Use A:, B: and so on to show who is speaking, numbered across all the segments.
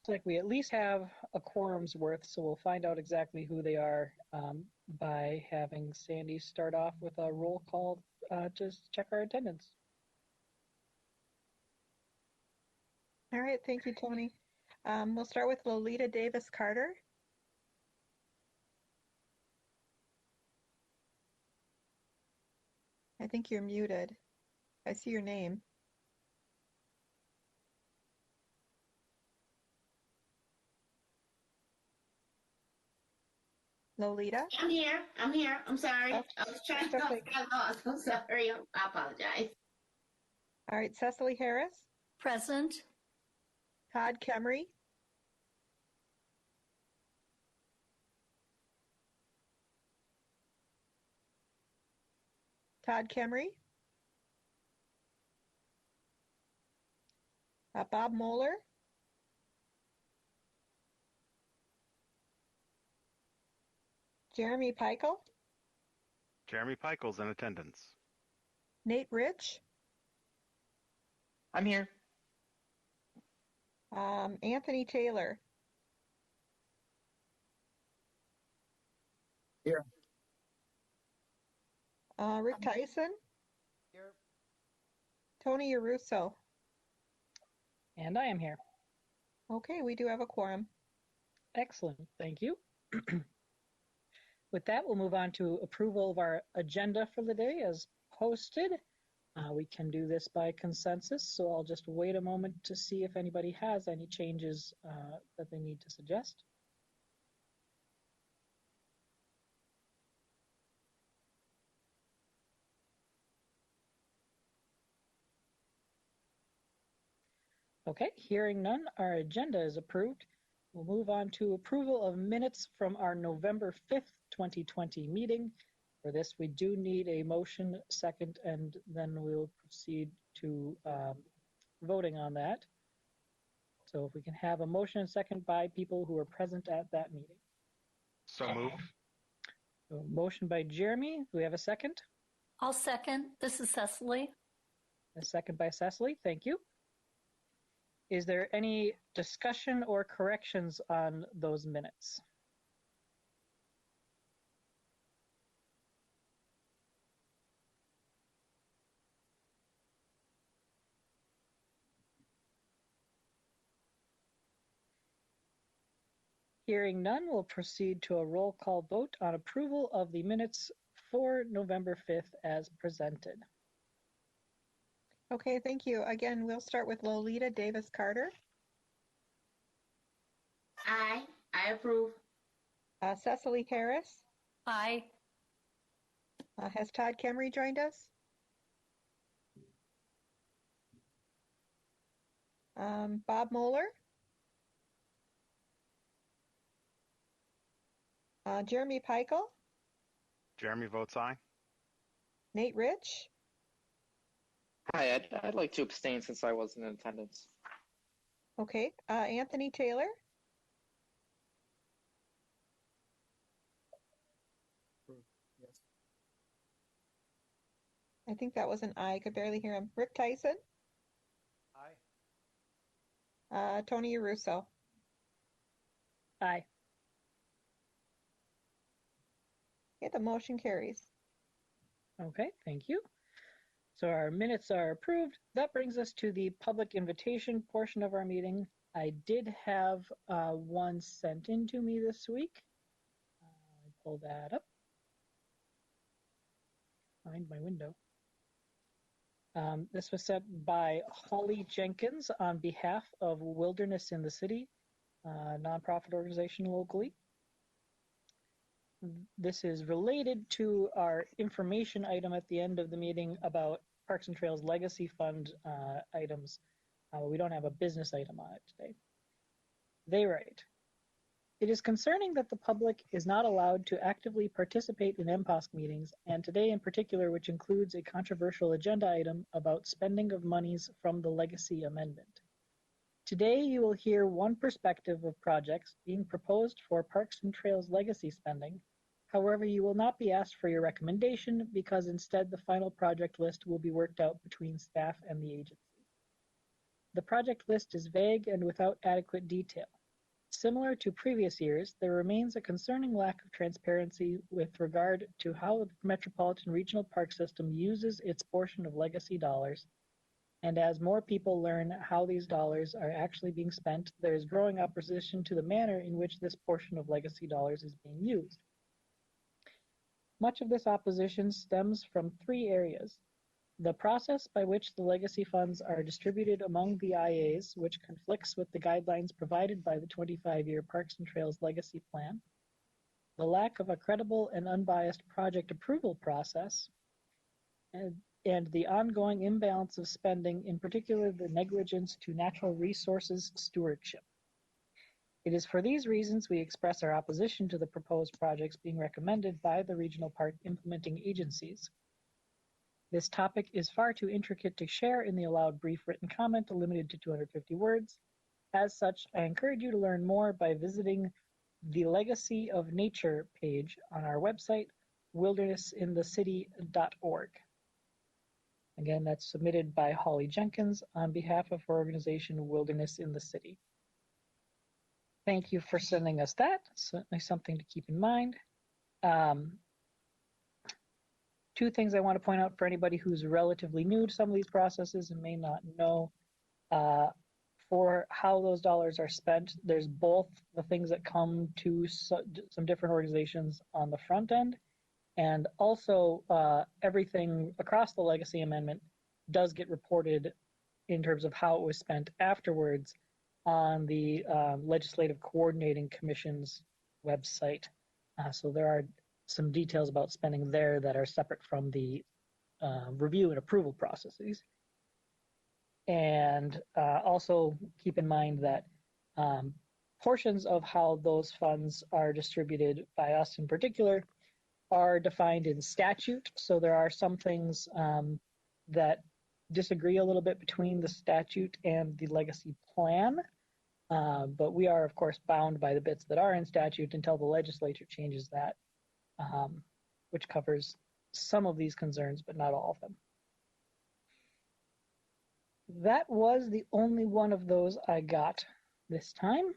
A: looks like we at least have a quorum's worth, so we'll find out exactly who they are by having Sandy start off with a roll call to check our attendance.
B: All right, thank you, Tony. We'll start with Lolita Davis Carter. I think you're muted. I see your name. Lolita?
C: I'm here. I'm sorry.
B: Oh,
C: I was trying
B: that's
C: to
B: okay.
C: get lost. I'm sorry. I apologize.
B: All right, Cecily Harris.
D: Present.
B: Todd Kemry. Todd Kemry. Bob Moeller. Jeremy Peichel.
E: Jeremy Peichels in attendance.
B: Nate Rich.
F: I'm here.
B: Anthony Taylor.
F: Here.
B: Rick Tyson.
F: Here.
B: Tony Russo.
A: And I am here.
B: Okay, we do have a quorum.
A: Excellent, thank you. With that, we'll move on to approval of our agenda for the day as posted. We can do this by consensus, so I'll just wait a moment to see if anybody has any changes that they need to suggest. Okay, hearing none, our agenda is approved. We'll move on to approval of minutes from our November 5th, 2020 meeting. For this, we do need a motion, second, and then we'll proceed to voting on that. So if we can have a motion and second by people who are present at that meeting.
E: So moved.
A: So motion by Jeremy. Do we have a second?
D: I'll second. This is Cecily.
A: A second by Cecily. Thank you. Is there any discussion or corrections on those minutes? Hearing none, we'll proceed to a roll call vote on approval of the minutes for November 5th as presented.
B: Okay, thank you. Again, we'll start with Lolita Davis Carter.
C: I approve.
B: Cecily Harris.
D: Aye.
B: Has Todd Kemry joined us? Bob Moeller. Jeremy Peichel.
E: Jeremy votes aye.
B: Nate Rich.
F: Hi, I'd like to abstain since I wasn't in attendance.
B: Okay, Anthony Taylor.
F: Yes.
B: I think that was an I. I could barely hear him. Rick Tyson.
F: Aye.
B: Tony Russo.
A: Aye.
B: Okay, the motion carries.
A: Okay, thank you. So our minutes are approved. That brings us to the public invitation portion of our meeting. I did have one sent in to me this week. Let me pull that up. Find my window. This was sent by Holly Jenkins on behalf of Wilderness in the City, a nonprofit organization locally. This is related to our information item at the end of the meeting about Parks and Trails Legacy Fund items. We don't have a business item on it today. They write, "It is concerning that the public is not allowed to actively participate in MPOSC meetings, and today in particular, which includes a controversial agenda item about spending of monies from the Legacy Amendment. Today, you will hear one perspective of projects being proposed for Parks and Trails legacy spending. However, you will not be asked for your recommendation because instead the final project list will be worked out between staff and the agency. The project list is vague and without adequate detail. Similar to previous years, there remains a concerning lack of transparency with regard to how the Metropolitan Regional Park System uses its portion of legacy dollars. And as more people learn how these dollars are actually being spent, there is growing opposition to the manner in which this portion of legacy dollars is being used. Much of this opposition stems from three areas: the process by which the legacy funds are distributed among the IAs, which conflicts with the guidelines provided by the 25-year Parks and Trails Legacy Plan, the lack of a credible and unbiased project approval process, and the ongoing imbalance of spending, in particular the negligence to natural resources stewardship. It is for these reasons we express our opposition to the proposed projects being recommended by the regional park implementing agencies. This topic is far too intricate to share in the allowed brief written comment limited to 250 words. As such, I encourage you to learn more by visiting the Legacy of Nature page on our website, wildernessinthecity.org. Again, that's submitted by Holly Jenkins on behalf of her organization, Wilderness in the City. Thank you for sending us that. Certainly something to keep in mind. Two things I want to point out for anybody who's relatively new to some of these processes and may not know for how those dollars are spent. There's both the things that come to some different organizations on the front end, and also everything across the legacy amendment does get reported in terms of how it was spent afterwards on the Legislative Coordinating Commission's website. So there are some details about spending there that are separate from the review and approval processes. And also keep in mind that portions of how those funds are distributed by us in particular are defined in statute. So there are some things that disagree a little bit between the statute and the legacy plan. But we are, of course, bound by the bits that are in statute until the legislature changes that, which covers some of these concerns, but not all of them. That was the only one of those I got this time.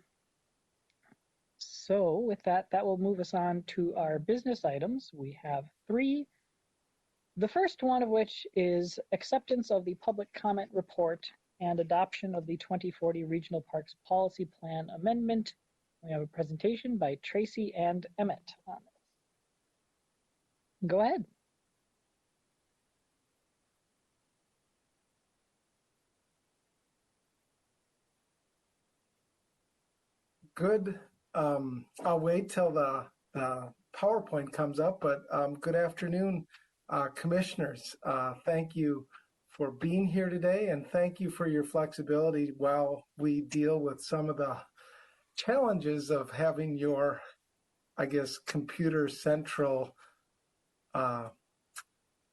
A: So with that, that will move us on to our business items. We have three. The first one of which is acceptance of the public comment report and adoption of the 2040 Regional Parks Policy Plan Amendment. We have a presentation by Tracy and Emmett on this. Go ahead.
G: Good. I'll wait till the PowerPoint comes up, but good afternoon, commissioners. Thank you for being here today, and thank you for your flexibility while we deal with some of the challenges of having your, I guess, computer central. I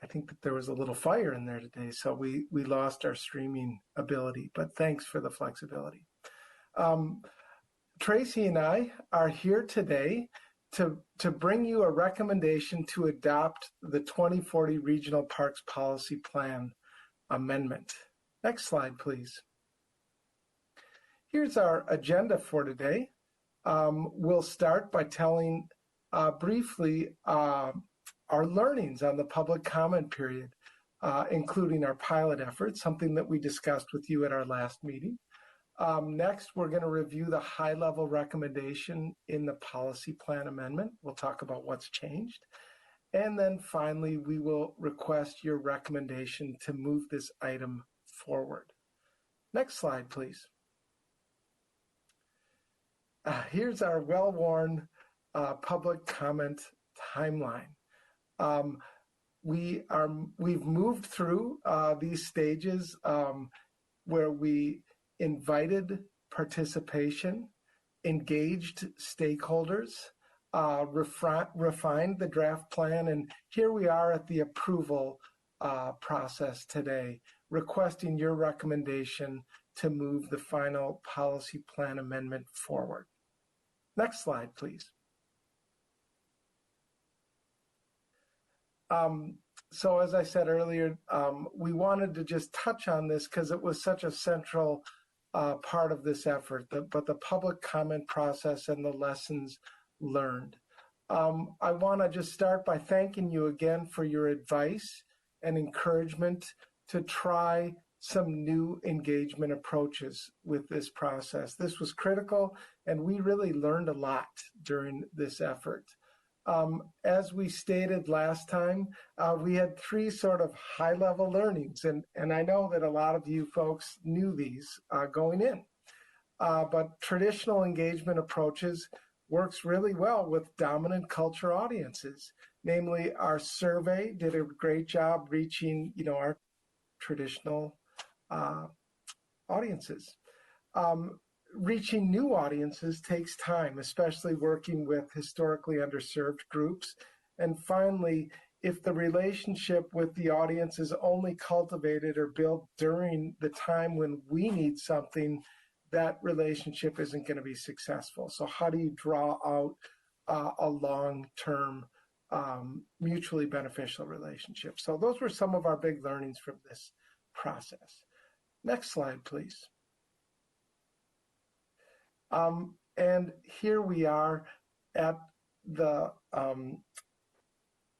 G: think that there was a little fire in there today, so we lost our streaming ability, but thanks for the flexibility. Tracy and I are here today to bring you a recommendation to adopt the 2040 Regional Parks Policy Plan Amendment. Next slide, please. Here's our agenda for today. We'll start by telling briefly our learnings on the public comment period, including our pilot efforts, something that we discussed with you at our last meeting. Next, we're going to review the high-level recommendation in the policy plan amendment. We'll talk about what's changed. And then finally, we will request your recommendation to move this item forward. Next slide, please. Here's our well-worn public comment timeline. We've moved through these stages where we invited participation, engaged stakeholders, refined the draft plan, and here we are at the approval process today, requesting your recommendation to move the final policy plan amendment forward. Next slide, please. So as I said earlier, we wanted to just touch on this because it was such a central part of this effort, but the public comment process and the lessons learned. I want to just start by thanking you again for your advice and encouragement to try some new engagement approaches with this process. This was critical, and we really learned a lot during this effort. As we stated last time, we had three sort of high-level learnings, and I know that a lot of you folks knew these going in. But traditional engagement approaches works really well with dominant culture audiences. Namely, our survey did a great job reaching, our traditional audiences. Reaching new audiences takes time, especially working with historically underserved groups. And finally, if the relationship with the audience is only cultivated or built during the time when we need something, that relationship isn't going to be successful. So how do you draw out a long-term, mutually beneficial relationship? So those were some of our big learnings from this process. Next slide, please. And here we are at the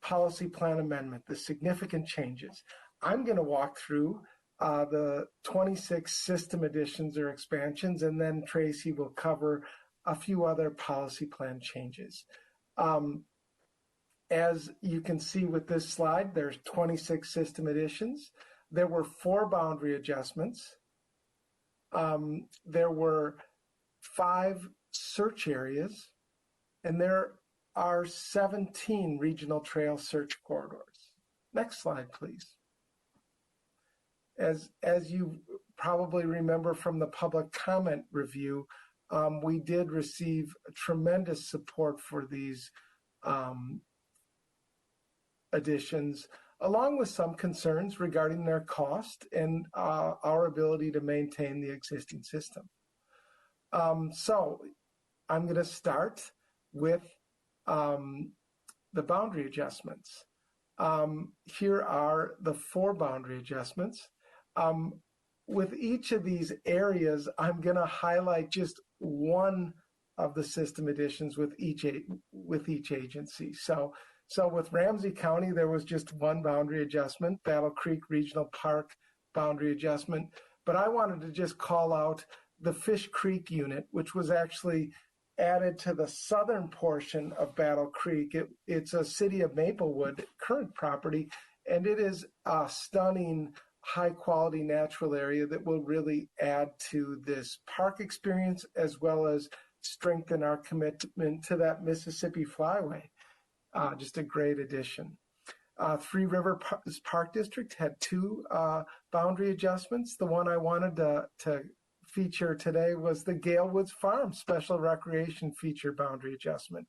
G: policy plan amendment, the significant changes. I'm going to walk through the 26 system additions or expansions, and then Tracy will cover a few other policy plan changes. As you can see with this slide, there's 26 system additions. There were 4 boundary adjustments. There were 5 search areas, and there are 17 regional trail search corridors. Next slide, please. As you probably remember from the public comment review, we did receive tremendous support for these additions, along with some concerns regarding their cost and our ability to maintain the existing system. So I'm going to start with the boundary adjustments. Here are the 4 boundary adjustments. With each of these areas, I'm going to highlight just one of the system additions with each agency. So with Ramsey County, there was just one boundary adjustment, Battle Creek Regional Park boundary adjustment. But I wanted to just call out the Fish Creek unit, which was actually added to the southern portion of Battle Creek. It's a City of Maplewood current property, and it is a stunning, high-quality natural area that will really add to this park experience, as well as strengthen our commitment to that Mississippi Flyway. Just a great addition. Three River Park District had 2 boundary adjustments. The one I wanted to feature today was the Gale Woods Farm Special Recreation Feature boundary adjustment.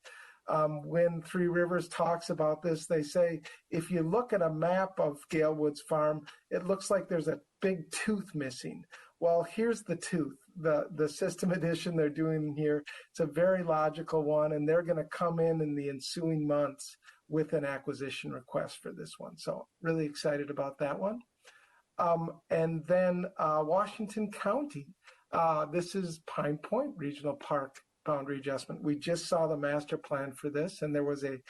G: When Three Rivers talks about this, they say, if you look at a map of Gale Woods Farm, it looks like there's a big tooth missing. Well, here's the tooth. The system addition they're doing here, it's a very logical one, and they're going to come in the ensuing months with an acquisition request for this one. So really excited about that one. And then Washington County, this is Pine Point Regional Park boundary adjustment. We just saw the master plan for this, and there was a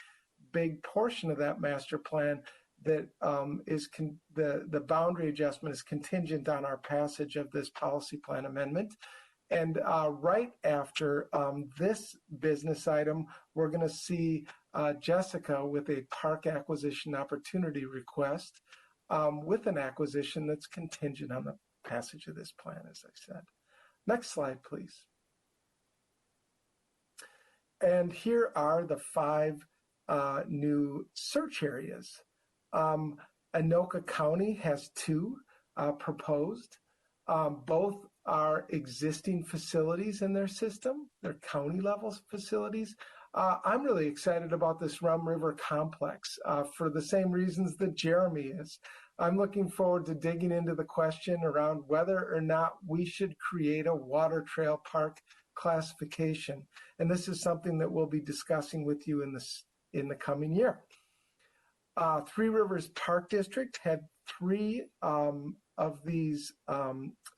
G: big portion of that master plan that the boundary adjustment is contingent on our passage of this policy plan amendment. And right after this business item, we're going to see Jessica with a park acquisition opportunity request with an acquisition that's contingent on the passage of this plan, as I said. Next slide, please. And here are the 5 new search areas. Anoka County has 2 proposed. Both are existing facilities in their system. They're county level facilities. I'm really excited about this Rum River complex for the same reasons that Jeremy is. I'm looking forward to digging into the question around whether or not we should create a water trail park classification. And this is something that we'll be discussing with you in the coming year. Three Rivers Park District had 3 of these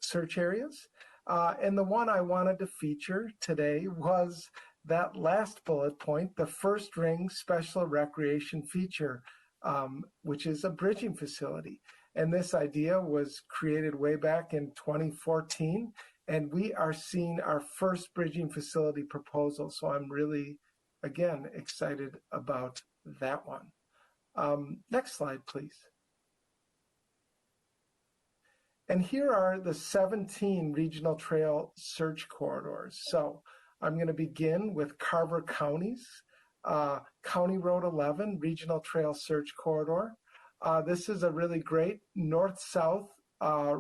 G: search areas. And the one I wanted to feature today was that last bullet point, the first ring special recreation feature, which is a bridging facility. And this idea was created way back in 2014, and we are seeing our first bridging facility proposal. So I'm really, again, excited about that one. Next slide, please. And here are the 17 regional trail search corridors. So I'm going to begin with Carver County's County Road 11 Regional Trail Search Corridor. This is a really great north-south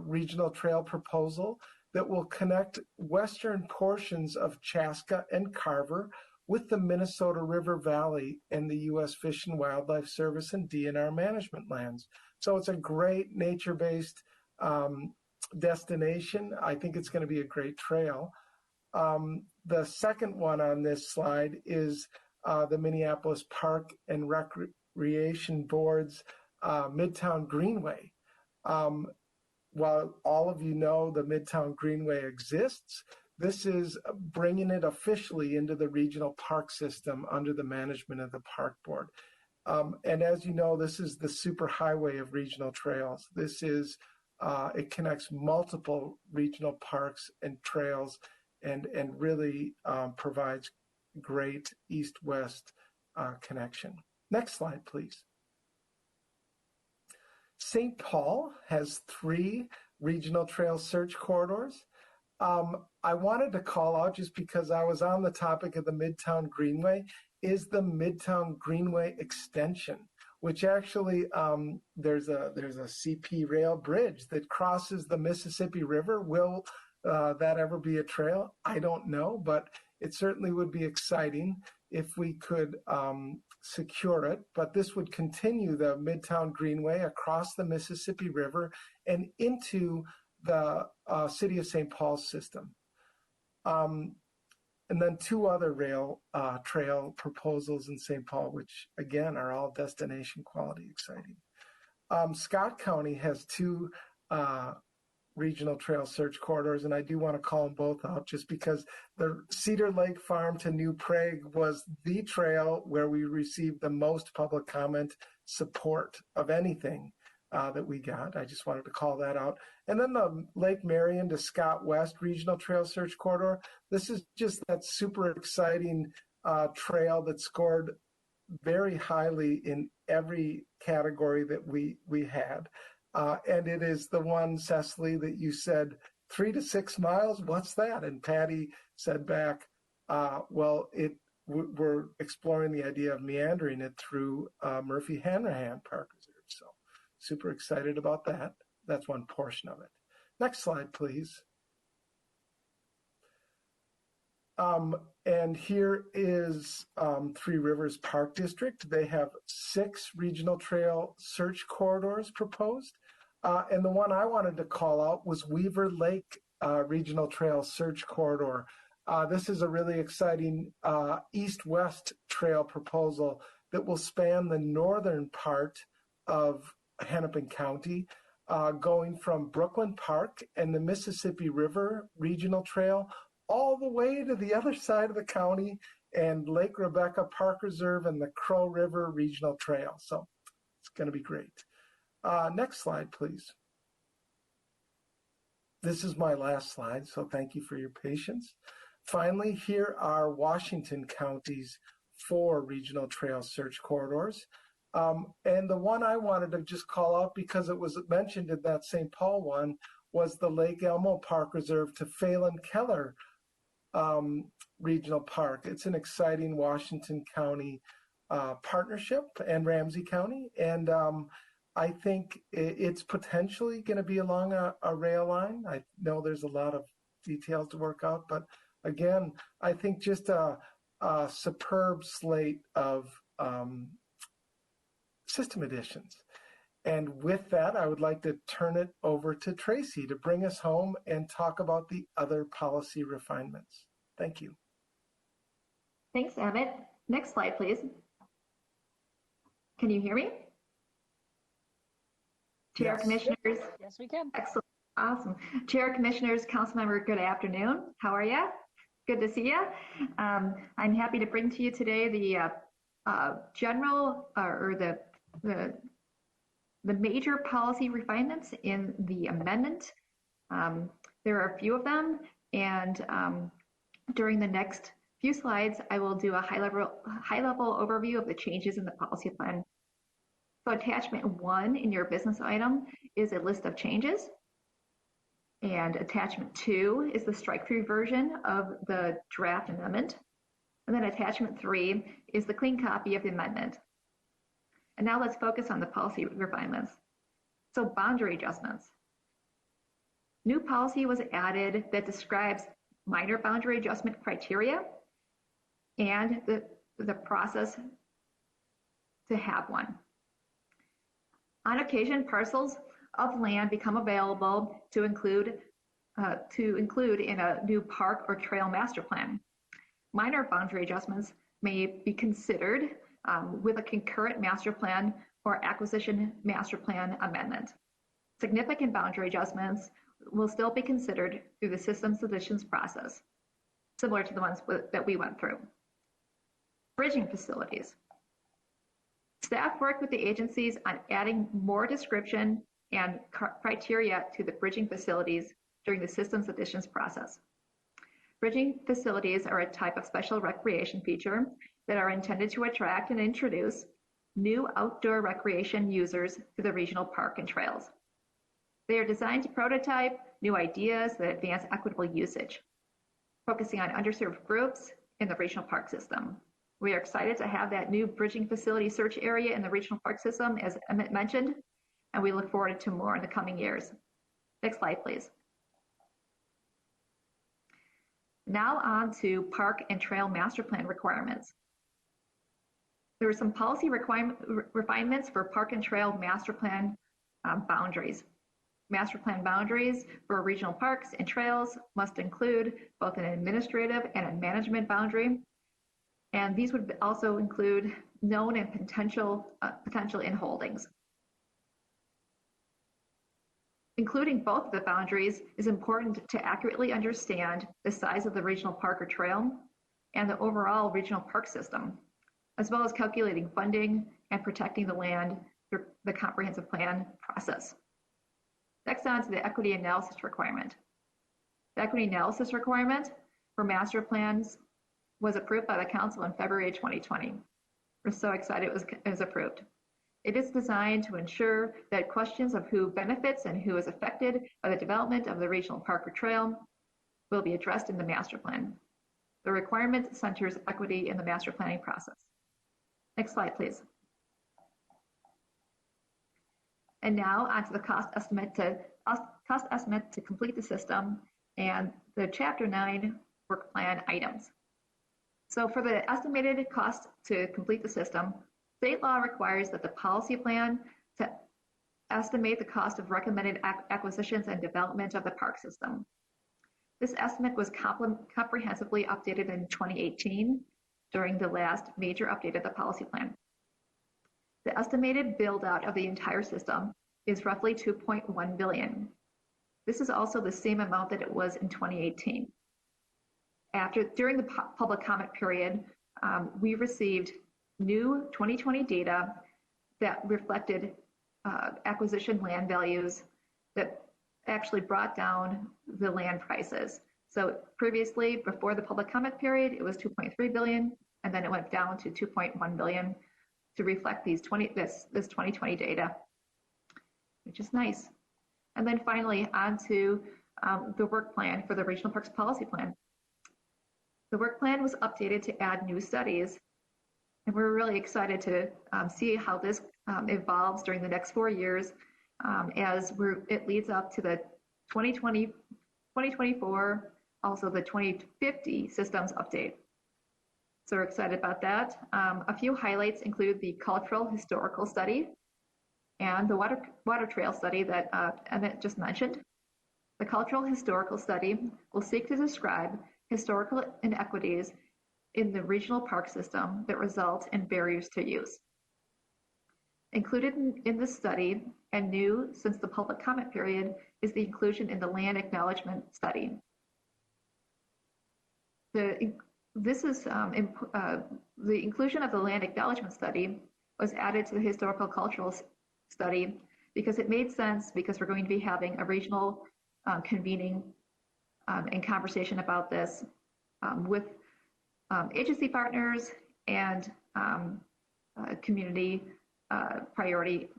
G: regional trail proposal that will connect western portions of Chaska and Carver with the Minnesota River Valley and the U.S. Fish and Wildlife Service and DNR management lands. So it's a great nature-based destination. I think it's going to be a great trail. The second one on this slide is the Minneapolis Park and Recreation Board's Midtown Greenway. While all of you know the Midtown Greenway exists, this is bringing it officially into the regional park system under the management of the Park Board. And as you know, this is the super highway of regional trails. This is, it connects multiple regional parks and trails and really provides great east-west connection. Next slide, please. St. Paul has 3 regional trail search corridors. I wanted to call out, just because I was on the topic of the Midtown Greenway, is the Midtown Greenway extension, which actually there's a CP rail bridge that crosses the Mississippi River. Will that ever be a trail? I don't know, but it certainly would be exciting if we could secure it. But this would continue the Midtown Greenway across the Mississippi River and into the city of St. Paul's system. And then 2 other rail trail proposals in St. Paul, which again are all destination quality exciting. Scott County has 2 regional trail search corridors, and I do want to call them both out just because the Cedar Lake Farm to New Prague was the trail where we received the most public comment support of anything that we got. I just wanted to call that out. And then the Lake Marion to Scott West Regional Trail Search Corridor. This is just that super exciting trail that scored very highly in every category that we had. And it is the one, Cecily, that you said, 3 to 6 miles, what's that? And Patty said back, well, we're exploring the idea of meandering it through Murphy-Hanrahan Park Reserve. So super excited about that. That's one portion of it. Next slide, please. And here is Three Rivers Park District. They have 6 regional trail search corridors proposed. And the one I wanted to call out was Weaver Lake Regional Trail Search Corridor. This is a really exciting east-west trail proposal that will span the northern part of Hennepin County, going from Brooklyn Park and the Mississippi River Regional Trail all the way to the other side of the county and Lake Rebecca Park Reserve and the Crow River Regional Trail. So it's going to be great. Next slide, please. This is my last slide, so thank you for your patience. Finally, here are Washington County's 4 regional trail search corridors. And the one I wanted to just call out because it was mentioned in that St. Paul one was the Lake Elmo Park Reserve to Phelan Keller Regional Park. It's an exciting Washington County partnership and Ramsey County. And I think it's potentially going to be along a rail line. I know there's a lot of details to work out, but again, I think just a superb slate of system additions. And with that, I would like to turn it over to Tracy to bring us home and talk about the other policy refinements. Thank you.
H: Thanks, Emmett. Next slide, please. Can you hear me? Chair,
G: Yes.
H: Commissioners.
A: Yes, we can.
H: Excellent. Awesome. Chair, Commissioners, Councilmember, good afternoon. How are you? Good to see you. I'm happy to bring to you today the general or the major policy refinements in the amendment. There are a few of them, and during the next few slides, I will do a high-level overview of the changes in the policy plan. So attachment 1 in your business item is a list of changes. And attachment 2 is the strike-through version of the draft amendment. And then attachment 3 is the clean copy of the amendment. And now let's focus on the policy refinements. So boundary adjustments. New policy was added that describes minor boundary adjustment criteria and the process to have one. On occasion, parcels of land become available to include in a new park or trail master plan. Minor boundary adjustments may be considered with a concurrent master plan or acquisition master plan amendment. Significant boundary adjustments will still be considered through the systems additions process, similar to the ones that we went through. Bridging facilities. Staff worked with the agencies on adding more description and criteria to the bridging facilities during the systems additions process. Bridging facilities are a type of special recreation feature that are intended to attract and introduce new outdoor recreation users to the regional park and trails. They are designed to prototype new ideas that advance equitable usage, focusing on underserved groups in the regional park system. We are excited to have that new bridging facility search area in the regional park system, as Emmett mentioned, and we look forward to more in the coming years. Next slide, please. Now on to park and trail master plan requirements. There are some policy refinements for park and trail master plan boundaries. Master plan boundaries for regional parks and trails must include both an administrative and a management boundary. And these would also include known and potential inholdings. Including both of the boundaries is important to accurately understand the size of the regional park or trail and the overall regional park system, as well as calculating funding and protecting the land through the comprehensive plan process. Next on to the equity analysis requirement. The equity analysis requirement for master plans was approved by the Council in February 2020. We're so excited it was approved. It is designed to ensure that questions of who benefits and who is affected by the development of the regional park or trail will be addressed in the master plan. The requirement centers equity in the master planning process. Next slide, please. And now onto the cost estimate to complete the system and the Chapter 9 work plan items. So for the estimated cost to complete the system, state law requires that the policy plan to estimate the cost of recommended acquisitions and development of the park system. This estimate was comprehensively updated in 2018 during the last major update of the policy plan. The estimated build out of the entire system is roughly $2.1 billion. This is also the same amount that it was in 2018. During the public comment period, we received new 2020 data that reflected acquisition land values that actually brought down the land prices. So previously, before the public comment period, it was 2.3 billion, and then it went down to 2.1 billion to reflect this 2020 data, which is nice. And then finally, on to the work plan for the Regional Parks Policy Plan. The work plan was updated to add new studies, and we're really excited to see how this evolves during the next 4 years as it leads up to the 2020, 2024, also the 2050 systems update. So we're excited about that. A few highlights include the cultural historical study and the water trail study that Emmett just mentioned. The cultural historical study will seek to describe historical inequities in the regional park system that result in barriers to use. Included in this study and new since the public comment period is the inclusion in the land acknowledgement study. This is the inclusion of the land acknowledgement study was added to the historical cultural study because it made sense, because we're going to be having a regional convening and conversation about this with agency partners and community priority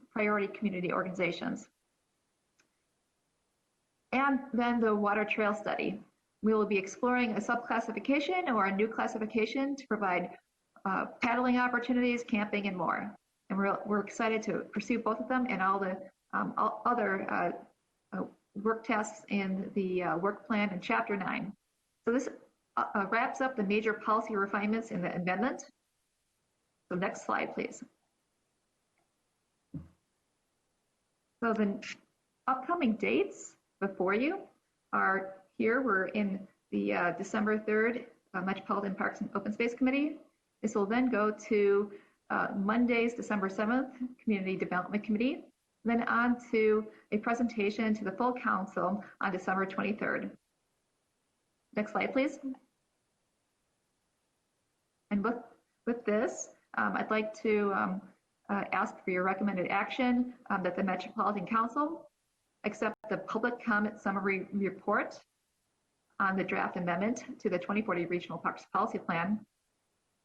H: community organizations. And then the water trail study. We will be exploring a subclassification or a new classification to provide paddling opportunities, camping, and more. And we're excited to pursue both of them and all the other work tasks in the work plan in Chapter 9. So this wraps up the major policy refinements in the amendment. So next slide, please. So the upcoming dates before you are here. We're in the December 3rd Metropolitan Parks and Open Space Committee. This will then go to Monday's December 7th Community Development Committee, then on to a presentation to the full council on December 23rd. Next slide, please. And with this, I'd like to ask for your recommended action that the Metropolitan Council accept the public comment summary report on the draft amendment to the 2040 Regional Parks Policy Plan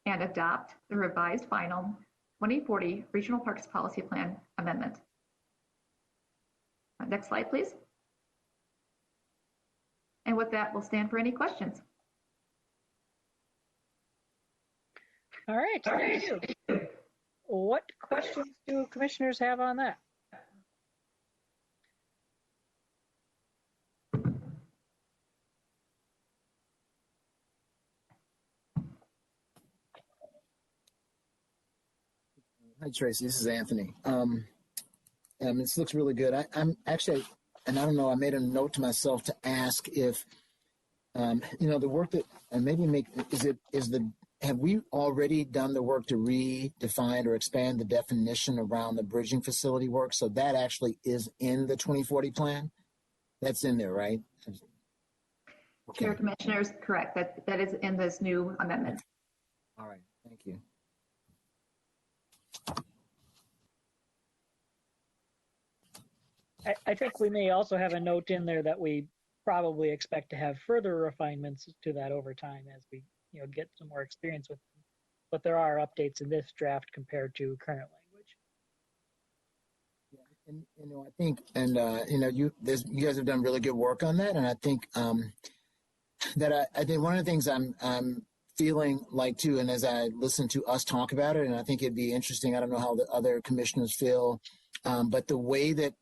H: and adopt the revised final 2040 Regional Parks Policy Plan amendment. Next slide, please. And with that, we'll stand for any questions.
A: All right, thank you. What questions do commissioners have on that?
I: Hi, Tracy. This is Anthony. This looks really good. I'm actually, and I don't know, I made a note to myself to ask if, the work that, and maybe have we already done the work to redefine or expand the definition around the bridging facility work? So that actually is in the 2040 plan? That's in there, right? Okay.
H: Chair Commissioners, correct. That is in this new amendment.
I: All right. Thank you.
A: I think we may also have a note in there that we probably expect to have further refinements to that over time as we get some more experience with them. But there are updates in this draft compared to current language.
I: Yeah, and I think, and you guys have done really good work on that, and I think that I think one of the things I'm feeling like too, and as I listen to us talk about it, and I think it'd be interesting. I don't know how the other commissioners feel, but the way that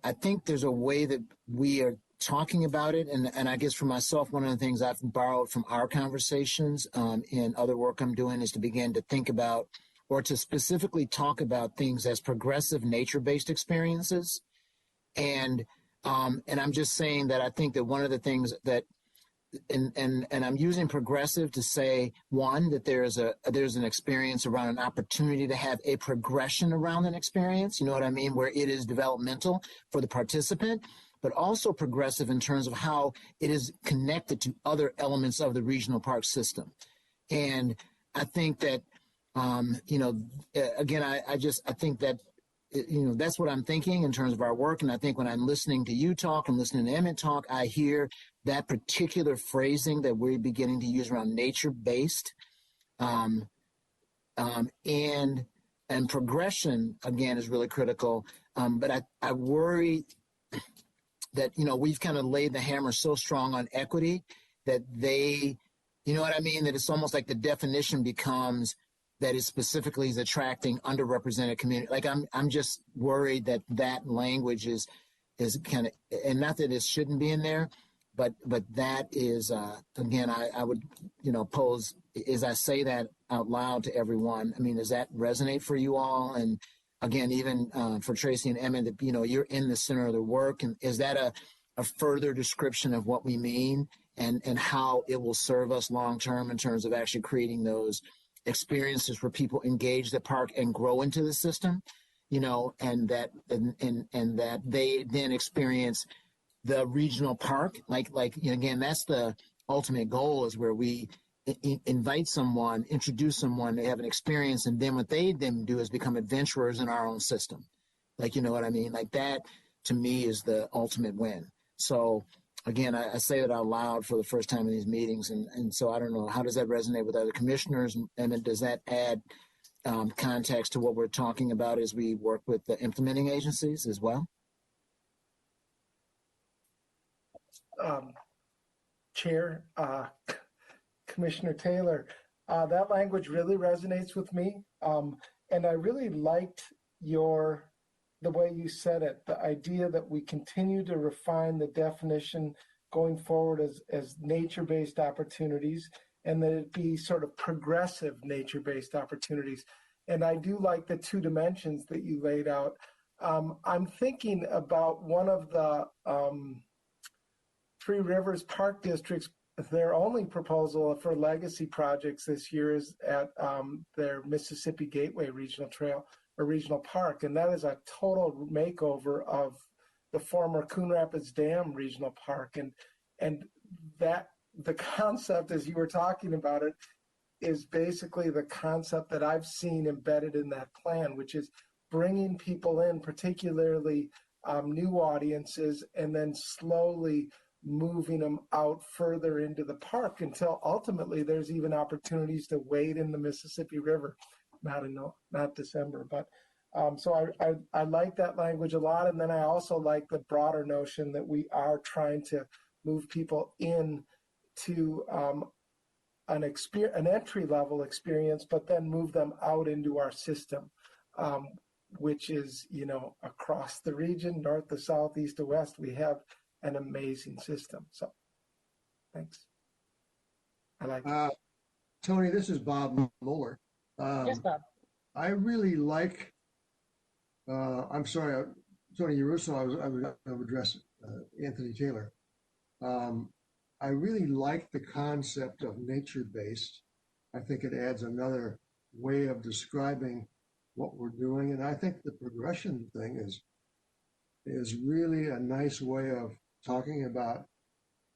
I: I think there's a way that we are talking about it, and I guess for myself, one of the things I've borrowed from our conversations in other work I'm doing is to begin to think about, or to specifically talk about things as progressive nature-based experiences. And I'm just saying that I think that one of the things that, and I'm using progressive to say, one, that there's an experience around an opportunity to have a progression around an experience, you know what I mean, where it is developmental for the participant, but also progressive in terms of how it is connected to other elements of the regional park system. And I think that, again, I think that, that's what I'm thinking in terms of our work. And I think when I'm listening to you talk and listening to Emmett talk, I hear that particular phrasing that we're beginning to use around nature-based, and progression, again, is really critical. But I worry that, we've kind of laid the hammer so strong on equity that they, you know what I mean, that it's almost like the definition becomes that it specifically is attracting underrepresented community. Like I'm just worried that that language is kind of, and not that it shouldn't be in there, but that is, again, I would, pose, as I say that out loud to everyone, I mean, does that resonate for you all? And again, even for Tracy and Emmett, that, you're in the center of the work. And is that a further description of what we mean and how it will serve us long-term in terms of actually creating those experiences where people engage the park and grow into the system? and that they then experience the regional park. Again, that's the ultimate goal, is where we invite someone, introduce someone, they have an experience, and then what they then do is become adventurers in our own system. You know what I mean? Like that, to me, is the ultimate win. So again, I say it out loud for the first time in these meetings, and so I don't know, how does that resonate with other commissioners, and then does that add context to what we're talking about as we work with the implementing agencies as well?
G: Chair, Commissioner Taylor, that language really resonates with me, and I really liked the way you said it, the idea that we continue to refine the definition going forward as nature-based opportunities, and that it be sort of progressive nature-based opportunities. And I do like the two dimensions that you laid out. I'm thinking about one of the Three Rivers Park District's, their only proposal for legacy projects this year is at their Mississippi Gateway Regional Trail or Regional Park, and that is a total makeover of the former Coon Rapids Dam Regional Park, and that the concept, as you were talking about it, is basically the concept that I've seen embedded in that plan, which is bringing people in, particularly new audiences, and then slowly moving them out further into the park until ultimately there's even opportunities to wade in the Mississippi River. Not December, but so I like that language a lot. And then I also like the broader notion that we are trying to move people in to an entry level experience, but then move them out into our system, which is, across the region, north to south, east to west, we have an amazing system. So thanks. I like it.
J: Tony, this is Bob Mueller.
A: Yes, Bob.
J: I really like, I'm sorry, Tony Russo, I would address Anthony Taylor. I really like the concept of nature-based. I think it adds another way of describing what we're doing. And I think the progression thing is really a nice way of talking about,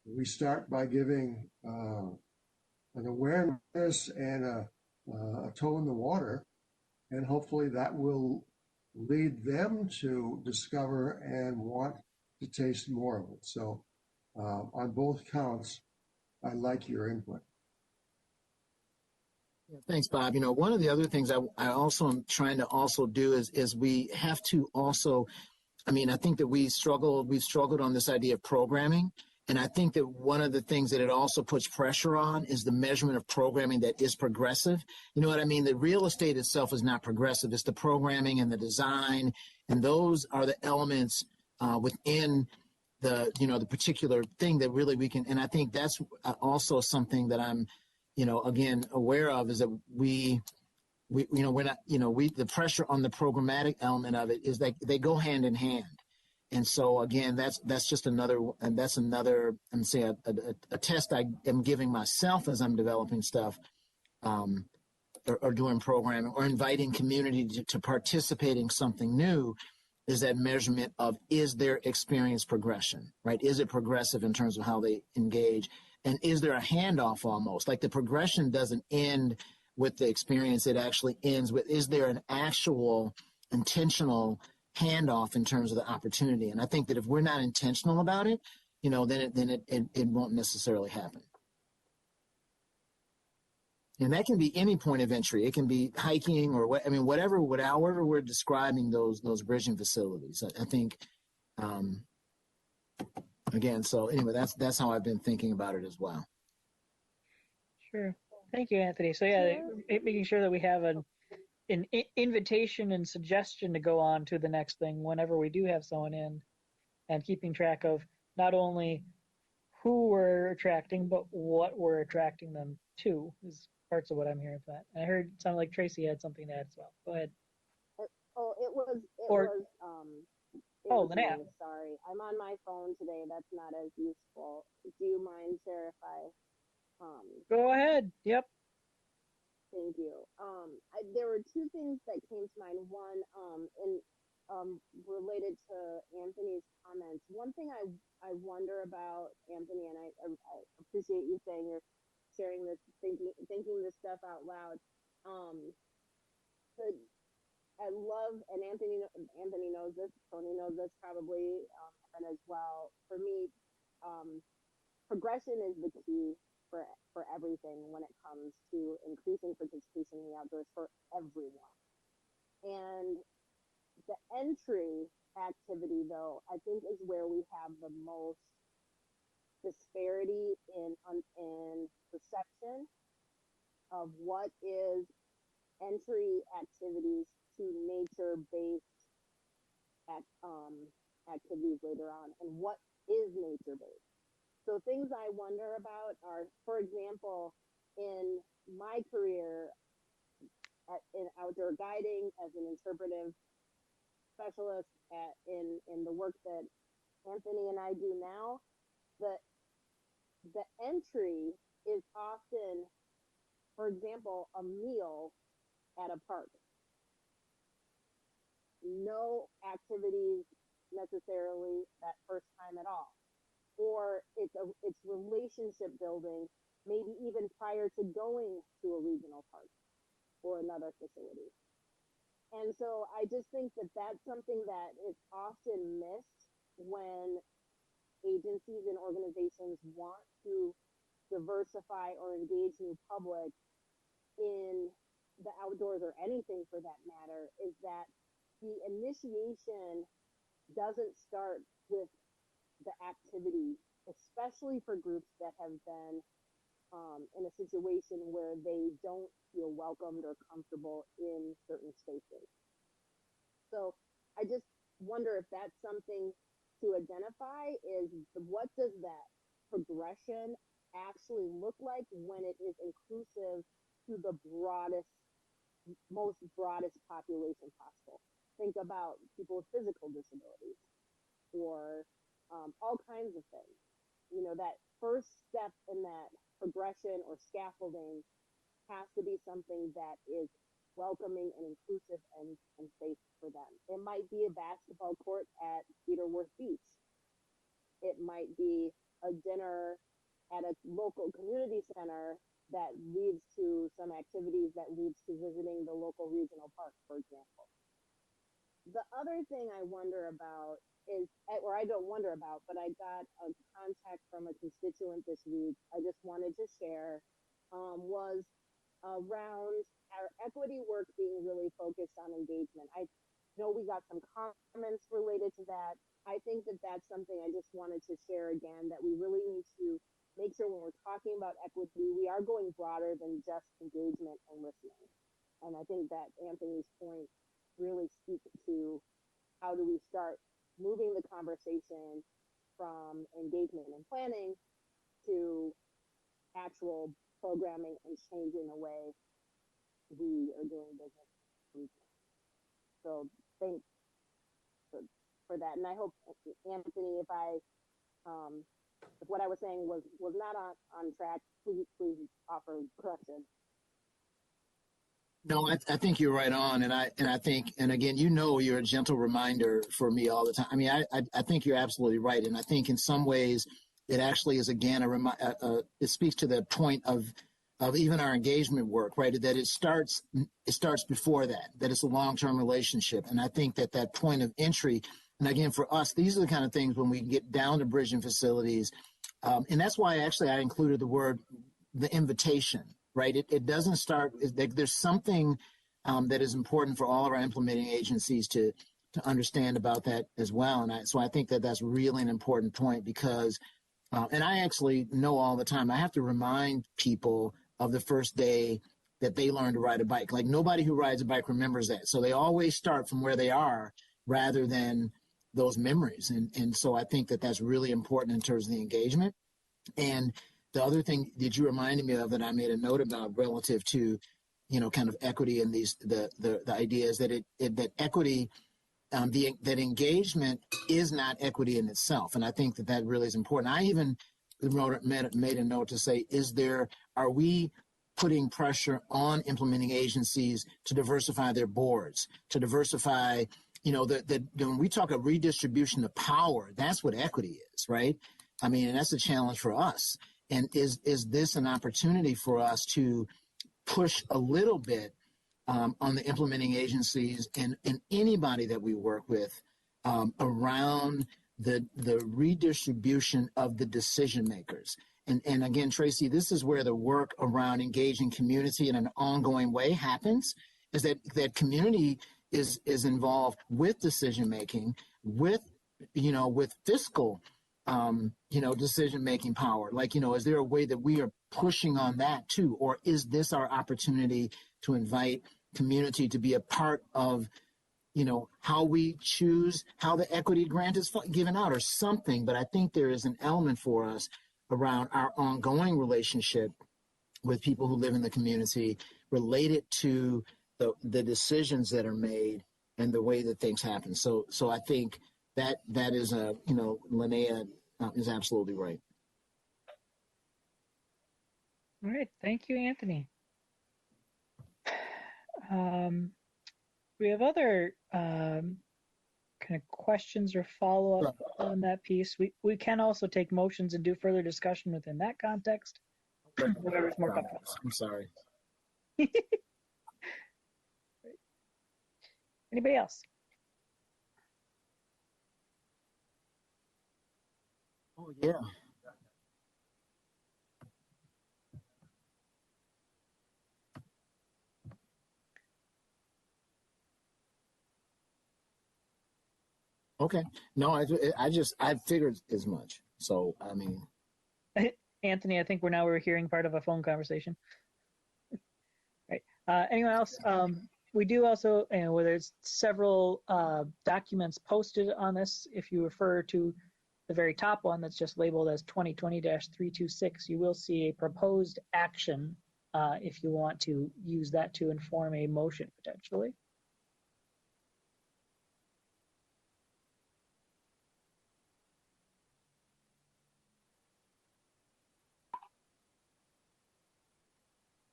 J: we start by giving an awareness and a toe in the water, and hopefully that will lead them to discover and want to taste more of it. So on both counts, I like your input.
I: Thanks, Bob. One of the other things I also am trying to also do is we have to also, I think that we've struggled on this idea of programming. And I think that one of the things that it also puts pressure on is the measurement of programming that is progressive. You know what I mean? The real estate itself is not progressive. It's the programming and the design. And those are the elements within the particular thing that really we can. And I think that's also something that I'm, again, aware of, is that we're not, the pressure on the programmatic element of it is that they go hand in hand. And so again, that's just another, I'm saying a test I am giving myself as I'm developing stuff, or doing programming or inviting community to participate in something new, is that measurement of, is their experience progression, right? Is it progressive in terms of how they engage? And is there a handoff almost? Like the progression doesn't end with the experience, it actually ends with, is there an actual intentional handoff in terms of the opportunity? And I think that if we're not intentional about it, then it won't necessarily happen. And that can be any point of entry. It can be hiking or however we're describing those bridging facilities. I think, again, so anyway, that's how I've been thinking about it as well.
A: Sure. Thank you, Anthony. So yeah, making sure that we have an invitation and suggestion to go on to the next thing whenever we do have someone in, and keeping track of not only who we're attracting, but what we're attracting them to is parts of what I'm hearing from that. And I heard it sounded like Tracy had something to add as well. Go ahead. Lynette.
K: Me. Sorry, I'm on my phone today. That's not as useful. Do you mind, sir, if I
A: Go ahead. Yep.
K: Thank you. There were two things that came to mind. One, related to Anthony's comments. One thing I wonder about Anthony, and I appreciate you saying you're sharing this, thinking this stuff out loud. Um, the, I love, and Anthony knows this, Tony knows this probably, and as well. For me, progression is the key for everything when it comes to increasing participation in the outdoors for everyone. And the entry activity, though, I think is where we have the most disparity in perception of what is entry activities to nature-based activities later on, and what is nature-based. So things I wonder about are, for example, in my career in outdoor guiding as an interpretive specialist in the work that Anthony and I do now, the entry is often, for example, a meal at a park. No activities necessarily that first time at all. Or it's relationship building, maybe even prior to going to a regional park or another facility. And so I just think that that's something that is often missed when agencies and organizations want to diversify or engage new public in the outdoors or anything for that matter, is that the initiation doesn't start with the activity, especially for groups that have been in a situation where they don't feel welcomed or comfortable in certain spaces. So I just wonder if that's something to identify, is what does that progression actually look like when it is inclusive to the most broadest population possible. Think about people with physical disabilities or all kinds of things. You know, that first step in that progression or scaffolding has to be something that is welcoming and inclusive and safe for them. It might be a basketball court at Cedarworth Beach. It might be a dinner at a local community center that leads to some activities that leads to visiting the local regional park, for example. The other thing I wonder about is, or I don't wonder about, but I got a contact from a constituent this week I just wanted to share, was around our equity work being really focused on engagement. I know we got some comments related to that. I think that that's something I just wanted to share again, that we really need to make sure when we're talking about equity, we are going broader than just engagement and listening. And I think that Anthony's point really speaks to how do we start moving the conversation from engagement and planning to actual programming and changing the way we are doing business. So thanks for that. And I hope, Anthony, if what I was saying was not on track, please offer correction.
I: No, I think you're right on, and I think, and again, you're a gentle reminder for me all the time. I mean, I think you're absolutely right, and I think in some ways it actually is again it speaks to the point of even our engagement work, right? That it starts before that it's a long-term relationship, and I think that point of entry, and again for us, these are the kind of things when we get down to bridging facilities, and that's why actually I included the invitation. Right. It doesn't start. There's something that is important for all of our implementing agencies to understand about that as well. And so I think that that's really an important point because, and I actually know all the time, I have to remind people of the first day that they learned to ride a bike. Like nobody who rides a bike remembers that. So they always start from where they are rather than those memories. And so I think that that's really important in terms of the engagement. And the other thing that you reminded me of that I made a note about relative to, kind of equity and the idea is that that equity, that engagement is not equity in itself. And I think that really is important. I even made a note to say, are we putting pressure on implementing agencies to diversify their boards, to diversify, when we talk of redistribution of power, that's what equity is, right? I mean, and that's a challenge for us. And is this an opportunity for us to push a little bit on the implementing agencies and anybody that we work with around the redistribution of the decision makers? And again, Tracy, this is where the work around engaging community in an ongoing way happens, is that community is involved with decision making, with fiscal decision making power. Like, is there a way that we are pushing on that too? Or is this our opportunity to invite community to be a part of how we choose how the equity grant is given out or something? But I think there is an element for us around our ongoing relationship with people who live in the community related to the decisions that are made and the way that things happen. So I think that is Linnea is absolutely right.
A: All right, thank you, Anthony. We have other kind of questions or follow-up on that piece. We can also take motions and do further discussion within that context. Whatever's more comfortable.
I: I'm sorry.
A: Anybody else?
I: Oh, yeah. Okay. No, I figured as much. So, I mean.
A: Anthony, I think we're hearing part of a phone conversation. Right. Anyone else? We do also, where there's several documents posted on this. If you refer to the very top one that's just labeled as 2020-326, you will see a proposed action if you want to use that to inform a motion potentially.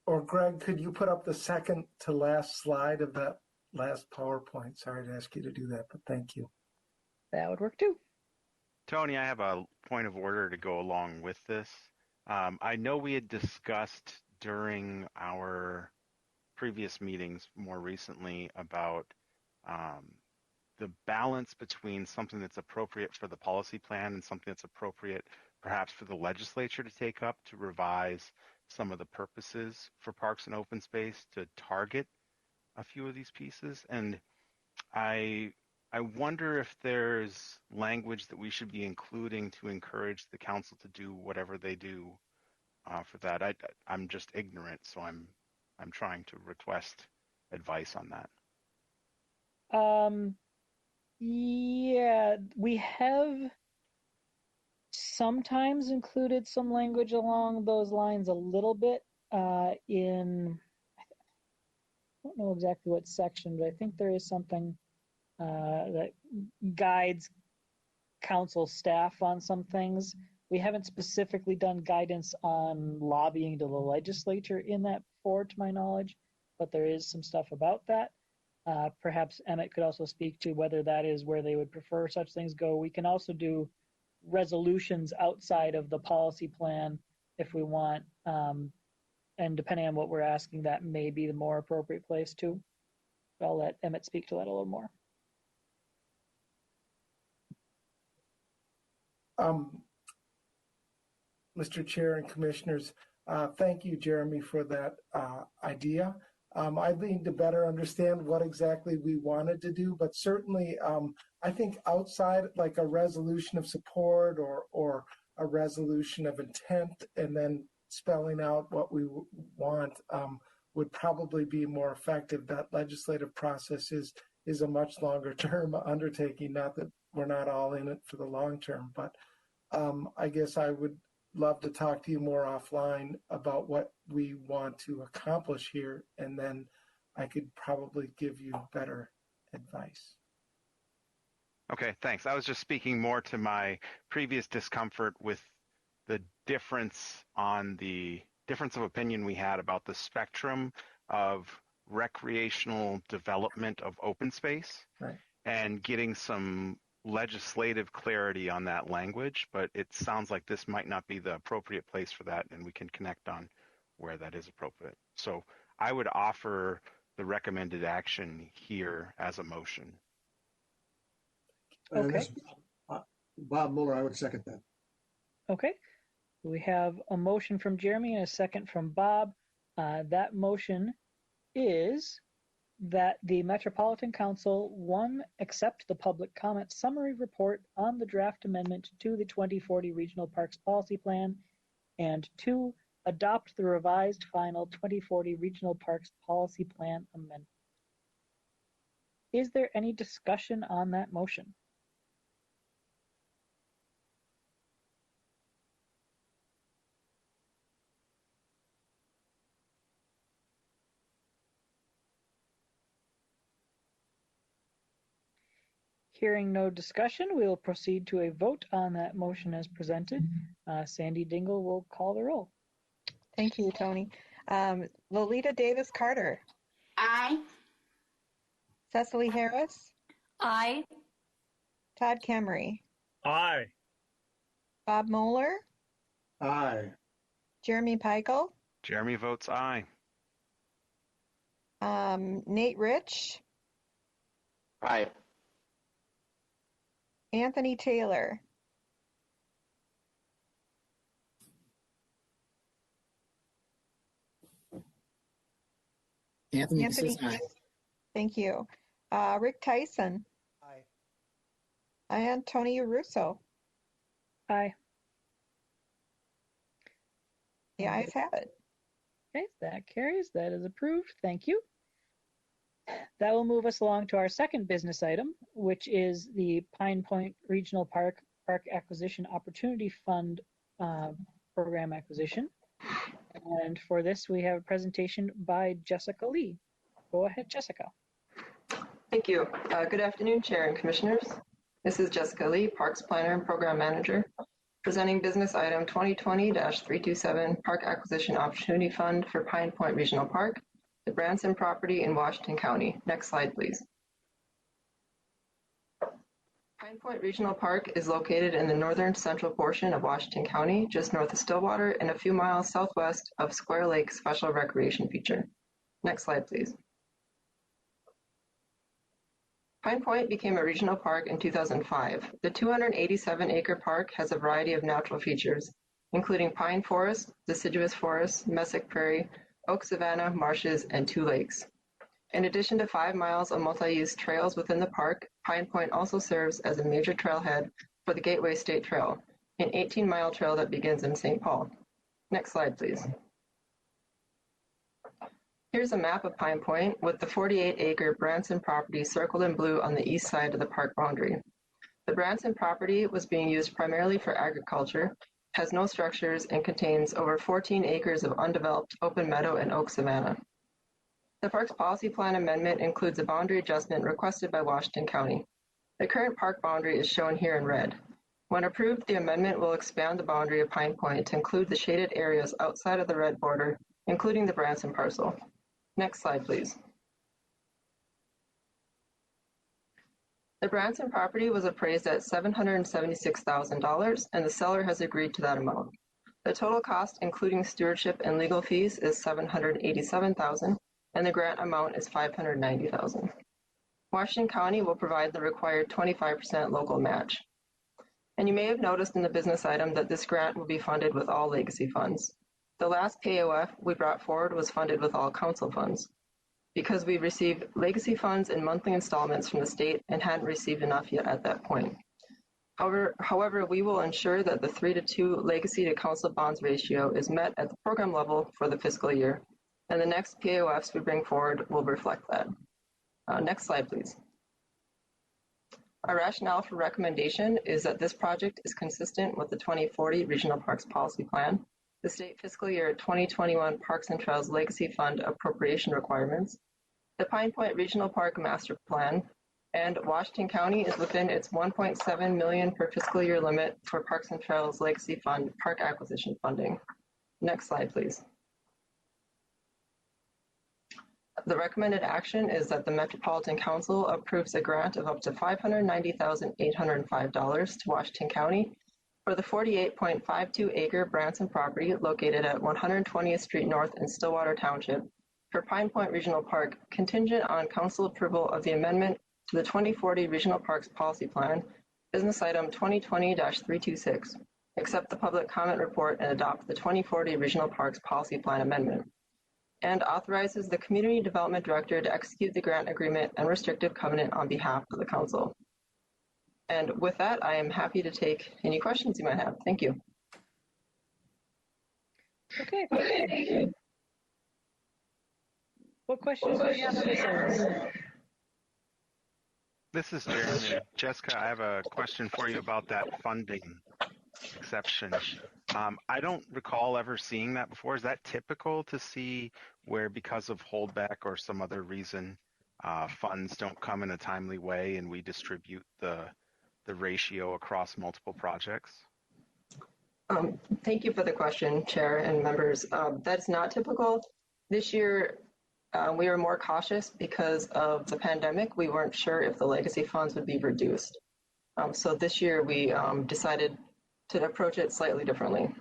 G: Or Greg, could you put up the second to last slide of that last PowerPoint? Sorry to ask you to do that, but thank you.
A: That would work too.
E: Tony, I have a point of order to go along with this. I know we had discussed during our previous meetings more recently about the balance between something that's appropriate for the policy plan and something that's appropriate perhaps for the legislature to take up to revise some of the purposes for parks and open space to target a few of these pieces. And I wonder if there's language that we should be including to encourage the council to do whatever they do for that. I'm just ignorant, so I'm trying to request advice on that.
A: Yeah, we have sometimes included some language along those lines a little bit in, I don't know exactly what section, but I think there is something that guides council staff on some things. We haven't specifically done guidance on lobbying to the legislature in that before, to my knowledge, but there is some stuff about that. Perhaps Emmett could also speak to whether that is where they would prefer such things go. We can also do resolutions outside of the policy plan if we want, and depending on what we're asking, that may be the more appropriate place too. But I'll let Emmett speak to that a little more.
G: Mr. Chair and Commissioners, thank you, Jeremy, for that idea. I need to better understand what exactly we wanted to do, but certainly I think outside like a resolution of support or a resolution of intent and then spelling out what we want would probably be more effective. That legislative process is a much longer term undertaking, not that we're not all in it for the long term, but I guess I would love to talk to you more offline about what we want to accomplish here, and then I could probably give you better advice.
E: Okay, thanks. I was just speaking more to my previous discomfort with the difference on the difference of opinion we had about the spectrum of recreational development of open space,
G: Right.
E: and getting some legislative clarity on that language. But it sounds like this might not be the appropriate place for that, and we can connect on where that is appropriate. So I would offer the recommended action here as a motion.
J: And
A: Okay.
J: this, Bob Mueller, I would second that.
A: Okay. We have a motion from Jeremy and a second from Bob. That motion is that the Metropolitan Council, 1, accept the public comment summary report on the draft amendment to the 2040 Regional Parks Policy Plan, and 2, adopt the revised final 2040 Regional Parks Policy Plan amendment. Is there any discussion on that motion? Hearing no discussion, we will proceed to a vote on that motion as presented. Sandy Dingle will call the roll.
B: Thank you, Tony. Lolita Davis Carter,
C: Aye.
B: Cecily Harris,
D: Aye.
B: Todd Kemmery,
L: Aye.
B: Bob Moeller,
J: Aye.
B: Jeremy Peichel,
E: Jeremy votes aye.
B: Nate Rich,
F: Aye.
B: Anthony Taylor,
I: Anthony says aye.
B: Thank you. Rick Tyson.
J: Aye.
B: And Tony Russo.
A: Aye.
B: The ayes have it.
A: Okay, that carries. That is approved. Thank you. That will move us along to our second business item, which is the Pine Point Regional Park Acquisition Opportunity Fund program acquisition. And for this, we have a presentation by Jessica Lee. Go ahead, Jessica.
M: Thank you. Good afternoon, Chair and Commissioners. This is Jessica Lee, Parks Planner and Program Manager, presenting business item 2020-327 Park Acquisition Opportunity Fund for Pine Point Regional Park, the Branson property in Washington County. Next slide, please. Pine Point Regional Park is located in the northern central portion of Washington County, just north of Stillwater and a few miles southwest of Square Lake Special Recreation Feature. Next slide, please. Pine Point became a regional park in 2005. The 287-acre park has a variety of natural features, including pine forest, deciduous forest, mesic prairie, oak savanna, marshes, and 2 lakes. In addition to 5 miles of multi-use trails within the park, Pine Point also serves as a major trailhead for the Gateway State Trail, an 18-mile trail that begins in St. Paul. Next slide, please. Here's a map of Pine Point with the 48-acre Branson property circled in blue on the east side of the park boundary. The Branson property was being used primarily for agriculture, has no structures, and contains over 14 acres of undeveloped open meadow and oak savanna. The Parks Policy Plan amendment includes a boundary adjustment requested by Washington County. The current park boundary is shown here in red. When approved, the amendment will expand the boundary of Pine Point to include the shaded areas outside of the red border, including the Branson parcel. Next slide, please. The Branson property was appraised at $776,000, and the seller has agreed to that amount. The total cost, including stewardship and legal fees, is $787,000, and the grant amount is $590,000. Washington County will provide the required 25% local match. And you may have noticed in the business item that this grant will be funded with all legacy funds. The last POF we brought forward was funded with all council funds. Because we received legacy funds in monthly installments from the state and hadn't received enough yet at that point. However, we will ensure that the 3-to-2 legacy to council bonds ratio is met at the program level for the fiscal year, and the next POFs we bring forward will reflect that. Next slide, please. Our rationale for recommendation is that this project is consistent with the 2040 Regional Parks Policy Plan, the state fiscal year 2021 Parks and Trails Legacy Fund appropriation requirements, the Pine Point Regional Park Master Plan, and Washington County is within its $1.7 million per fiscal year limit for Parks and Trails Legacy Fund park acquisition funding. Next slide, please. The recommended action is that the Metropolitan Council approves a grant of up to $590,805 to Washington County for the 48.52-acre Branson property located at 120th Street North in Stillwater Township for Pine Point Regional Park, contingent on council approval of the amendment to the 2040 Regional Parks Policy Plan, business item 2020-326. Accept the public comment report and adopt the 2040 Regional Parks Policy Plan amendment, and authorizes the Community Development Director to execute the grant agreement and restrictive covenant on behalf of the council. And with that, I am happy to take any questions you might have. Thank you.
A: Okay, thank you. What questions do you have on this item?
E: This is Jeremy. Jessica, I have a question for you about that funding exception. I don't recall ever seeing that before. Is that typical to see where, because of holdback or some other reason, funds don't come in a timely way and we distribute the ratio across multiple projects?
M: Thank you for the question, Chair and members. That's not typical. This year, we were more cautious because of the pandemic. We weren't sure if the legacy funds would be reduced. So this year, we decided to approach it slightly differently.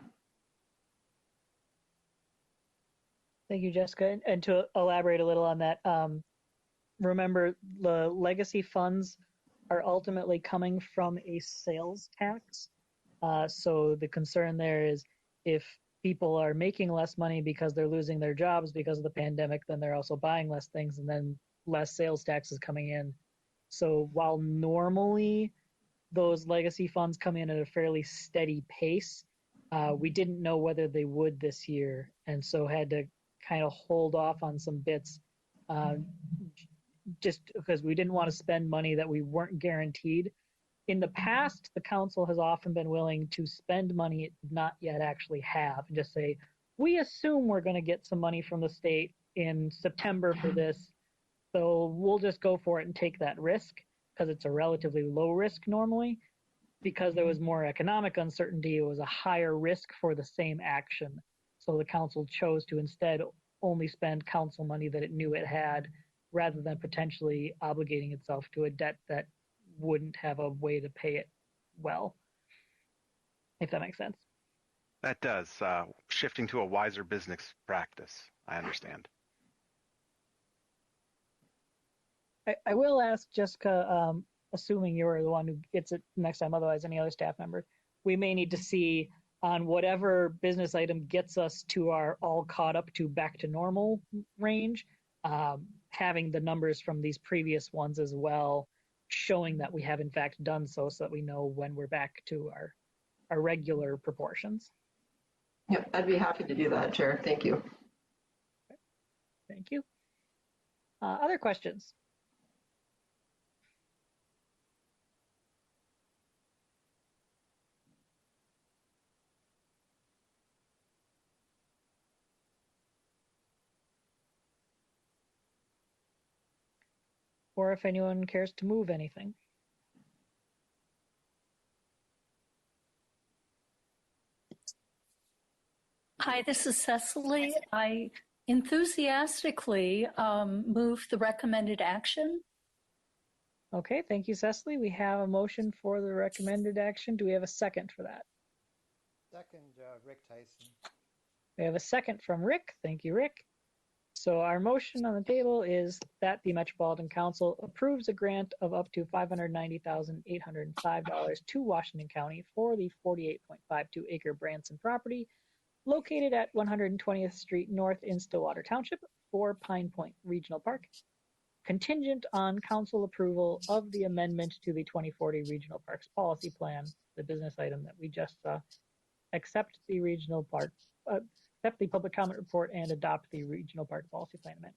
A: Thank you, Jessica. And to elaborate a little on that, remember the legacy funds are ultimately coming from a sales tax. So the concern there is if people are making less money because they're losing their jobs because of the pandemic, then they're also buying less things and then less sales taxes coming in. So while normally those legacy funds come in at a fairly steady pace, we didn't know whether they would this year, and so had to kind of hold off on some bits just because we didn't want to spend money that we weren't guaranteed. In the past, the council has often been willing to spend money it did not yet actually have and just say, we assume we're going to get some money from the state in September for this, so we'll just go for it and take that risk because it's a relatively low risk normally. Because there was more economic uncertainty, it was a higher risk for the same action. So the council chose to instead only spend council money that it knew it had, rather than potentially obligating itself to a debt that wouldn't have a way to pay it well, if that makes sense.
E: That does. Shifting to a wiser business practice, I understand.
A: I will ask Jessica, assuming you're the one who gets it next time, otherwise any other staff member, we may need to see on whatever business item gets us to our all caught up to back to normal range, having the numbers from these previous ones as well, showing that we have in fact done so that we know when we're back to our regular proportions.
M: Yep, I'd be happy to do that, Chair. Thank you.
A: Okay. Thank you. Other questions? Or if anyone cares to move anything.
D: Hi, this is Cecily. I enthusiastically move the recommended action.
A: Okay, thank you, Cecily. We have a motion for the recommended action. Do we have a second for that?
L: Second, Rick Tyson.
A: We have a second from Rick. Thank you, Rick. So our motion on the table is that the Metropolitan Council approves a grant of up to $590,805 to Washington County for the 48.52-acre Branson property located at 120th Street North in Stillwater Township for Pine Point Regional Park, contingent on council approval of the amendment to the 2040 Regional Parks Policy Plan, the business item that we just saw, accept the regional park, accept the public comment report and adopt the Regional Park Policy Plan amendment,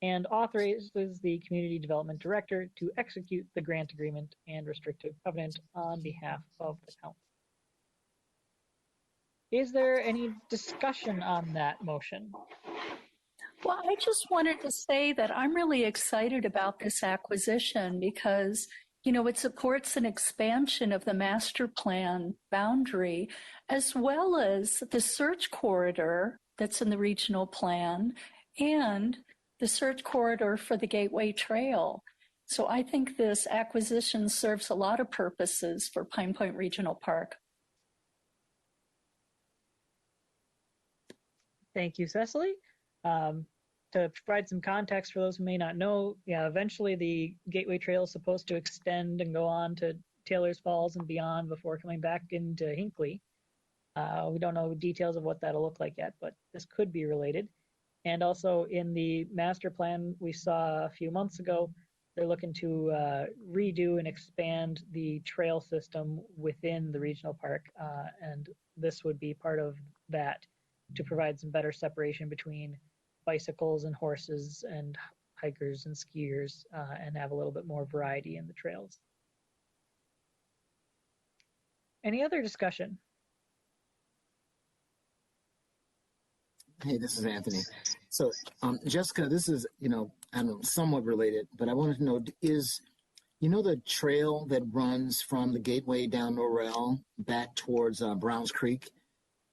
A: and authorizes the Community Development Director to execute the grant agreement and restrictive covenant on behalf of the council. Is there any discussion on that motion?
D: Well, I just wanted to say that I'm really excited about this acquisition because, you know, it supports an expansion of the master plan boundary, as well as the search corridor that's in the regional plan and the search corridor for the Gateway Trail. So I think this acquisition serves a lot of purposes for Pine Point Regional Park.
A: Thank you, Cecily. To provide some context for those who may not know, eventually the Gateway Trail is supposed to extend and go on to Taylor's Falls and beyond before coming back into Hinckley. We don't know details of what that'll look like yet, but this could be related. And also in the master plan we saw a few months ago, they're looking to redo and expand the trail system within the regional park. And this would be part of that to provide some better separation between bicycles and horses and hikers and skiers and have a little bit more variety in the trails. Any other discussion?
I: Hey, this is Anthony. So, Jessica, this is, I don't know, somewhat related, but I wanted to know, is, the trail that runs from the Gateway down Norrell back towards Browns Creek,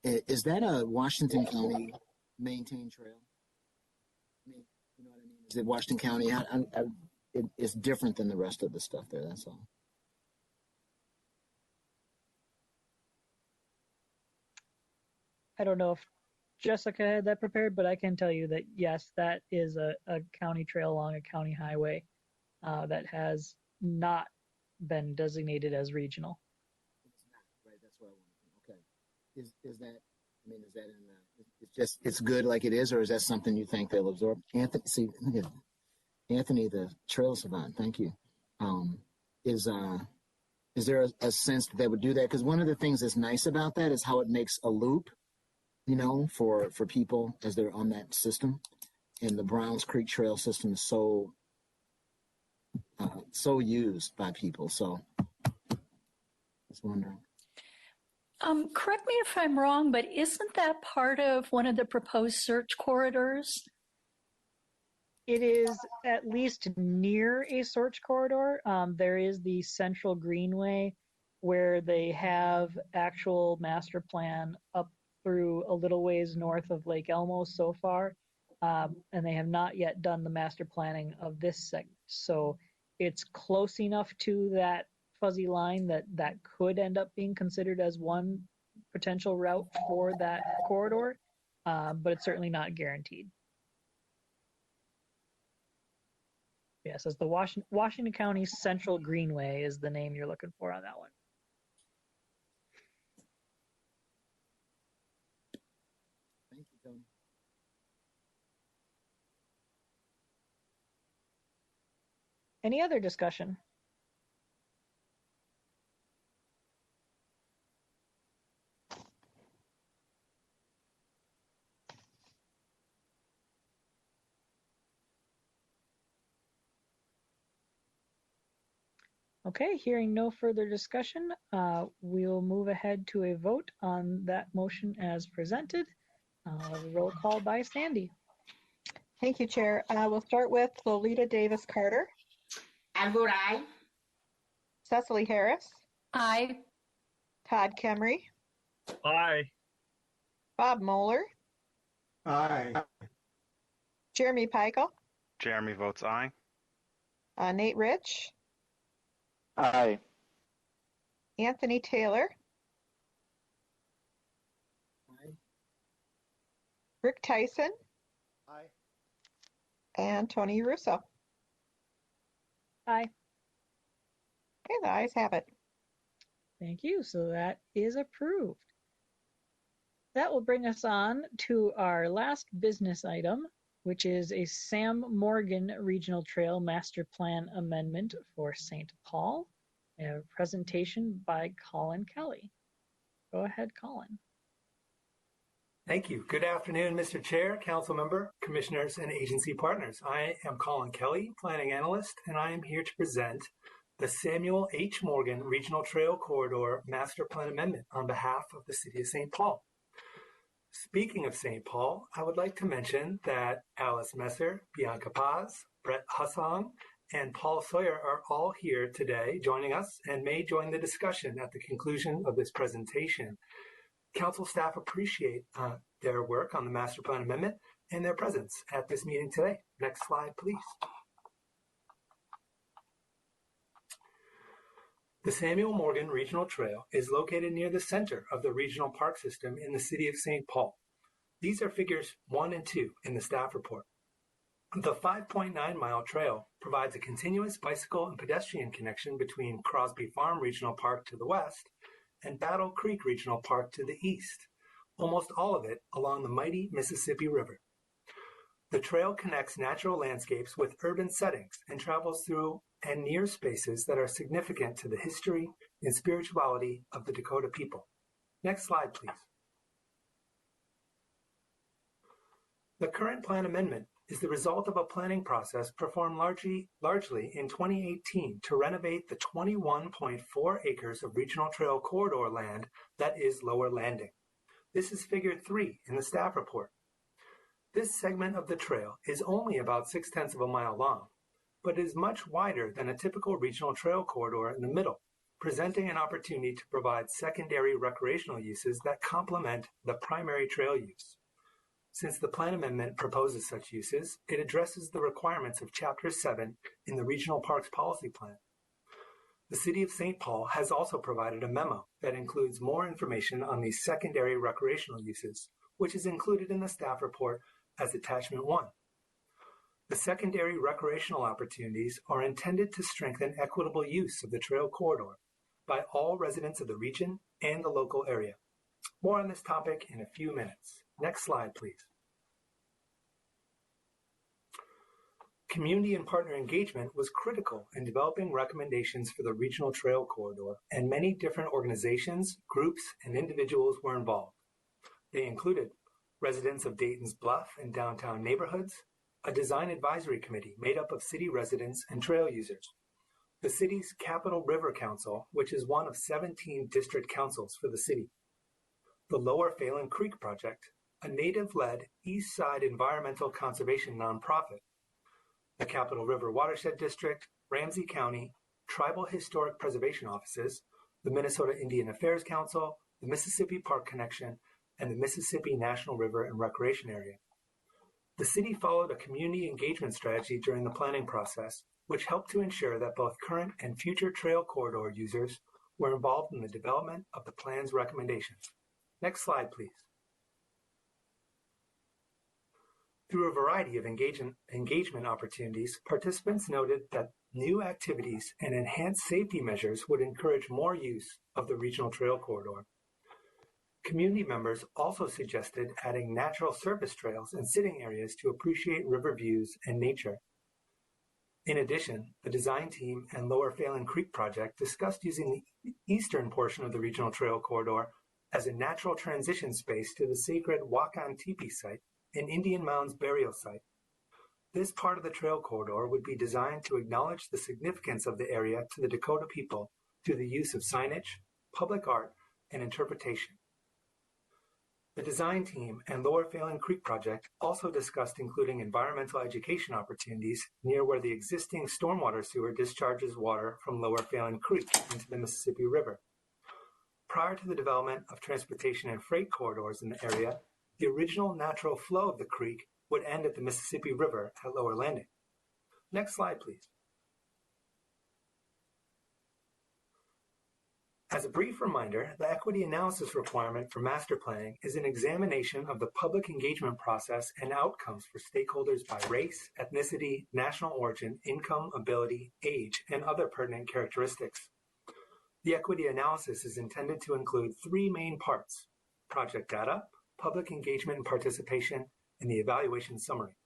I: is that a Washington County maintained trail? I mean, you know what I mean? Is it Washington County? It's different than the rest of the stuff there, that's all.
A: I don't know if Jessica had that prepared, but I can tell you that yes, that is a county trail along a county highway that has not been designated as regional.
I: It's not, right? That's what I want to know. Okay. Is that, I mean, is that it's just, it's good like it is, or is that something you think they'll absorb? Anthony, see, look at Anthony, the trail savant, thank you. Is there a sense that they would do that? Because one of the things that's nice about that is how it makes a loop, for people as they're on that system. And the Browns Creek Trail system is so used by people. So I was wondering.
D: Correct me if I'm wrong, but isn't that part of one of the proposed search corridors?
A: It is at least near a search corridor. There is the Central Greenway where they have actual master plan up through a little ways north of Lake Elmo so far, and they have not yet done the master planning of this segment. So it's close enough to that fuzzy line that could end up being considered as one potential route for that corridor, but it's certainly not guaranteed. Yes, as the Washington County Central Greenway is the name you're looking for on that one.
I: Thank you, Tony.
A: Any other discussion? Okay, hearing no further discussion, we'll move ahead to a vote on that motion as presented. Roll call by Sandy.
B: Thank you, Chair. We'll start with Lolita Davis Carter.
C: I vote aye.
B: Cecily Harris.
D: Aye.
B: Todd Kemry.
N: Aye.
B: Bob Moeller.
J: Aye.
B: Jeremy Peichel.
E: Jeremy votes aye.
B: Nate Rich.
F: Aye.
B: Anthony Taylor.
I: Aye.
B: Rick Tyson.
L: Aye.
B: And Tony Russo.
A: Aye.
B: Okay, the ayes have it.
A: Thank you. So that is approved. That will bring us on to our last business item, which is a Sam Morgan Regional Trail Master Plan Amendment for St. Paul, a presentation by Colin Kelly. Go ahead, Colin.
N: Thank you. Good afternoon, Mr. Chair, Council Member, Commissioners, and agency partners. I am Colin Kelly, Planning Analyst, and I am here to present the Samuel H. Morgan Regional Trail Corridor Master Plan Amendment on behalf of the City of St. Paul. Speaking of St. Paul, I would like to mention that Alice Messer, Bianca Paz, Brett Hassan, and Paul Sawyer are all here today joining us and may join the discussion at the conclusion of this presentation. Council staff appreciate their work on the master plan amendment and their presence at this meeting today. Next slide, please. The Samuel Morgan Regional Trail is located near the center of the regional park system in the city of St. Paul. These are figures 1 and 2 in the staff report. The 5.9-mile trail provides a continuous bicycle and pedestrian connection between Crosby Farm Regional Park to the west and Battle Creek Regional Park to the east, almost all of it along the mighty Mississippi River. The trail connects natural landscapes with urban settings and travels through and near spaces that are significant to the history and spirituality of the Dakota people. Next slide, please. The current plan amendment is the result of a planning process performed largely in 2018 to renovate the 21.4 acres of regional trail corridor land that is Lower Landing. This is figure 3 in the staff report. This segment of the trail is only about 0.6 of a mile long, but is much wider than a typical regional trail corridor in the middle, presenting an opportunity to provide secondary recreational uses that complement the primary trail use. Since the plan amendment proposes such uses, it addresses the requirements of Chapter 7 in the Regional Parks Policy Plan. The City of St. Paul has also provided a memo that includes more information on these secondary recreational uses, which is included in the staff report as Attachment 1. The secondary recreational opportunities are intended to strengthen equitable use of the trail corridor by all residents of the region and the local area. More on this topic in a few minutes. Next slide, please. Community and partner engagement was critical in developing recommendations for the regional trail corridor, and many different organizations, groups, and individuals were involved. They included residents of Dayton's Bluff and downtown neighborhoods, a design advisory committee made up of city residents and trail users, the city's Capitol River Council, which is one of 17 district councils for the city, the Lower Phelan Creek Project, a native-led East Side environmental conservation nonprofit, the Capitol River Watershed District, Ramsey County, Tribal Historic Preservation Offices, the Minnesota Indian Affairs Council, the Mississippi Park Connection, and the Mississippi National River and Recreation Area. The city followed a community engagement strategy during the planning process, which helped to ensure that both current and future trail corridor users were involved in the development of the plan's recommendations. Next slide, please. Through a variety of engagement opportunities, participants noted that new activities and enhanced safety measures would encourage more use of the regional trail corridor. Community members also suggested adding natural surface trails and sitting areas to appreciate river views and nature. In addition, the design team and Lower Phelan Creek Project discussed using the eastern portion of the regional trail corridor as a natural transition space to the sacred Wakan Teepee site, an Indian Mounds burial site. This part of the trail corridor would be designed to acknowledge the significance of the area to the Dakota people through the use of signage, public art, and interpretation. The design team and Lower Phelan Creek Project also discussed including environmental education opportunities near where the existing stormwater sewer discharges water from Lower Phelan Creek into the Mississippi River. Prior to the development of transportation and freight corridors in the area, the original natural flow of the creek would end at the Mississippi River at Lower Landing. Next slide, please. As a brief reminder, the equity analysis requirement for master planning is an examination of the public engagement process and outcomes for stakeholders by race, ethnicity, national origin, income, ability, age, and other pertinent characteristics. The equity analysis is intended to include 3 main parts: project data, public engagement and participation, and the evaluation summary.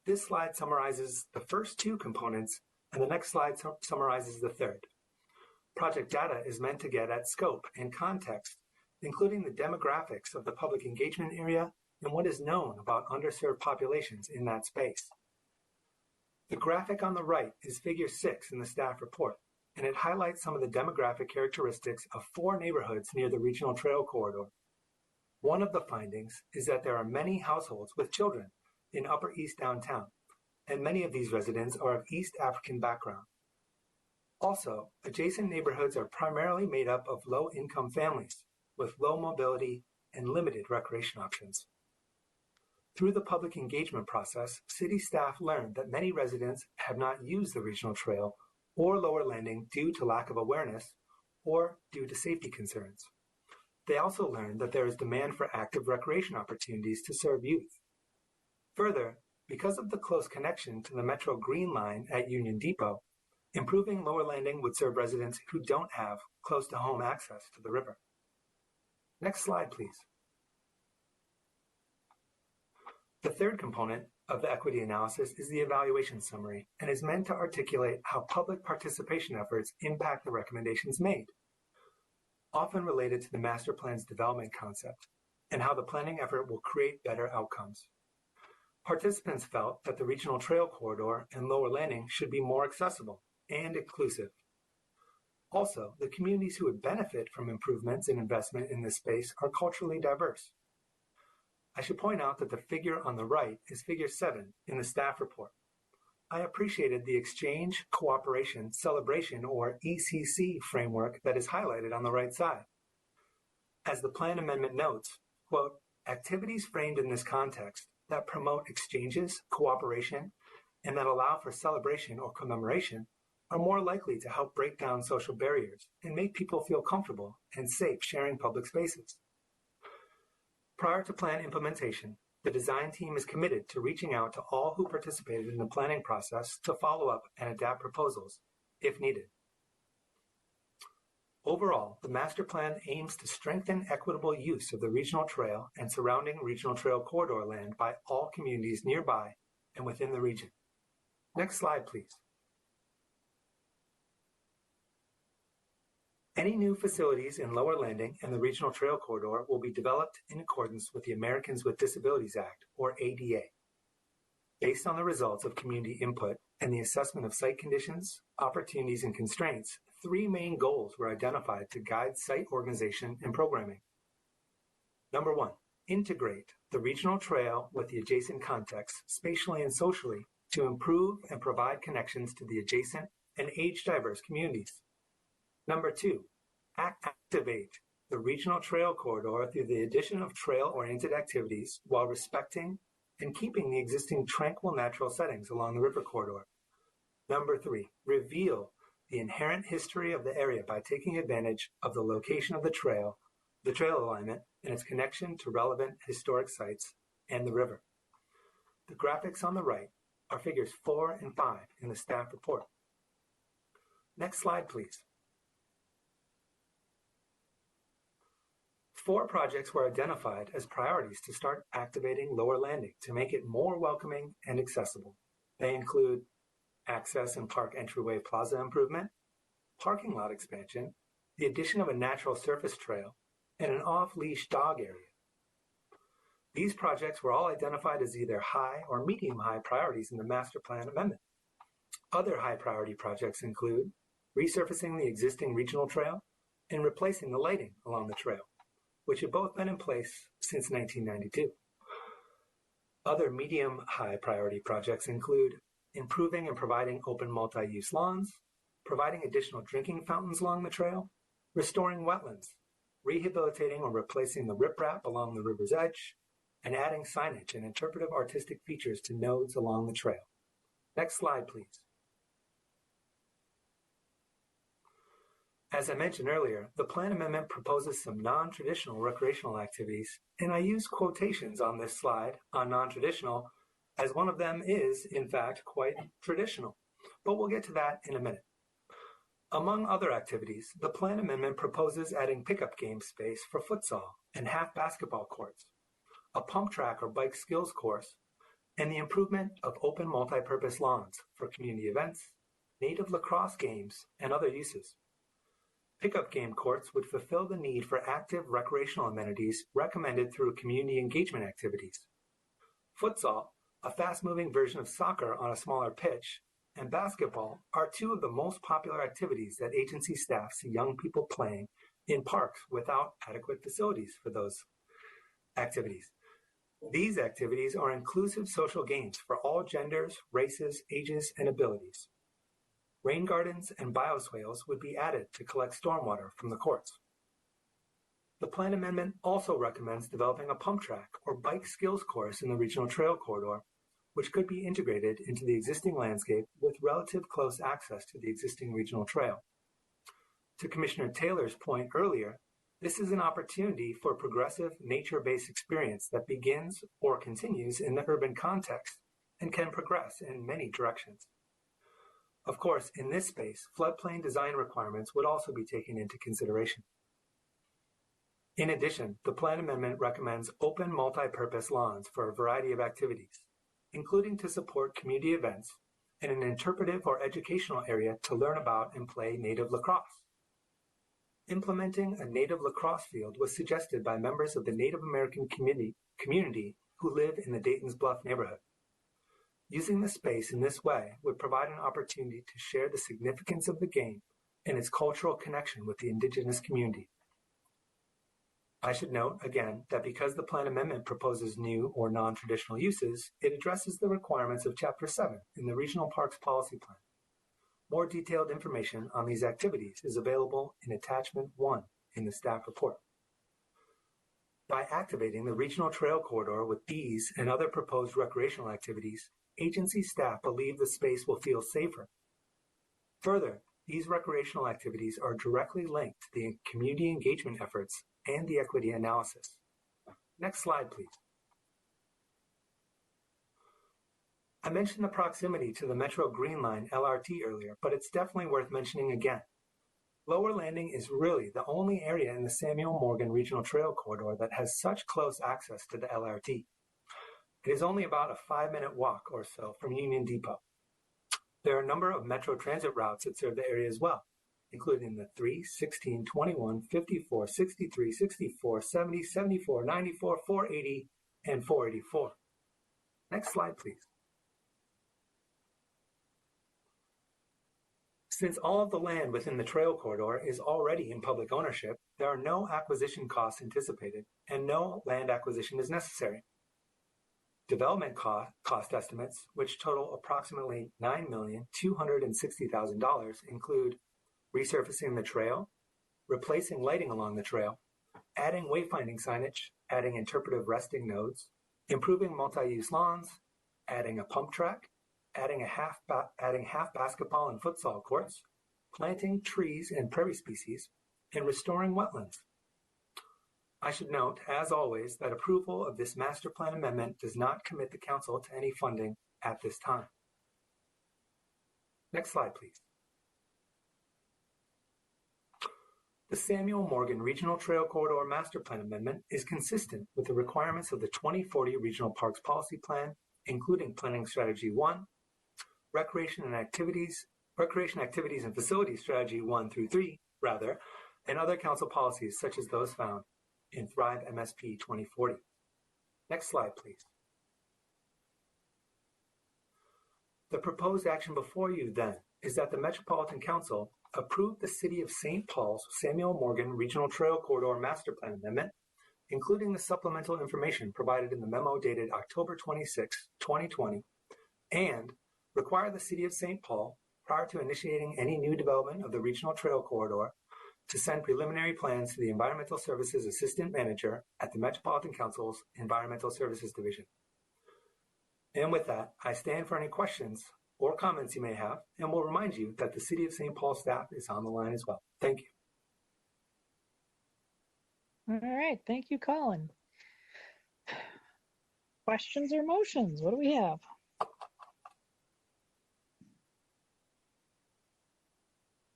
N: This slide summarizes the first 2 components, and the next slide summarizes the third. Project data is meant to get at scope and context, including the demographics of the public engagement area and what is known about underserved populations in that space. The graphic on the right is figure 6 in the staff report, and it highlights some of the demographic characteristics of 4 neighborhoods near the regional trail corridor. One of the findings is that there are many households with children in Upper East downtown, and many of these residents are of East African background. Also, adjacent neighborhoods are primarily made up of low-income families with low mobility and limited recreation options. Through the public engagement process, city staff learned that many residents have not used the regional trail or lower landing due to lack of awareness or due to safety concerns. They also learned that there is demand for active recreation opportunities to serve youth. Further, because of the close connection to the Metro Green Line at Union Depot, improving lower landing would serve residents who don't have close-to-home access to the river. Next slide, please. The third component of the equity analysis is the evaluation summary and is meant to articulate how public participation efforts impact the recommendations made, often related to the master plan's development concept, and how the planning effort will create better outcomes. Participants felt that the regional trail corridor and lower landing should be more accessible and inclusive. Also, the communities who would benefit from improvements and investment in this space are culturally diverse. I should point out that the figure on the right is figure 7 in the staff report. I appreciated the exchange, cooperation, celebration, or ECC framework that is highlighted on the right side. As the plan amendment notes, quote, activities framed in this context that promote exchanges, cooperation, and that allow for celebration or commemoration are more likely to help break down social barriers and make people feel comfortable and safe sharing public spaces. Prior to plan implementation, the design team is committed to reaching out to all who participated in the planning process to follow up and adapt proposals, if needed. Overall, the master plan aims to strengthen equitable use of the regional trail and surrounding regional trail corridor land by all communities nearby and within the region. Next slide, please. Any new facilities in Lower Landing and the Regional Trail Corridor will be developed in accordance with the Americans with Disabilities Act, or ADA. Based on the results of community input and the assessment of site conditions, opportunities, and constraints, 3 main goals were identified to guide site organization and programming. Number 1, integrate the regional trail with the adjacent context, spatially and socially, to improve and provide connections to the adjacent and age-diverse communities. Number 2, activate the regional trail corridor through the addition of trail-oriented activities while respecting and keeping the existing tranquil natural settings along the river corridor. Number 3, reveal the inherent history of the area by taking advantage of the location of the trail alignment, and its connection to relevant historic sites and the river. The graphics on the right are figures 4 and 5 in the staff report. Next slide, please. 4 projects were identified as priorities to start activating Lower Landing to make it more welcoming and accessible. They include access and park entryway plaza improvement, parking lot expansion, the addition of a natural surface trail, and an off-leash dog area. These projects were all identified as either high or medium-high priorities in the master plan amendment. Other high priority projects include resurfacing the existing regional trail and replacing the lighting along the trail, which have both been in place since 1992. Other medium-high priority projects include improving and providing open multi-use lawns, providing additional drinking fountains along the trail, restoring wetlands, rehabilitating or replacing the riprap along the river's edge, and adding signage and interpretive artistic features to nodes along the trail. Next slide, please. As I mentioned earlier, the plan amendment proposes some non-traditional recreational activities, and I use quotations on this slide on non-traditional, as one of them is, in fact, quite traditional. But we'll get to that in a minute. Among other activities, the plan amendment proposes adding pickup game space for futsal and half basketball courts, a pump track or bike skills course, and the improvement of open multi-purpose lawns for community events, native lacrosse games, and other uses. Pickup game courts would fulfill the need for active recreational amenities recommended through community engagement activities. Futsal, a fast-moving version of soccer on a smaller pitch, and basketball are 2 of the most popular activities that agency staff see young people playing in parks without adequate facilities for those activities. These activities are inclusive social games for all genders, races, ages, and abilities. Rain gardens and bioswales would be added to collect stormwater from the courts. The plan amendment also recommends developing a pump track or bike skills course in the regional trail corridor, which could be integrated into the existing landscape with relative close access to the existing regional trail. To Commissioner Taylor's point earlier, this is an opportunity for progressive nature-based experience that begins or continues in the urban context and can progress in many directions. Of course, in this space, floodplain design requirements would also be taken into consideration. In addition, the plan amendment recommends open multi-purpose lawns for a variety of activities, including to support community events and an interpretive or educational area to learn about and play native lacrosse. Implementing a native lacrosse field was suggested by members of the Native American community who live in the Dayton's Bluff neighborhood. Using the space in this way would provide an opportunity to share the significance of the game and its cultural connection with the indigenous community. I should note, again, that because the plan amendment proposes new or non-traditional uses, it addresses the requirements of Chapter 7 in the Regional Parks Policy Plan. More detailed information on these activities is available in Attachment 1 in the staff report. By activating the regional trail corridor with these and other proposed recreational activities, agency staff believe the space will feel safer. Further, these recreational activities are directly linked to the community engagement efforts and the equity analysis. Next slide, please. I mentioned the proximity to the Metro Green Line LRT earlier, but it's definitely worth mentioning again. Lower Landing is really the only area in the Samuel Morgan Regional Trail Corridor that has such close access to the LRT. It is only about a 5-minute walk or so from Union Depot. There are a number of Metro Transit routes that serve the area as well, including the 3, 16, 21, 54, 63, 64, 70, 74, 94, 480, and 484. Next slide, please. Since all of the land within the trail corridor is already in public ownership, there are no acquisition costs anticipated, and no land acquisition is necessary. Development cost estimates, which total approximately $9,260,000, include resurfacing the trail, replacing lighting along the trail, adding wayfinding signage, adding interpretive resting nodes, improving multi-use lawns, adding a pump track, adding half basketball and futsal courts, planting trees and prairie species, and restoring wetlands. I should note, as always, that approval of this master plan amendment does not commit the council to any funding at this time. Next slide, please. The Samuel Morgan Regional Trail Corridor Master Plan Amendment is consistent with the requirements of the 2040 Regional Parks Policy Plan, including Planning Strategy 1, Recreation Activities and Facilities Strategy 1 through 3, and other council policies such as those found in Thrive MSP 2040. Next slide, please. The proposed action before you, then, is that the Metropolitan Council approve the City of St. Paul's Samuel Morgan Regional Trail Corridor Master Plan Amendment, including the supplemental information provided in the memo dated October 26, 2020, and require the City of St. Paul, prior to initiating any new development of the Regional Trail Corridor, to send preliminary plans to the Environmental Services Assistant Manager at the Metropolitan Council's Environmental Services Division. And with that, I stand for any questions or comments you may have, and will remind you that the City of St. Paul staff is on the line as well. Thank you.
A: All right, thank you, Colin. Questions or motions? What do we have?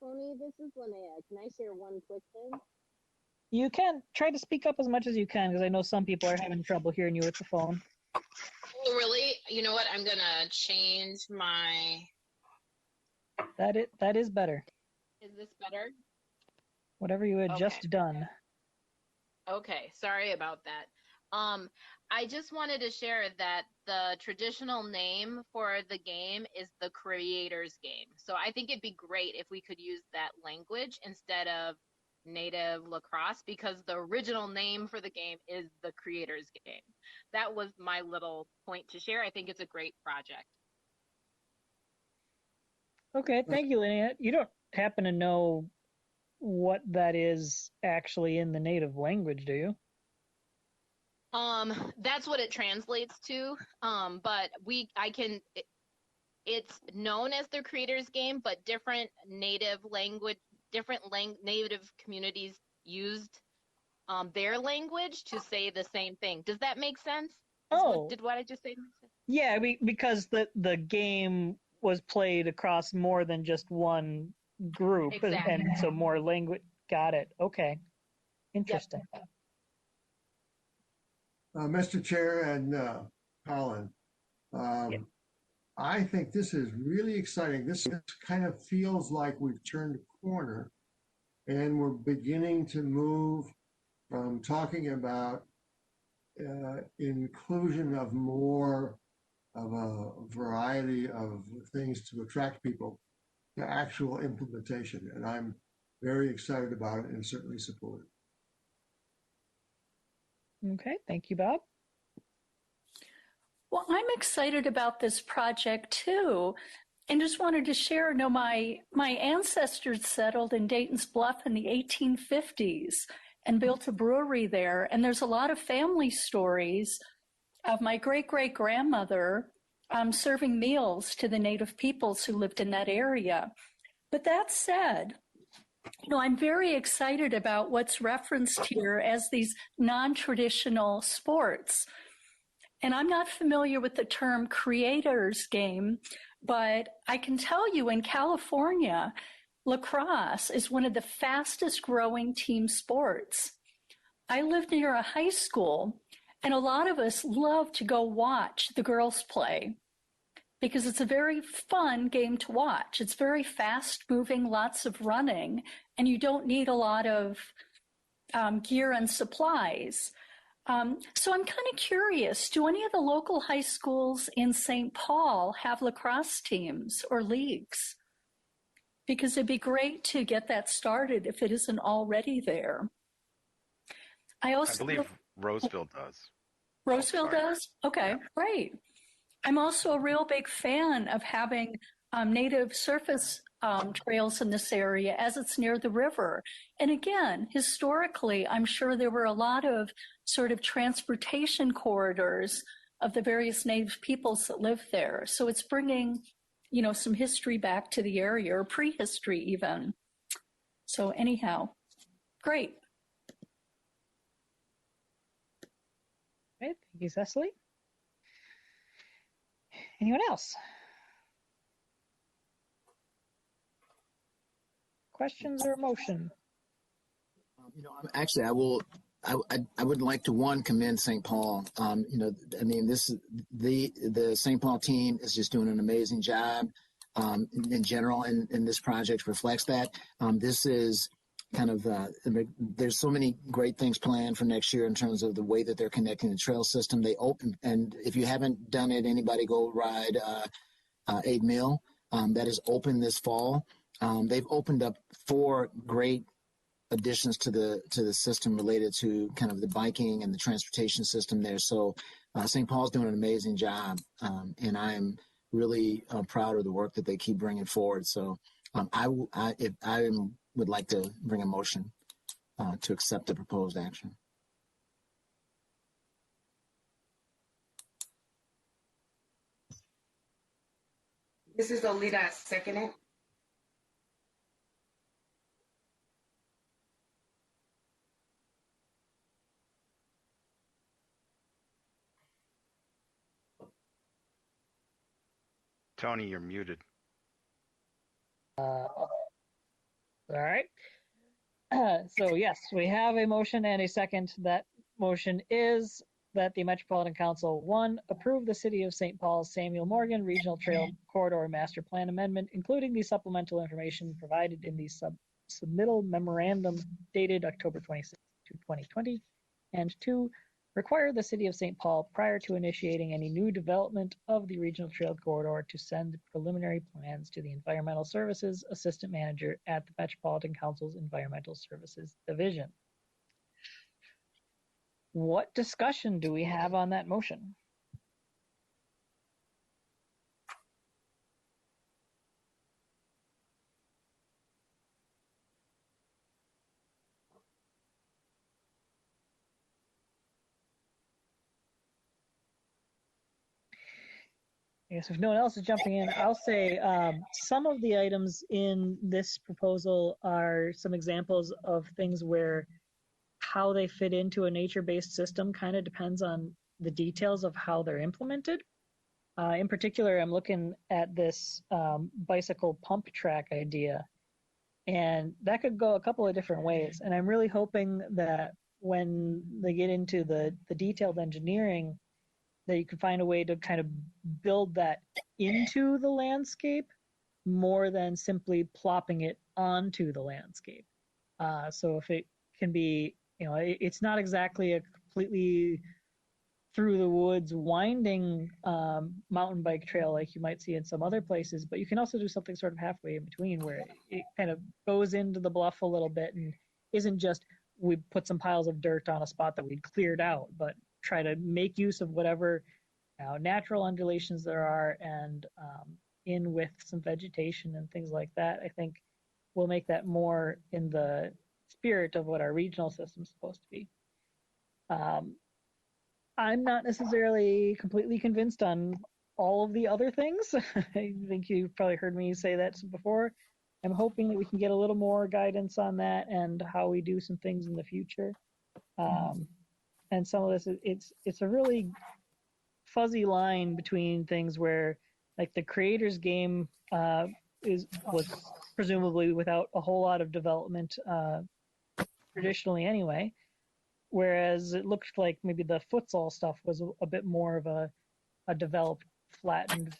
K: Tony, this is Linnea. Can I share one quick thing?
A: You can try to speak up as much as you can, because I know some people are having trouble hearing you with the phone.
O: Oh, really? You know what? I'm gonna change my.
A: That is better.
O: Is this better?
A: Whatever you had just done.
O: Okay, sorry about that. I just wanted to share that the traditional name for the game is the Creators Game. So I think it'd be great if we could use that language instead of Native Lacrosse, because the original name for the game is the Creators Game. That was my little point to share. I think it's a great project.
A: Okay, thank you, Linnea. You don't happen to know what that is actually in the native language, do you?
O: That's what it translates to. But it's known as the creators game, but different native communities used their language to say the same thing. Does that make sense? Did what I just say make sense?
A: Yeah, because the game was played across more than just one group,
O: Exactly.
A: and so more language. Got it. Okay, interesting.
O: Yep.
J: Mr. Chair and Colin, I think this is really exciting. This kind of feels like we've turned a corner and we're beginning to move from talking about inclusion of more of a variety of things to attract people to actual implementation. And I'm very excited about it and certainly support it.
A: Okay, thank you, Bob.
D: Well, I'm excited about this project too. And just wanted to share, my ancestors settled in Dayton's Bluff in the 1850s and built a brewery there. And there's a lot of family stories of my great-great-grandmother serving meals to the native peoples who lived in that area. But that said, I'm very excited about what's referenced here as these non-traditional sports. And I'm not familiar with the term creators game, but I can tell you in California, lacrosse is one of the fastest growing team sports. I live near a high school, and a lot of us love to go watch the girls play because it's a very fun game to watch. It's very fast moving, lots of running, and you don't need a lot of gear and supplies. So I'm kind of curious, do any of the local high schools in St. Paul have lacrosse teams or leagues? Because it'd be great to get that started if it isn't already there. I
E: believe Roseville does.
D: Roseville does? Okay, great. I'm also a real big fan of having native surface trails in this area as it's near the river. And again, historically, I'm sure there were a lot of sort of transportation corridors of the various native peoples that live there. So it's bringing, some history back to the area, or prehistory even. So anyhow, great.
A: Okay, thank you, Cecily. Anyone else? Questions or motion?
I: Actually, I would like to commend St. Paul. This the St. Paul team is just doing an amazing job in general, and this project reflects that. This is kind of there's so many great things planned for next year in terms of the way that they're connecting the trail system. They open, and if you haven't done it, anybody go ride 8 Mill. That is open this fall. They've opened up 4 great additions to the system related to kind of the biking and the transportation system there. So St. Paul's doing an amazing job, and I'm really proud of the work that they keep bringing forward. So I would like to bring a motion to accept the proposed action.
C: This is Olita, second it.
E: Tony, you're muted.
A: All right. So yes, we have a motion and a second. That motion is that the Metropolitan Council, 1, approve the City of St. Paul's Samuel Morgan Regional Trail Corridor Master Plan Amendment, including the supplemental information provided in the submittal memorandum dated October 26, 2020, and 2, require the City of St. Paul, prior to initiating any new development of the Regional Trail Corridor, to send preliminary plans to the Environmental Services Assistant Manager at the Metropolitan Council's Environmental Services Division. What discussion do we have on that motion? I guess if no one else is jumping in, I'll say some of the items in this proposal are some examples of things where how they fit into a nature-based system kind of depends on the details of how they're implemented. In particular, I'm looking at this bicycle pump track idea, and that could go a couple of different ways. And I'm really hoping that when they get into the detailed engineering, that you can find a way to kind of build that into the landscape more than simply plopping it onto the landscape. So if it can be, it's not exactly a completely through the woods winding mountain bike trail like you might see in some other places, but you can also do something sort of halfway in between where it kind of goes into the bluff a little bit and isn't just we put some piles of dirt on a spot that we'd cleared out, but try to make use of whatever natural undulations there are and in with some vegetation and things like that. I think we'll make that more in the spirit of what our regional system is supposed to be. I'm not necessarily completely convinced on all of the other things. I think you've probably heard me say that before. I'm hoping that we can get a little more guidance on that and how we do some things in the future. And some of this, it's a really fuzzy line between things where, like the creator's game was presumably without a whole lot of development traditionally anyway. Whereas it looked like maybe the futsal stuff was a bit more of a developed, flattened,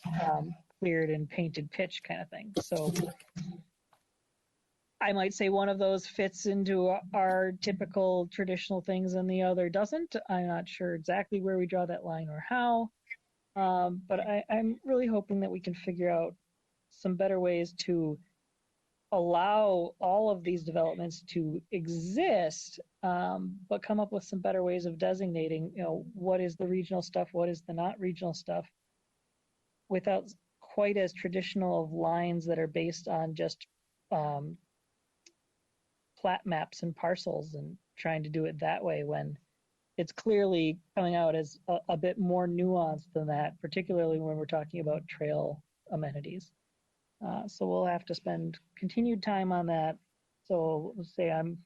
A: cleared and painted pitch kind of thing. So I might say one of those fits into our typical traditional things and the other doesn't. I'm not sure exactly where we draw that line or how, but I'm really hoping that we can figure out some better ways to allow all of these developments to exist, but come up with some better ways of designating, what is the regional stuff, what is the not regional stuff, without quite as traditional of lines that are based on just plat maps and parcels and trying to do it that way when it's clearly coming out as a bit more nuanced than that, particularly when we're talking about trail amenities. So we'll have to spend continued time on that. So let's say I'm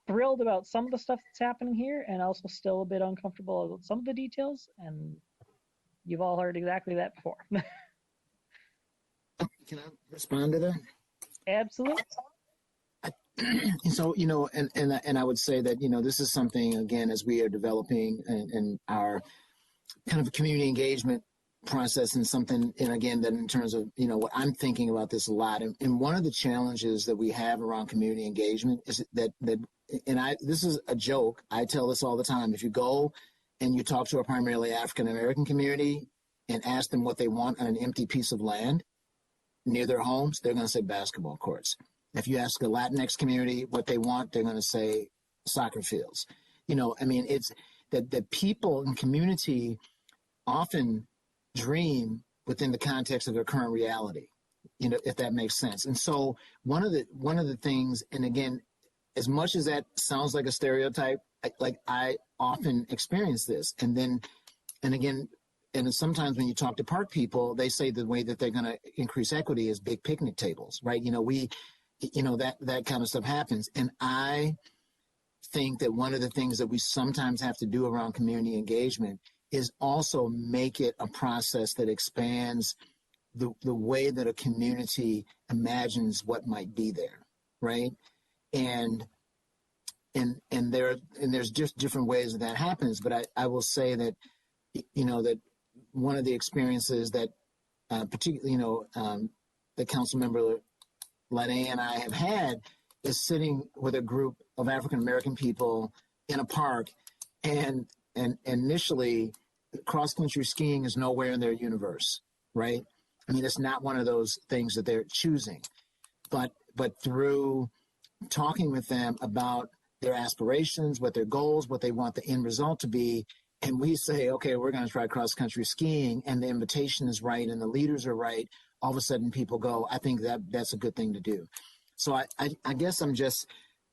A: thrilled about some of the stuff that's happening here and also still a bit uncomfortable about some of the details. And you've all heard exactly that before.
I: Can I respond to that?
A: Absolutely.
I: So, and I would say that, this is something, again, as we are developing in our kind of community engagement process and something, and again, that in terms of, what I'm thinking about this a lot. And one of the challenges that we have around community engagement is that this is a joke. I tell this all the time. If you go and you talk to a primarily African-American community and ask them what they want on an empty piece of land near their homes, they're going to say basketball courts. If you ask a Latinx community what they want, they're going to say soccer fields. It's that people in community often dream within the context of their current reality, if that makes sense. And so one of the things, and again, as much as that sounds like a stereotype, I often experience this. And sometimes when you talk to park people, they say the way that they're going to increase equity is big picnic tables, right? That kind of stuff happens. And I think that one of the things that we sometimes have to do around community engagement is also make it a process that expands the way that a community imagines what might be there, right? And there's just different ways that happens. But I will say that, that one of the experiences that particularly, the council member Lene and I have had is sitting with a group of African-American people in a park, and initially cross-country skiing is nowhere in their universe, right? It's not one of those things that they're choosing, but through talking with them about their aspirations, what their goals, what they want the end result to be, and we say, okay, we're going to try cross-country skiing, and the invitation is right and the leaders are right, all of a sudden people go, I think that's a good thing to do. So I guess I'm just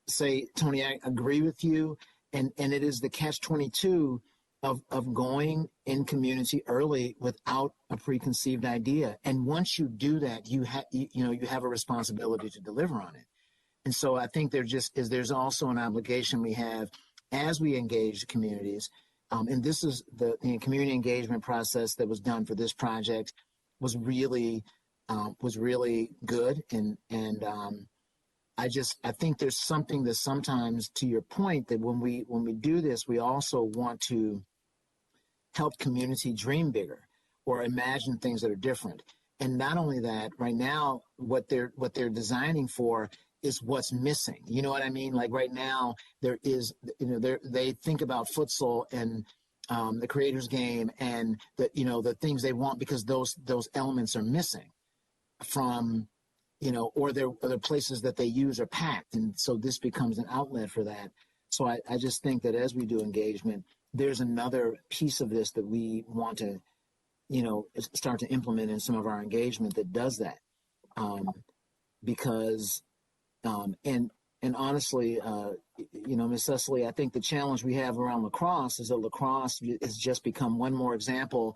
I: say, Tony, I agree with you. And it is the catch-22 of going in community early without a preconceived idea. And once you do that, you have a responsibility to deliver on it. And so I think there's also an obligation we have as we engage the communities. And this is the community engagement process that was done for this project was really good. And I think there's something that sometimes, to your point, that when we do this, we also want to help community dream bigger or imagine things that are different. And not only that, right now, what they're designing for is what's missing. You know what I mean? Like right now, there is, they think about futsal and the creators game and the things they want because those elements are missing from, or the places that they use are packed. And so this becomes an outlet for that. So I just think that as we do engagement, there's another piece of this that we want to, start to implement in some of our engagement that does that. Because, and honestly, Ms. Cecily, I think the challenge we have around lacrosse is that lacrosse has just become one more example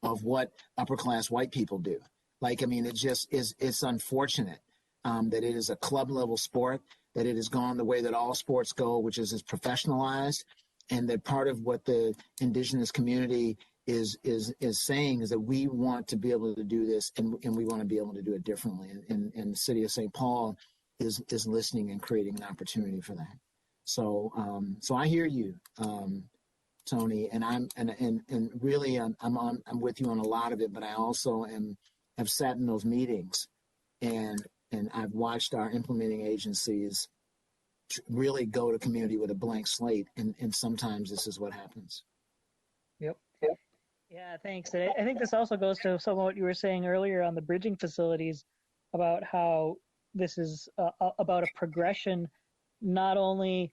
I: of what upper class white people do. Like, I mean, it's unfortunate that it is a club level sport, that it has gone the way that all sports go, which is professionalized, and that part of what the indigenous community is saying is that we want to be able to do this, and we want to be able to do it differently. And the city of St. Paul is listening and creating an opportunity for that. So I hear you, Tony, and I'm really I'm with you on a lot of it, but I also have sat in those meetings, and I've watched our implementing agencies really go to community with a blank slate, and sometimes this is what happens.
A: Yep. Yeah, thanks. And I think this also goes to some of what you were saying earlier on the bridging facilities about how this is about a progression, not only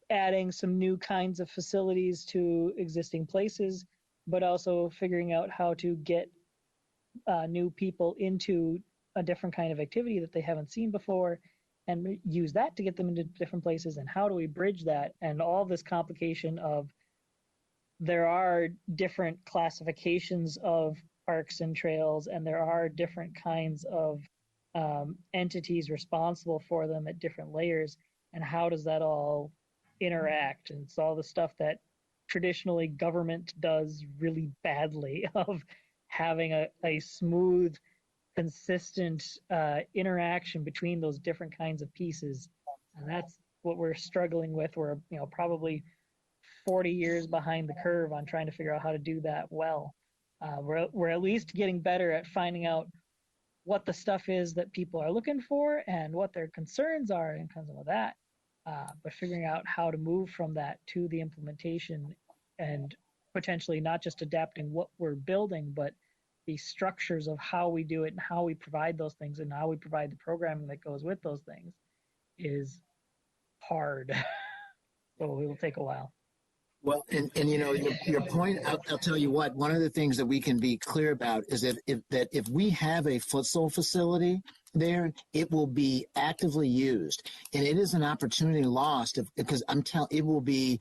A: adding some new kinds of facilities to existing places, but also figuring out how to get new people into a different kind of activity that they haven't seen before and use that to get them into different places. And how do we bridge that? And all this complication of there are different classifications of parks and trails, and there are different kinds of entities responsible for them at different layers. And how does that all interact? And it's all the stuff that traditionally government does really badly of having a smooth, consistent interaction between those different kinds of pieces. And that's what we're struggling with. We're probably 40 years behind the curve on trying to figure out how to do that well. We're at least getting better at finding out what the stuff is that people are looking for and what their concerns are and kind of that. But figuring out how to move from that to the implementation and potentially not just adapting what we're building, but the structures of how we do it and how we provide those things and how we provide the programming that goes with those things is hard. So it will take a while.
I: Well, and your point, I'll tell you what, one of the things that we can be clear about is that if we have a futsal facility there, it will be actively used, and it is an opportunity lost because there will be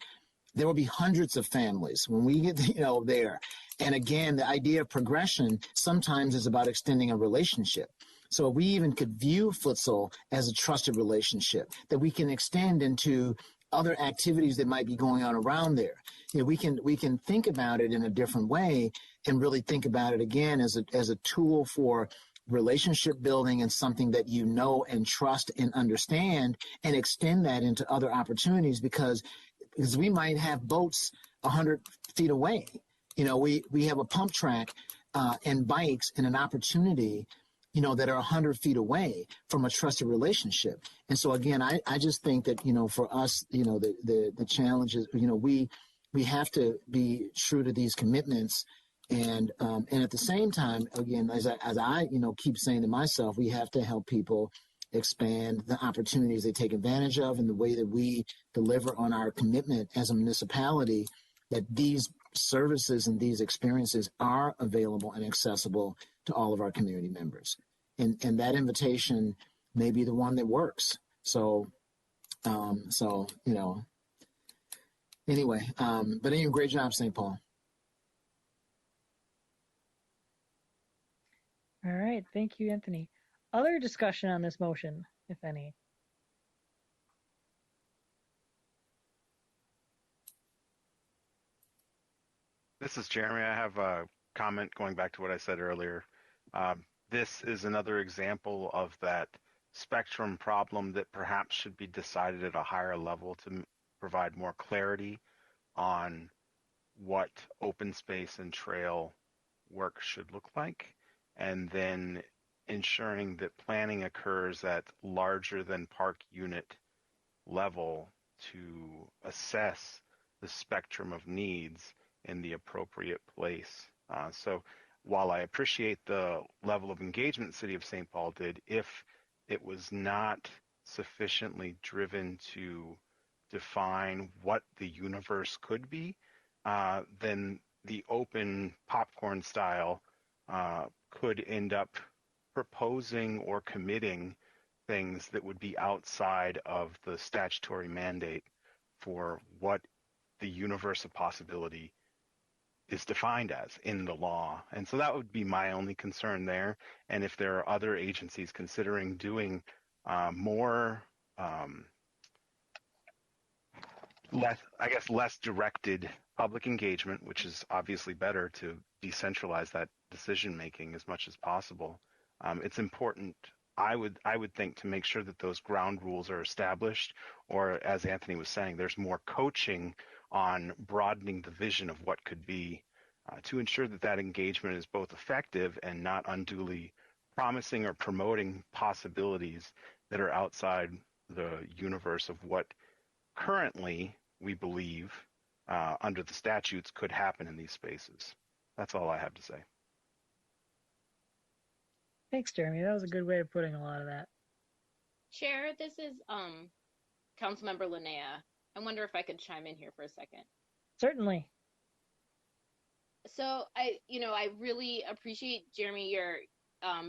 I: hundreds of families when we get there. And again, the idea of progression sometimes is about extending a relationship. So we even could view futsal as a trusted relationship that we can extend into other activities that might be going on around there. We can think about it in a different way and really think about it again as a tool for relationship building and something that you know and trust and understand, and extend that into other opportunities because we might have boats 100 feet away. We have a pump track and bikes and an opportunity that are 100 feet away from a trusted relationship. And so again, I just think that, for us, the challenge is, we have to be true to these commitments. And at the same time, again, as I keep saying to myself, we have to help people expand the opportunities they take advantage of and the way that we deliver on our commitment as a municipality, that these services and these experiences are available and accessible to all of our community members. And that invitation may be the one that works. So anyway, but anyway, great job, St. Paul.
A: All right, thank you, Anthony. Other discussion on this motion, if any?
E: This is Jeremy. I have a comment going back to what I said earlier. This is another example of that spectrum problem that perhaps should be decided at a higher level to provide more clarity on what open space and trail work should look like, and then ensuring that planning occurs at larger than park unit level to assess the spectrum of needs in the appropriate place. So while I appreciate the level of engagement City of St. Paul did, if it was not sufficiently driven to define what the universe could be, then the open popcorn style could end up proposing or committing things that would be outside of the statutory mandate for what the universe of possibility is defined as in the law. And so that would be my only concern there. And if there are other agencies considering doing more, less directed public engagement, which is obviously better to decentralize that decision making as much as possible. It's important, I would think, to make sure that those ground rules are established, or as Anthony was saying, there's more coaching on broadening the vision of what could be, to ensure that that engagement is both effective and not unduly promising or promoting possibilities that are outside the universe of what currently we believe under the statutes could happen in these spaces. That's all I have to say.
A: Thanks, Jeremy. That was a good way of putting a lot of that.
O: Chair, this is Councilmember Linnea. I wonder if I could chime in here for a second.
A: Certainly.
O: So I really appreciate, Jeremy, your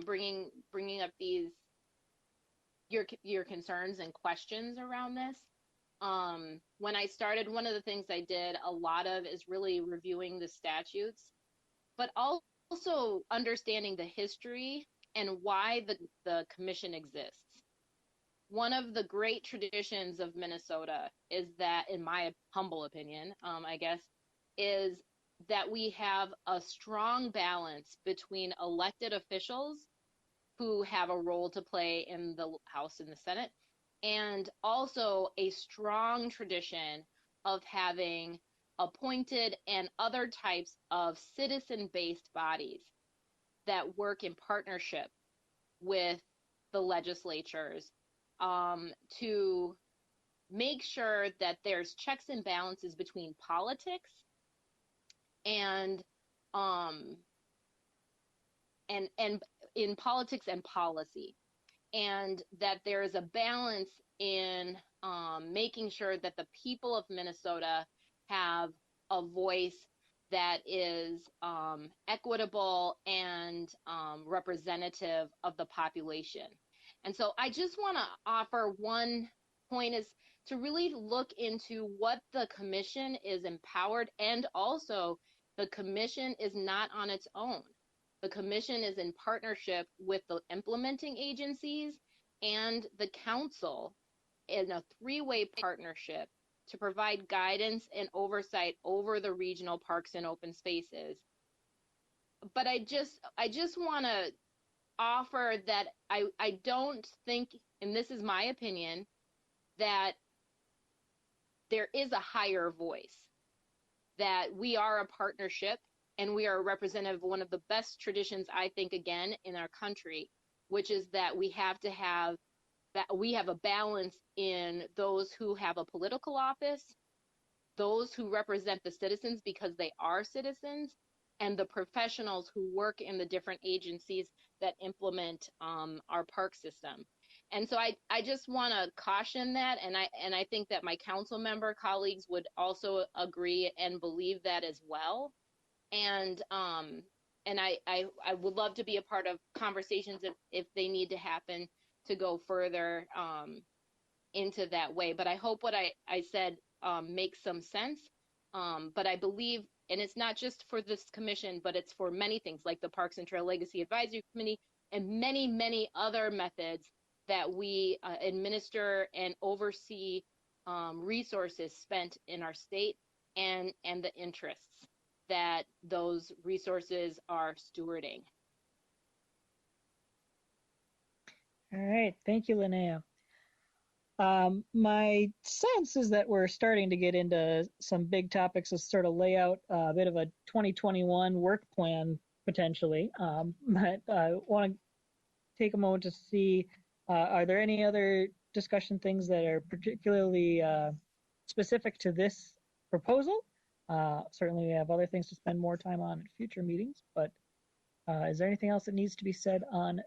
O: bringing up these your concerns and questions around this. When I started, one of the things I did a lot of is really reviewing the statutes, but also understanding the history and why the commission exists. One of the great traditions of Minnesota is that, in my humble opinion, I guess, is that we have a strong balance between elected officials who have a role to play in the House and the Senate, and also a strong tradition of having appointed and other types of citizen-based bodies that work in partnership with the legislatures to make sure that there's checks and balances between politics and in politics and policy, and that there is a balance in making sure that the people of Minnesota have a voice that is equitable and representative of the population. And so I just want to offer one point, is to really look into what the commission is empowered, and also the commission is not on its own. The commission is in partnership with the implementing agencies and the council in a three-way partnership to provide guidance and oversight over the regional parks and open spaces. But I just want to offer that I don't think, and this is my opinion, that there is a higher voice, that we are a partnership and we are a representative of one of the best traditions, I think, again, in our country, which is that we have a balance in those who have a political office, those who represent the citizens because they are citizens, and the professionals who work in the different agencies that implement our park system. And so I just want to caution that, and I think that my council member colleagues would also agree and believe that as well. And I would love to be a part of conversations if they need to happen to go further into that way. But I hope what I said makes some sense. But I believe, and it's not just for this commission, but it's for many things like the Parks and Trail Legacy Advisory Committee and many, many other methods that we administer and oversee resources spent in our state and the interests that those resources are stewarding.
A: All right, thank you, Linnea. My sense is that we're starting to get into some big topics to sort of lay out a bit of a 2021 work plan potentially. But I want to take a moment to see, are there any other discussion things that are particularly specific to this proposal? Certainly we have other things to spend more time on at future meetings, but is there anything else that needs to be said on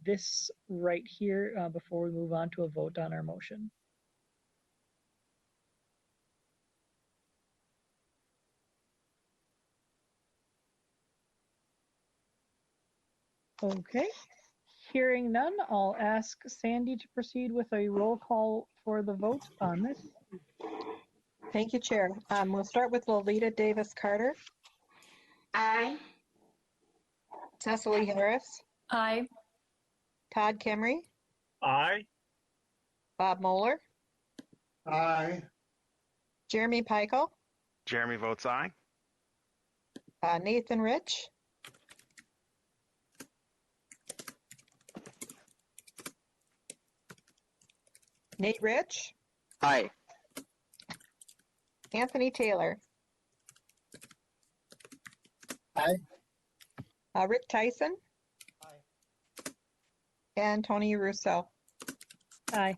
A: this right here before we move on to a vote on our motion? Okay, hearing none, I'll ask Sandy to proceed with a roll call for the vote on this.
B: Thank you, Chair. We'll start with Lolita Davis Carter.
C: Aye.
B: Cecily Harris.
D: Aye.
B: Todd Kemry.
P: Aye.
B: Bob Moeller.
J: Aye.
B: Jeremy Peichel.
E: Jeremy votes aye.
B: Nathan Rich. Nate Rich.
F: Aye.
B: Anthony Taylor.
I: Aye.
B: Rick Tyson.
L: Aye.
B: And Tony Russo.
A: Aye.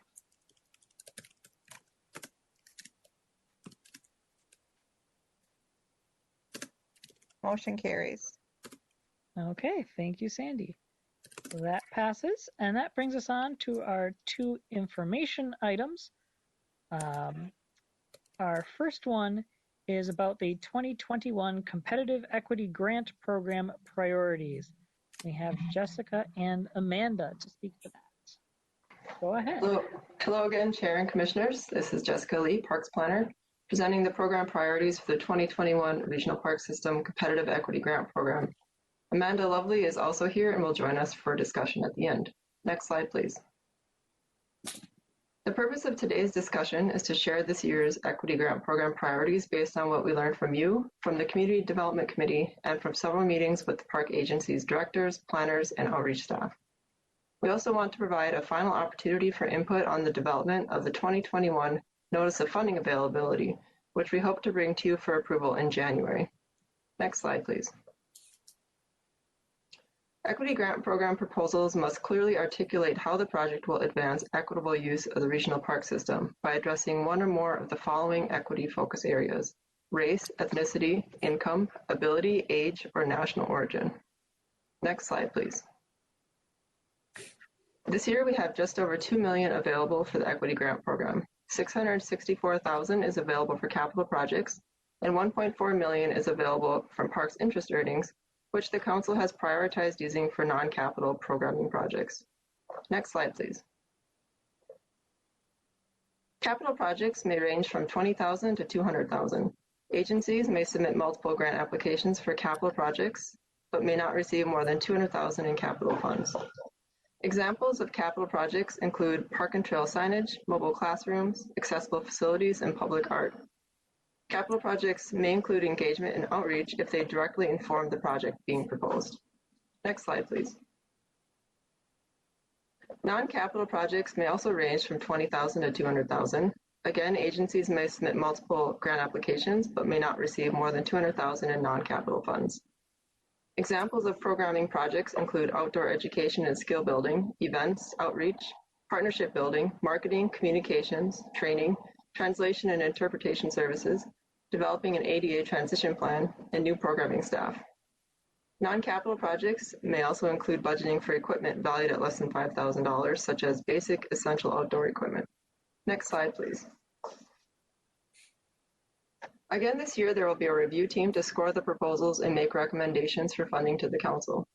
B: Motion carries.
A: Okay, thank you, Sandy. That passes, and that brings us on to our two information items. Our first one is about the 2021 Competitive Equity Grant Program priorities. We have Jessica and Amanda to speak to that. Go ahead.
M: Hello again, Chair and Commissioners. This is Jessica Lee, Parks Planner, presenting the program priorities for the 2021 Regional Park System Competitive Equity Grant Program. Amanda Lovely is also here and will join us for discussion at the end. Next slide, please. The purpose of today's discussion is to share this year's Equity Grant Program priorities based on what we learned from you, from the Community Development Committee, and from several meetings with the park agency's directors, planners, and outreach staff. We also want to provide a final opportunity for input on the development of the 2021 Notice of Funding Availability, which we hope to bring to you for approval in January. Next slide, please. Equity grant program proposals must clearly articulate how the project will advance equitable use of the regional park system by addressing one or more of the following equity focus areas: race, ethnicity, income, ability, age, or national origin. Next slide, please. This year we have just over $2 million available for the equity grant program. $664,000 is available for capital projects, and $1.4 million is available from parks interest earnings, which the Council has prioritized using for non-capital programming projects. Next slide, please. Capital projects may range from $20,000 to $200,000. Agencies may submit multiple grant applications for capital projects, but may not receive more than $200,000 in capital funds. Examples of capital projects include park and trail signage, mobile classrooms, accessible facilities, and public art. Capital projects may include engagement and outreach if they directly inform the project being proposed. Next slide, please. Non-capital projects may also range from $20,000 to $200,000. Again, agencies may submit multiple grant applications, but may not receive more than $200,000 in non-capital funds. Examples of programming projects include outdoor education and skill building, events, outreach, partnership building, marketing, communications, training, translation and interpretation services, developing an ADA transition plan, and new programming staff. Non-capital projects may also include budgeting for equipment valued at less than $5,000, such as basic essential outdoor equipment. Next slide, please. Again, this year there will be a review team to score the proposals and make recommendations for funding to the Council.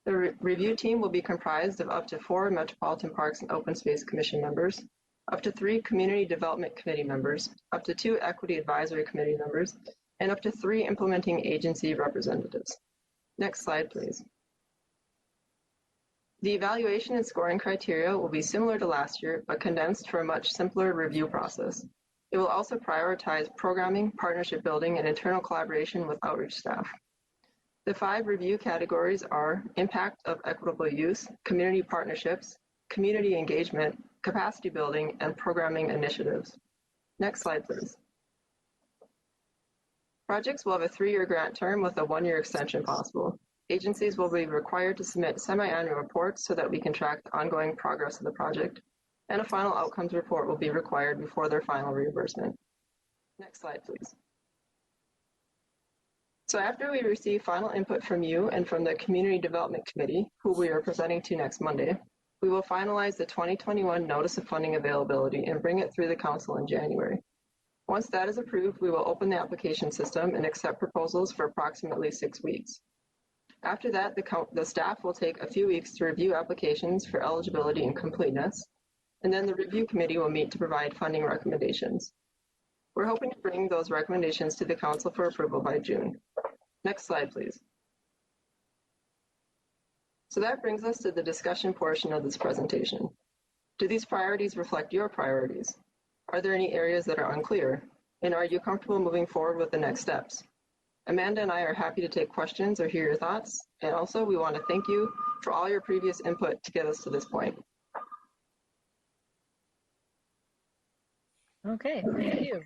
M: The review team will be comprised of up to 4 Metropolitan Parks and Open Space Commission members, up to 3 Community Development Committee members, up to 2 Equity Advisory Committee members, and up to 3 implementing agency representatives. Next slide, please. The evaluation and scoring criteria will be similar to last year, but condensed for a much simpler review process. It will also prioritize programming, partnership building, and internal collaboration with outreach staff. The 5 review categories are impact of equitable use, community partnerships, community engagement, capacity building, and programming initiatives. Next slide, please. Projects will have a 3-year grant term with a 1-year extension possible. Agencies will be required to submit semi-annual reports so that we can track the ongoing progress of the project, and a final outcomes report will be required before their final reimbursement. Next slide, please. So after we receive final input from you and from the Community Development Committee, who we are presenting to next Monday, we will finalize the 2021 Notice of Funding Availability and bring it through the Council in January. Once that is approved, we will open the application system and accept proposals for approximately 6 weeks. After that, the staff will take a few weeks to review applications for eligibility and completeness, and then the review committee will meet to provide funding recommendations. We're hoping to bring those recommendations to the Council for approval by June. Next slide, please. So that brings us to the discussion portion of this presentation. Do these priorities reflect your priorities? Are there any areas that are unclear? And are you comfortable moving forward with the next steps? Amanda and I are happy to take questions or hear your thoughts. And also, we want to thank you for all your previous input to get us to this point.
A: Okay, thank you.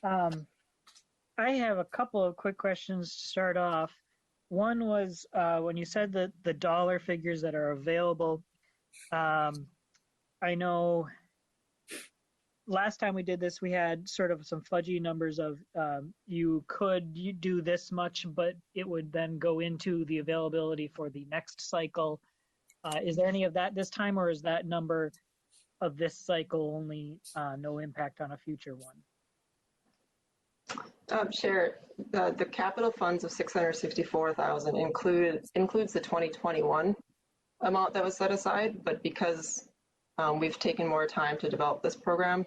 A: I have a couple of quick questions to start off. One was when you said that the dollar figures that are available, I know last time we did this, we had sort of some fudgy numbers of you do this much, but it would then go into the availability for the next cycle. Is there any of that this time, or is that number of this cycle only no impact on a future one?
M: Chair, the capital funds of $664,000 includes the 2021 amount that was set aside, but because we've taken more time to develop this program,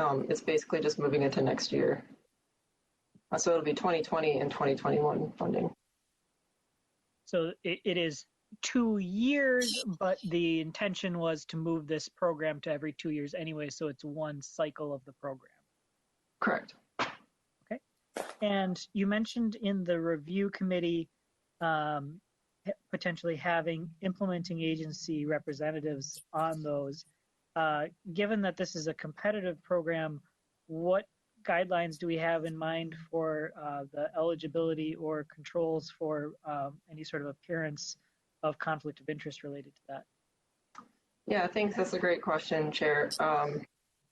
M: it's basically just moving into next year. So it'll be 2020 and 2021 funding.
A: So it is 2 years, but the intention was to move this program to every 2 years anyway, so it's one cycle of the program.
M: Correct.
A: Okay. And you mentioned in the review committee potentially having implementing agency representatives on those. Given that this is a competitive program, what guidelines do we have in mind for the eligibility or controls for any sort of appearance of conflict of interest related to that?
M: Yeah, I think that's a great question, Chair.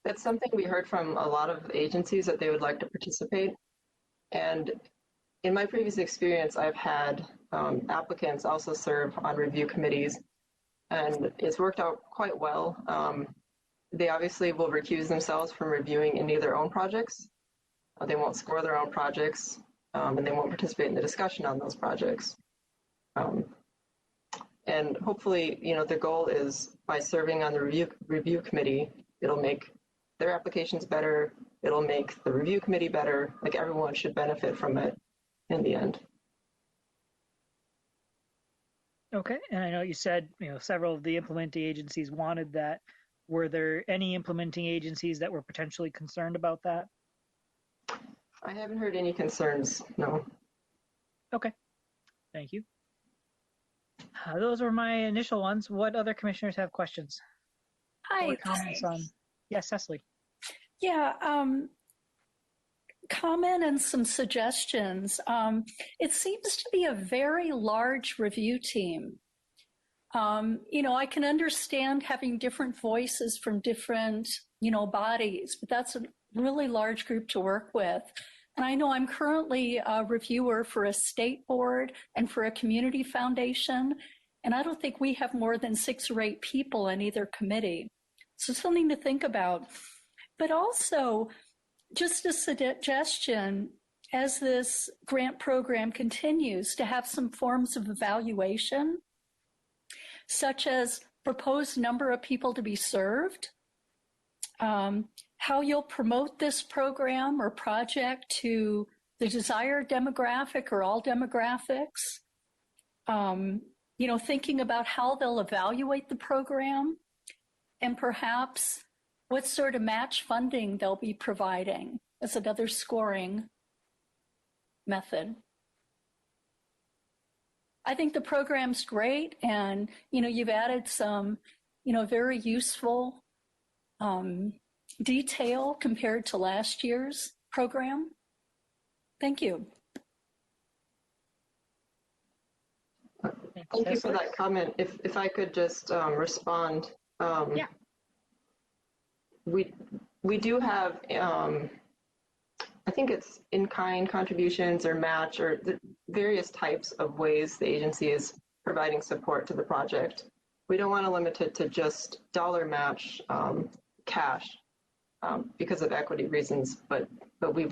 M: That's something we heard from a lot of agencies that they would like to participate. And in my previous experience, I've had applicants also serve on review committees, and it's worked out quite well. They obviously will recuse themselves from reviewing any of their own projects. They won't score their own projects, and they won't participate in the discussion on those projects. And hopefully, the goal is by serving on the review committee, it'll make their applications better. It'll make the review committee better. Like, everyone should benefit from it in the end.
A: Okay, and I know you said several of the implementing agencies wanted that. Were there any implementing agencies that were potentially concerned about that?
M: I haven't heard any concerns, no.
A: Okay, thank you. Those were my initial ones. What other commissioners have questions?
D: Hi.
A: Or comments on? Yes, Cecily.
D: Yeah, comment and some suggestions. It seems to be a very large review team. I can understand having different voices from different, bodies, but that's a really large group to work with. And I know I'm currently a reviewer for a state board and for a community foundation, and I don't think we have more than 6 or 8 people in either committee. So something to think about. But also, just a suggestion, as this grant program continues, to have some forms of evaluation, such as proposed number of people to be served, how you'll promote this program or project to the desired demographic or all demographics. Thinking about how they'll evaluate the program and perhaps what sort of match funding they'll be providing as another scoring method. I think the program's great, and you've added some very useful detail compared to last year's program. Thank you.
M: Thank you for that comment. If I could just respond.
O: Yeah.
M: We do have, I think it's in-kind contributions or match or the various types of ways the agency is providing support to the project. We don't want to limit it to just dollar match cash because of equity reasons, but they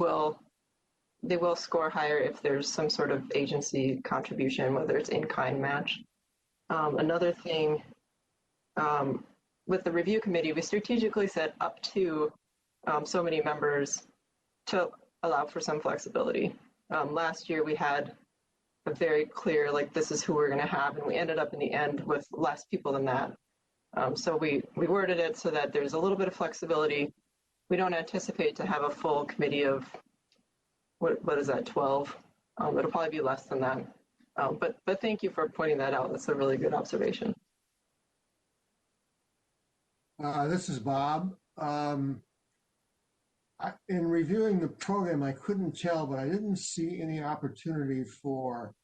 M: will score higher if there's some sort of agency contribution, whether it's in-kind match. Another thing, with the review committee, we strategically set up to so many members to allow for some flexibility. Last year we had a very clear, this is who we're going to have, and we ended up in the end with less people than that. So we worded it so that there's a little bit of flexibility. We don't anticipate to have a full committee of, what is that, 12? It'll probably be less than that. But thank you for pointing that out. That's a really good observation.
J: This is Bob. In reviewing the program, I couldn't tell, but I didn't see any opportunity for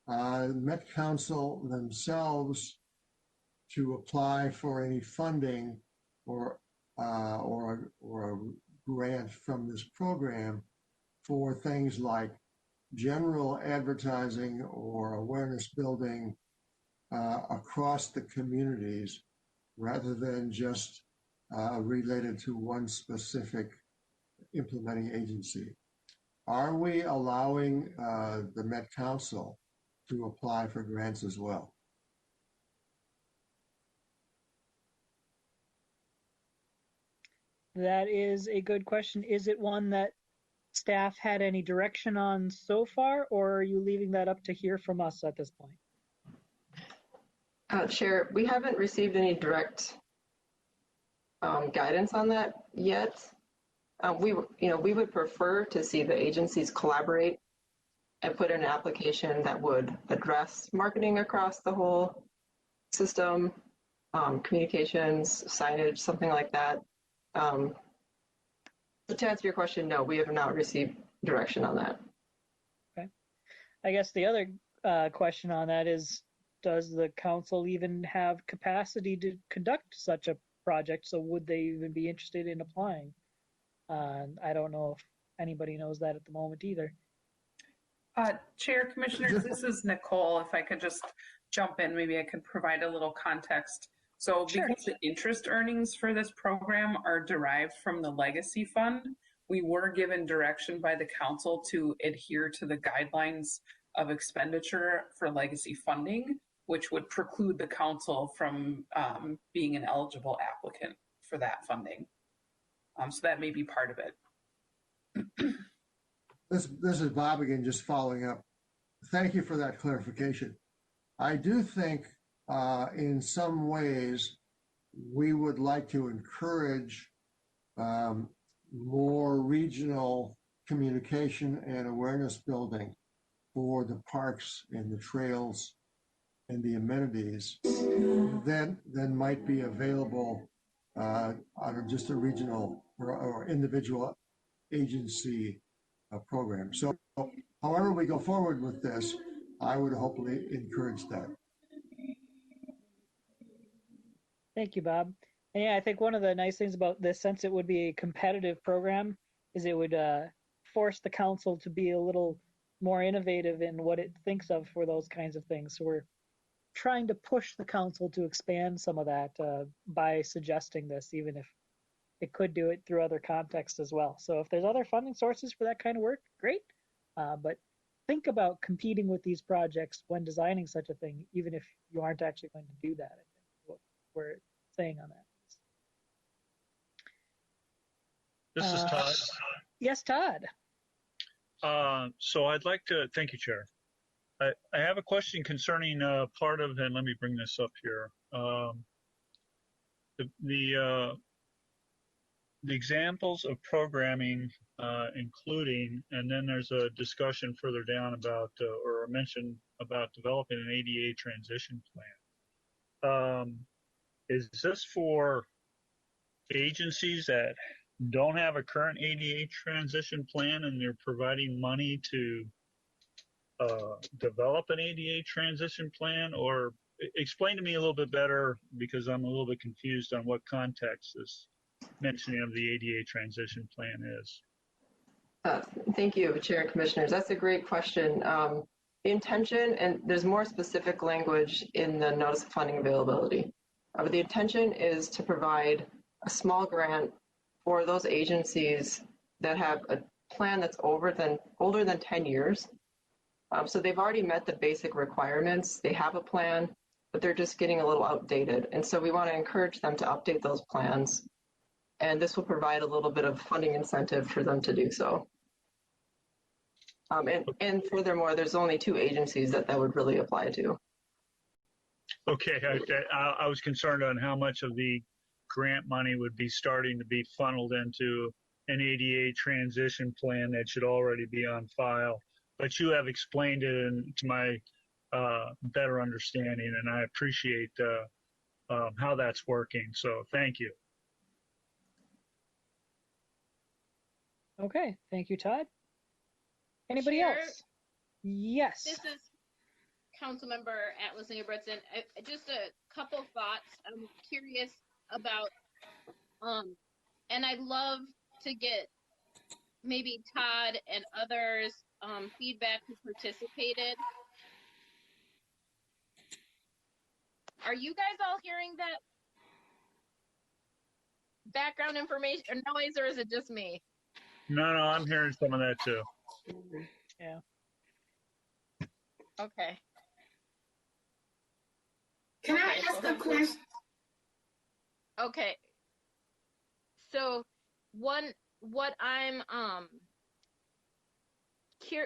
J: Met Council themselves to apply for any funding or a grant from this program for things like general advertising or awareness building across the communities, rather than just related to one specific implementing agency. Are we allowing the Met Council to apply for grants as well?
A: That is a good question. Is it one that staff had any direction on so far, or are you leaving that up to hear from us at this point?
M: Chair, we haven't received any direct guidance on that yet. We would prefer to see the agencies collaborate and put in an application that would address marketing across the whole system, communications, signage, something like that. But to answer your question, no, we have not received direction on that.
A: Okay. I guess the other question on that is, does the council even have capacity to conduct such a project? So would they even be interested in applying? I don't know if anybody knows that at the moment either.
P: Chair, Commissioners, this is Nicole. If I could just jump in, maybe I could provide a little context. So because the interest earnings for this program are derived from the legacy fund, we were given direction by the council to adhere to the guidelines of expenditure for legacy funding, which would preclude the council from being an eligible applicant for that funding. So that may be part of it.
J: This is Bob again, just following up. Thank you for that clarification. I do think in some ways we would like to encourage more regional communication and awareness building for the parks and the trails and the amenities than might be available on just a regional or individual agency program. So however we go forward with this, I would hopefully encourage that.
A: Thank you, Bob. And yeah, I think one of the nice things about this, since it would be a competitive program, is it would force the council to be a little more innovative in what it thinks of for those kinds of things. So we're trying to push the council to expand some of that by suggesting this, even if it could do it through other contexts as well. So if there's other funding sources for that kind of work, great. But think about competing with these projects when designing such a thing, even if you aren't actually going to do that. I think what we're saying on that.
Q: This is Todd.
A: Yes, Todd.
Q: So I'd like to thank you, Chair. I have a question concerning part of, and let me bring this up here. The examples of programming, including, and then there's a discussion further down about, or a mention about developing an ADA transition plan. Is this for agencies that don't have a current ADA transition plan and they're providing money to develop an ADA transition plan? Or explain to me a little bit better, because I'm a little bit confused on what context this mentioning of the ADA transition plan is.
M: Thank you, Chair and Commissioners. That's a great question. The intention, and there's more specific language in the Notice of Funding Availability, but the intention is to provide a small grant for those agencies that have a plan that's older than 10 years. So they've already met the basic requirements. They have a plan, but they're just getting a little outdated. And so we want to encourage them to update those plans. And this will provide a little bit of funding incentive for them to do so. And furthermore, there's only 2 agencies that would really apply to.
Q: Okay, I was concerned on how much of the grant money would be starting to be funneled into an ADA transition plan that should already be on file. But you have explained it to my better understanding, and I appreciate how that's working. So thank you.
A: Okay, thank you, Todd. Anybody
O: Chair,
A: else? Yes.
O: This is Councilmember Atlas Ingebretson. Just a couple thoughts. I'm curious about, and I'd love to get maybe Todd and others feedback who participated. Are you guys all hearing that background information or noise, or is it just me?
Q: No, I'm hearing some of that too.
A: Yeah.
O: Okay.
C: Can I ask a question?
O: Okay. So what I'm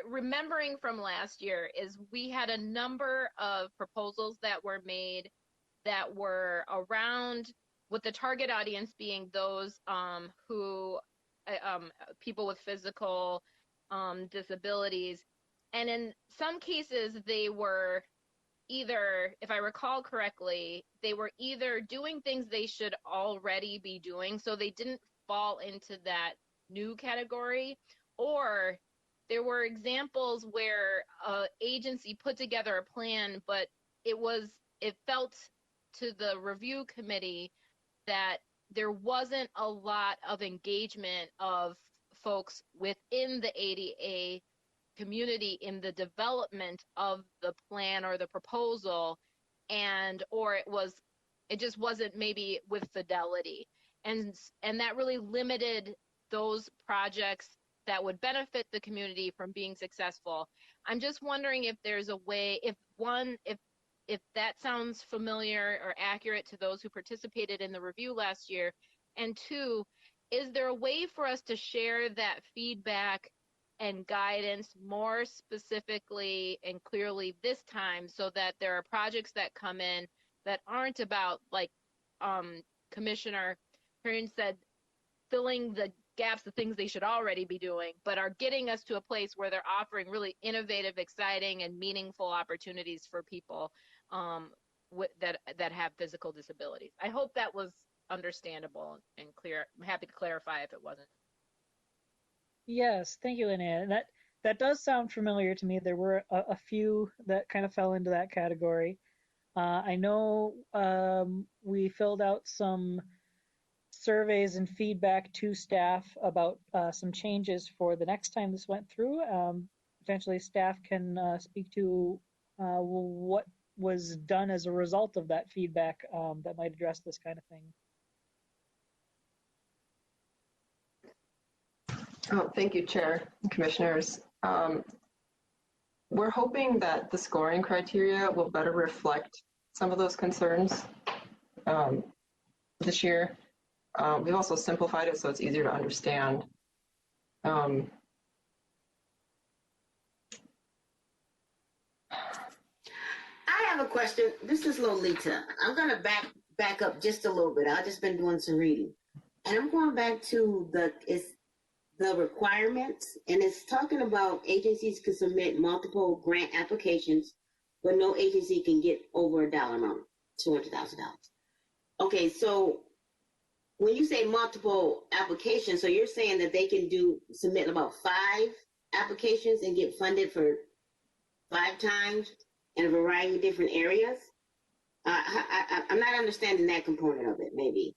O: remembering from last year is we had a number of proposals that were made that were around, with the target audience being those who people with physical disabilities. And in some cases, they were either, if I recall correctly, they were either doing things they should already be doing, so they didn't fall into that new category, or there were examples where an agency put together a plan, but it felt to the review committee that there wasn't a lot of engagement of folks within the ADA community in the development of the plan or the proposal, or it just wasn't maybe with fidelity, and that really limited those projects that would benefit the community from being successful. I'm just wondering if there's a way, if that sounds familiar or accurate to those who participated in the review last year, and 2, is there a way for us to share that feedback and guidance more specifically and clearly this time, so that there are projects that come in that aren't about, like Commissioner Hearn said, filling the gaps, the things they should already be doing, but are getting us to a place where they're offering really innovative, exciting, and meaningful opportunities for people that have physical disabilities. I hope that was understandable and clear. I'm happy to clarify if it wasn't.
A: Yes, thank you, Linnea. That does sound familiar to me. There were a few that kind of fell into that category. I know we filled out some surveys and feedback to staff about some changes for the next time this went through. Potentially staff can speak to what was done as a result of that feedback that might address this kind of thing.
M: Oh, thank you, Chair and Commissioners. We're hoping that the scoring criteria will better reflect some of those concerns this year. We've also simplified it so it's easier to understand. Um,
C: I have a question. This is Lolita. I'm gonna back up just a little bit. I've just been doing some reading, and I'm going back to the requirements, and it's talking about agencies can submit multiple grant applications, but no agency can get over a dollar amount, $200,000. Okay, so when you say multiple applications, so you're saying that they can submit about 5 applications and get funded for 5 times in a variety of different areas? I'm not understanding that component of it, maybe.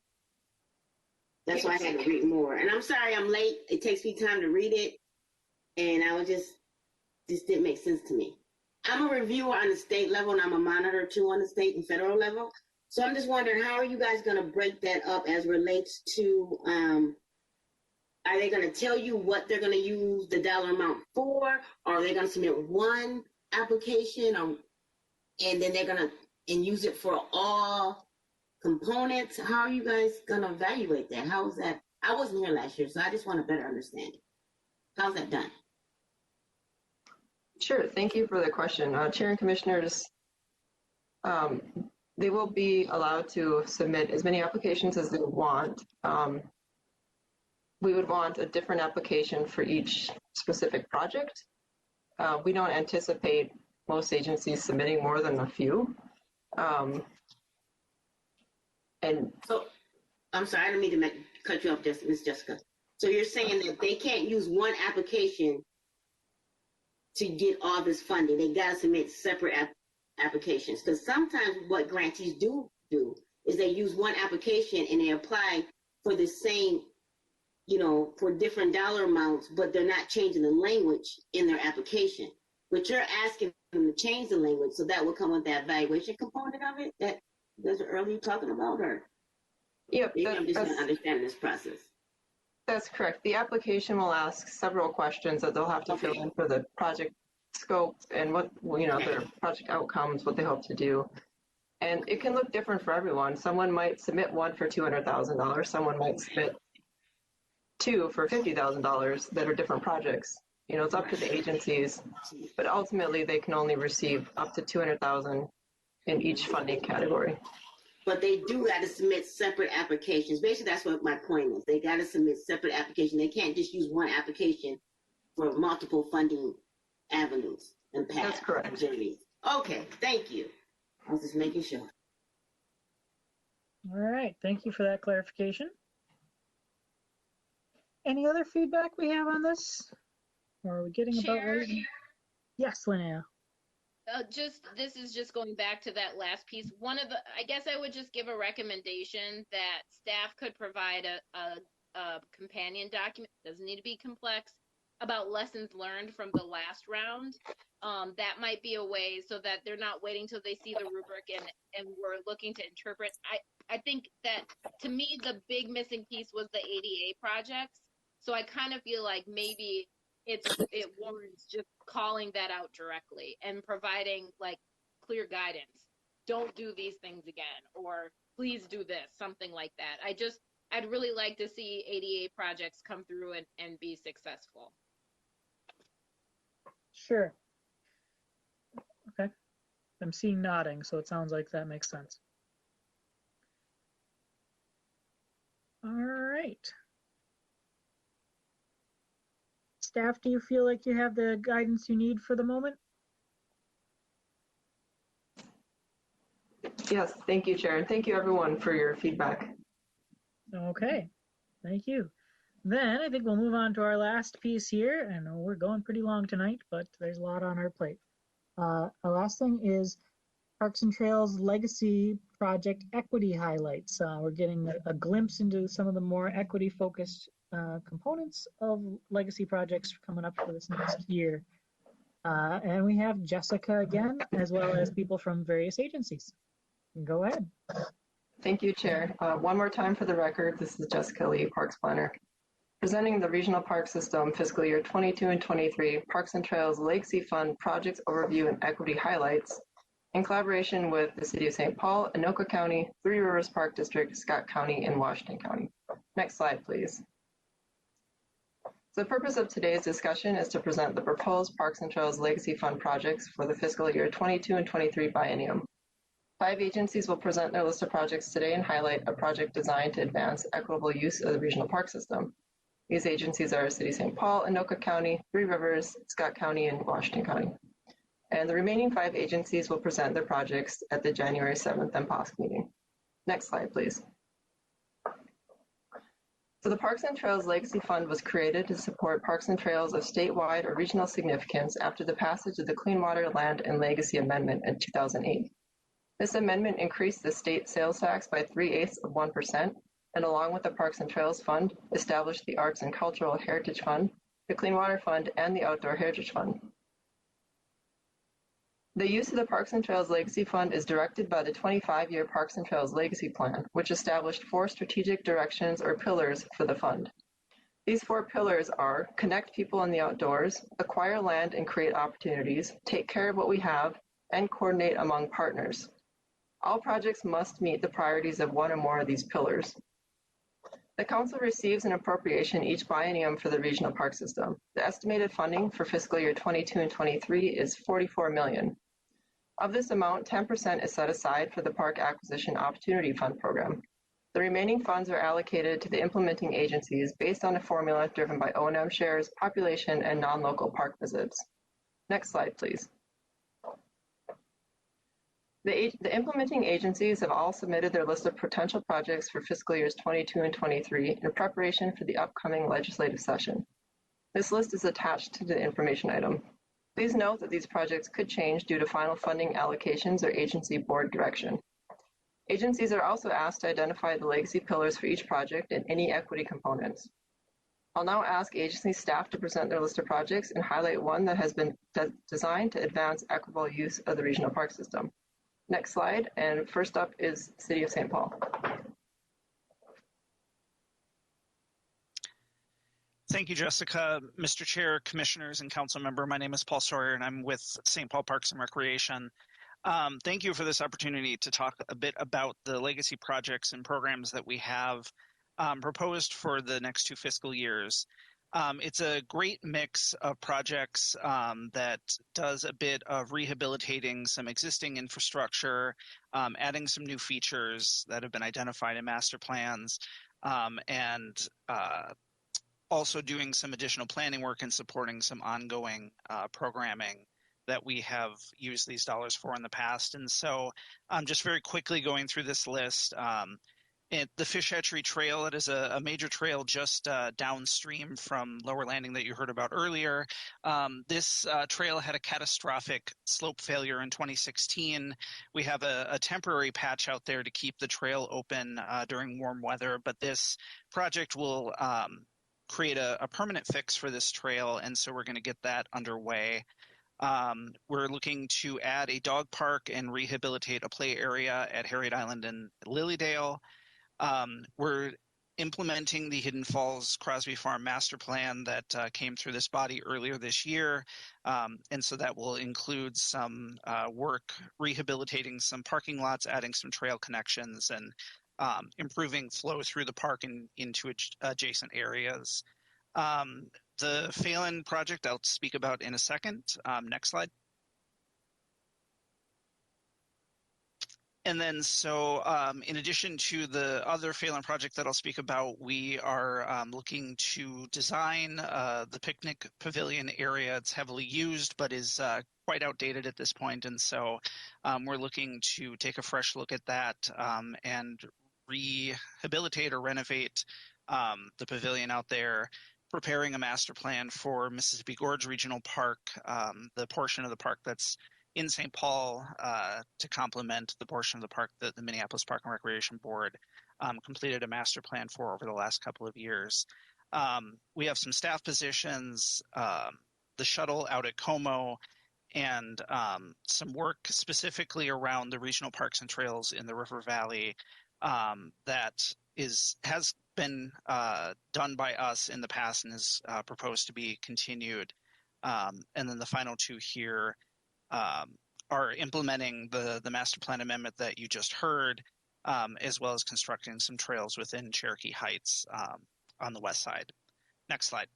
C: That's why I had to read more. And I'm sorry I'm late. It takes me time to read it. And I was just didn't make sense to me. I'm a reviewer on the state level, and I'm a monitor too on the state and federal level. So I'm just wondering, how are you guys going to break that up as relates to, are they going to tell you what they're going to use the dollar amount for? Or are they going to submit one application and then they're going to use it for all components? How are you guys going to evaluate that? How is that? I wasn't here last year, so I just want a better understanding. How's that done?
M: Sure, thank you for the question. Chair and Commissioners, they will be allowed to submit as many applications as they want. We would want a different application for each specific project. We don't anticipate most agencies submitting more than a few. And
C: so, I'm sorry, I didn't mean to cut you off, Ms. Jessica. So you're saying that they can't use one application to get all this funding. They got to submit separate applications. Because sometimes what grantees do is they use one application and they apply for the same, for different dollar amounts, but they're not changing the language in their application. But you're asking them to change the language, so that will come with that evaluation component of it that there's earlier talking about, or?
M: Yep.
C: Maybe I'm just not understanding this process.
M: That's correct. The application will ask several questions that they'll have to fill in for the project scope and what, their project outcomes, what they hope to do. And it can look different for everyone. Someone might submit one for $200,000. Someone might submit 2 for $50,000 that are different projects. It's up to the agencies, but ultimately they can only receive up to $200,000 in each funding category.
C: But they do got to submit separate applications. Basically, that's what my point is. They got to submit separate applications. They can't just use one application for multiple funding avenues and paths.
M: That's correct.
C: Journeys. Okay, thank you. I was just making sure.
A: All right, thank you for that clarification. Any other feedback we have on this? Or are we getting about ready? Yes, Linnea.
O: This is just going back to that last piece. I guess I would just give a recommendation that staff could provide a companion document, doesn't need to be complex, about lessons learned from the last round. That might be a way so that they're not waiting till they see the rubric and we're looking to interpret. I think that, to me, the big missing piece was the ADA projects. So I kind of feel like maybe it warrants just calling that out directly and providing clear guidance. Don't do these things again, or please do this, something like that. I'd really like to see ADA projects come through and be successful.
A: Sure. Okay. I'm seeing nodding, so it sounds like that makes sense. All right. Staff, do you feel like you have the guidance you need for the moment?
M: Yes, thank you, Chair. And thank you, everyone, for your feedback.
A: Okay, thank you. Then I think we'll move on to our last piece here. I know we're going pretty long tonight, but there's a lot on our plate. Our last thing is Parks and Trails Legacy Project Equity Highlights. We're getting a glimpse into some of the more equity-focused components of legacy projects coming up for this next year. And we have Jessica again, as well as people from various agencies. Go ahead.
M: Thank you, Chair. One more time for the record, this is Jessica Lee, Parks Planner, presenting the Regional Park System fiscal year 22 and 23 Parks and Trails Legacy Fund Projects Overview and Equity Highlights in collaboration with the City of St. Paul, Anoka County, Three Rivers Park District, Scott County, and Washington County. Next slide, please. So the purpose of today's discussion is to present the proposed Parks and Trails Legacy Fund projects for the fiscal year 22 and 23 biennium. 5 agencies will present their list of projects today and highlight a project designed to advance equitable use of the regional park system. These agencies are City of St. Paul, Anoka County, Three Rivers, Scott County, and Washington County. And the remaining 5 agencies will present their projects at the January 7th MPOSC meeting. Next slide, please. So the Parks and Trails Legacy Fund was created to support parks and trails of statewide or regional significance after the passage of the Clean Water, Land, and Legacy Amendment in 2008. This amendment increased the state sales tax by 0.3%, and along with the Parks and Trails Fund, established the Arts and Cultural Heritage Fund, the Clean Water Fund, and the Outdoor Heritage Fund. The use of the Parks and Trails Legacy Fund is directed by the 25-year Parks and Trails Legacy Plan, which established 4 strategic directions or pillars for the fund. These 4 pillars are connect people in the outdoors, acquire land and create opportunities, take care of what we have, and coordinate among partners. All projects must meet the priorities of one or more of these pillars. The Council receives an appropriation each biennium for the regional park system. The estimated funding for fiscal year 22 and 23 is $44 million. Of this amount, 10% is set aside for the Park Acquisition Opportunity Fund program. The remaining funds are allocated to the implementing agencies based on a formula driven by O&M shares, population, and non-local park visits. Next slide, please. The implementing agencies have all submitted their list of potential projects for fiscal years 22 and 23 in preparation for the upcoming legislative session. This list is attached to the information item. Please note that these projects could change due to final funding allocations or agency board direction. Agencies are also asked to identify the legacy pillars for each project and any equity components. I'll now ask agency staff to present their list of projects and highlight one that has been designed to advance equitable use of the regional park system. Next slide, and first up is City of St. Paul.
R: Thank you, Jessica. Mr. Chair, Commissioners, and Council Member, my name is Paul Sawyer, and I'm with St. Paul Parks and Recreation. Thank you for this opportunity to talk a bit about the legacy projects and programs that we have proposed for the next 2 fiscal years. It's a great mix of projects that does a bit of rehabilitating some existing infrastructure, adding some new features that have been identified in master plans, and also doing some additional planning work and supporting some ongoing programming that we have used these dollars for in the past. And so just very quickly going through this list, the Fish Hatchery Trail, it is a major trail just downstream from Lower Landing that you heard about earlier. This trail had a catastrophic slope failure in 2016. We have a temporary patch out there to keep the trail open during warm weather, but this project will create a permanent fix for this trail, and so we're going to get that underway. We're looking to add a dog park and rehabilitate a play area at Harriet Island and Lilydale. We're implementing the Hidden Falls Crosby Farm master plan that came through this body earlier this year. And so that will include some work rehabilitating some parking lots, adding some trail connections, and improving flow through the park and into adjacent areas. The Phelan project I'll speak about in a second. Next slide. And then so in addition to the other Phelan project that I'll speak about, we are looking to design the picnic pavilion area. It's heavily used, but is quite outdated at this point. And so we're looking to take a fresh look at that and rehabilitate or renovate the pavilion out there, preparing a master plan for Mississippi Gorge Regional Park, the portion of the park that's in St. Paul to complement the portion of the park that the Minneapolis Park and Recreation Board completed a master plan for over the last couple of years. We have some staff positions, the shuttle out at Comm, and some work specifically around the regional parks and trails in the River Valley that has been done by us in the past and is proposed to be continued. And then the final 2 here are implementing the master plan amendment that you just heard as well as constructing some trails within Cherokee Heights on the west side. Next slide.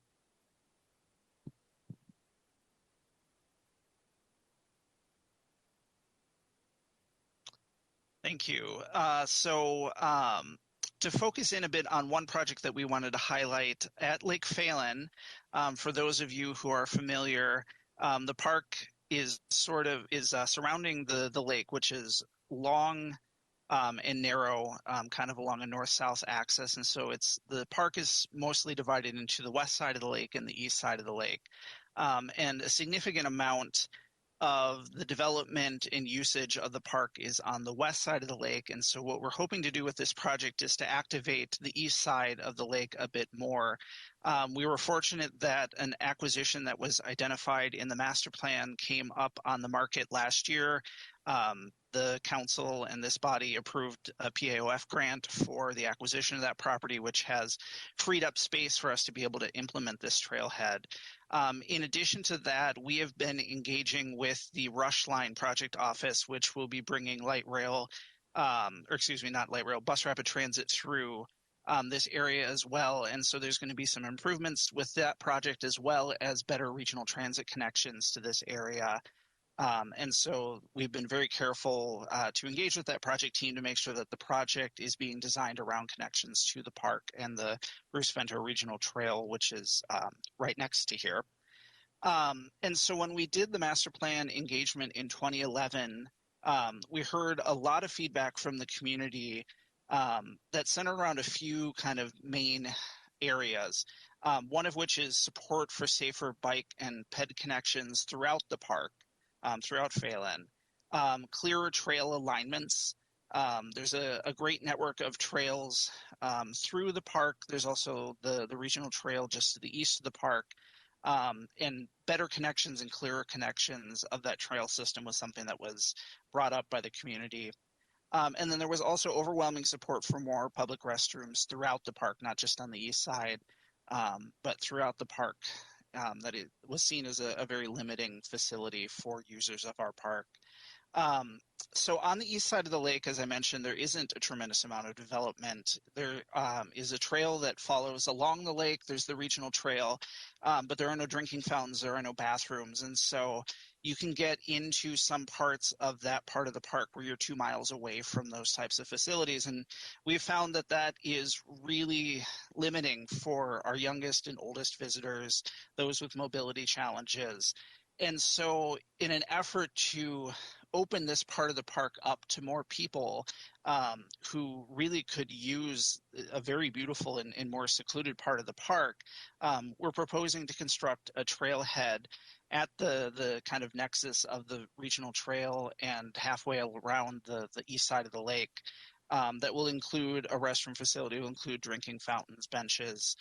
R: Thank you. To focus in a bit on one project that we wanted to highlight at Lake Phalen, for those of you who are familiar, the park is surrounding the lake, which is long and narrow, kind of along a north-south axis, and so the park is mostly divided into the west side of the lake and the east side of the lake, and a significant amount of the development and usage of the park is on the west side of the lake. And so what we're hoping to do with this project is to activate the east side of the lake a bit more. We were fortunate that an acquisition that was identified in the master plan came up on the market last year. The council and this body approved a PAOF grant for the acquisition of that property, which has freed up space for us to be able to implement this trailhead. In addition to that, we have been engaging with the Rush Line Project Office, which will be bringing light rail, bus rapid transit through this area as well. And so there's going to be some improvements with that project, as well as better regional transit connections to this area. And so we've been very careful to engage with that project team to make sure that the project is being designed around connections to the park and the Bruce Vento Regional Trail, which is right next to here. And so when we did the master plan engagement in 2011, we heard a lot of feedback from the community that centered around a few kind of main areas. One of which is support for safer bike and ped connections throughout the park. Throughout Phalen, clearer trail alignments. There's a great network of trails through the park. There's also the regional trail just to the east of the park, and better connections and clearer connections of that trail system was something that was brought up by the community. And then there was also overwhelming support for more public restrooms throughout the park, not just on the east side, but throughout the park. That it was seen as a very limiting facility for users of our park. So on the east side of the lake, as I mentioned, there isn't a tremendous amount of development. There is a trail that follows along the lake. There's the regional trail, but there are no drinking fountains. There are no bathrooms. And so you can get into some parts of that part of the park where you're 2 miles away from those types of facilities. And we've found that that is really limiting for our youngest and oldest visitors, those with mobility challenges. And so in an effort to open this part of the park up to more people who really could use a very beautiful and more secluded part of the park, we're proposing to construct a trailhead at the kind of nexus of the regional trail and halfway around the east side of the lake that will include a restroom facility, will include drinking fountains, benches,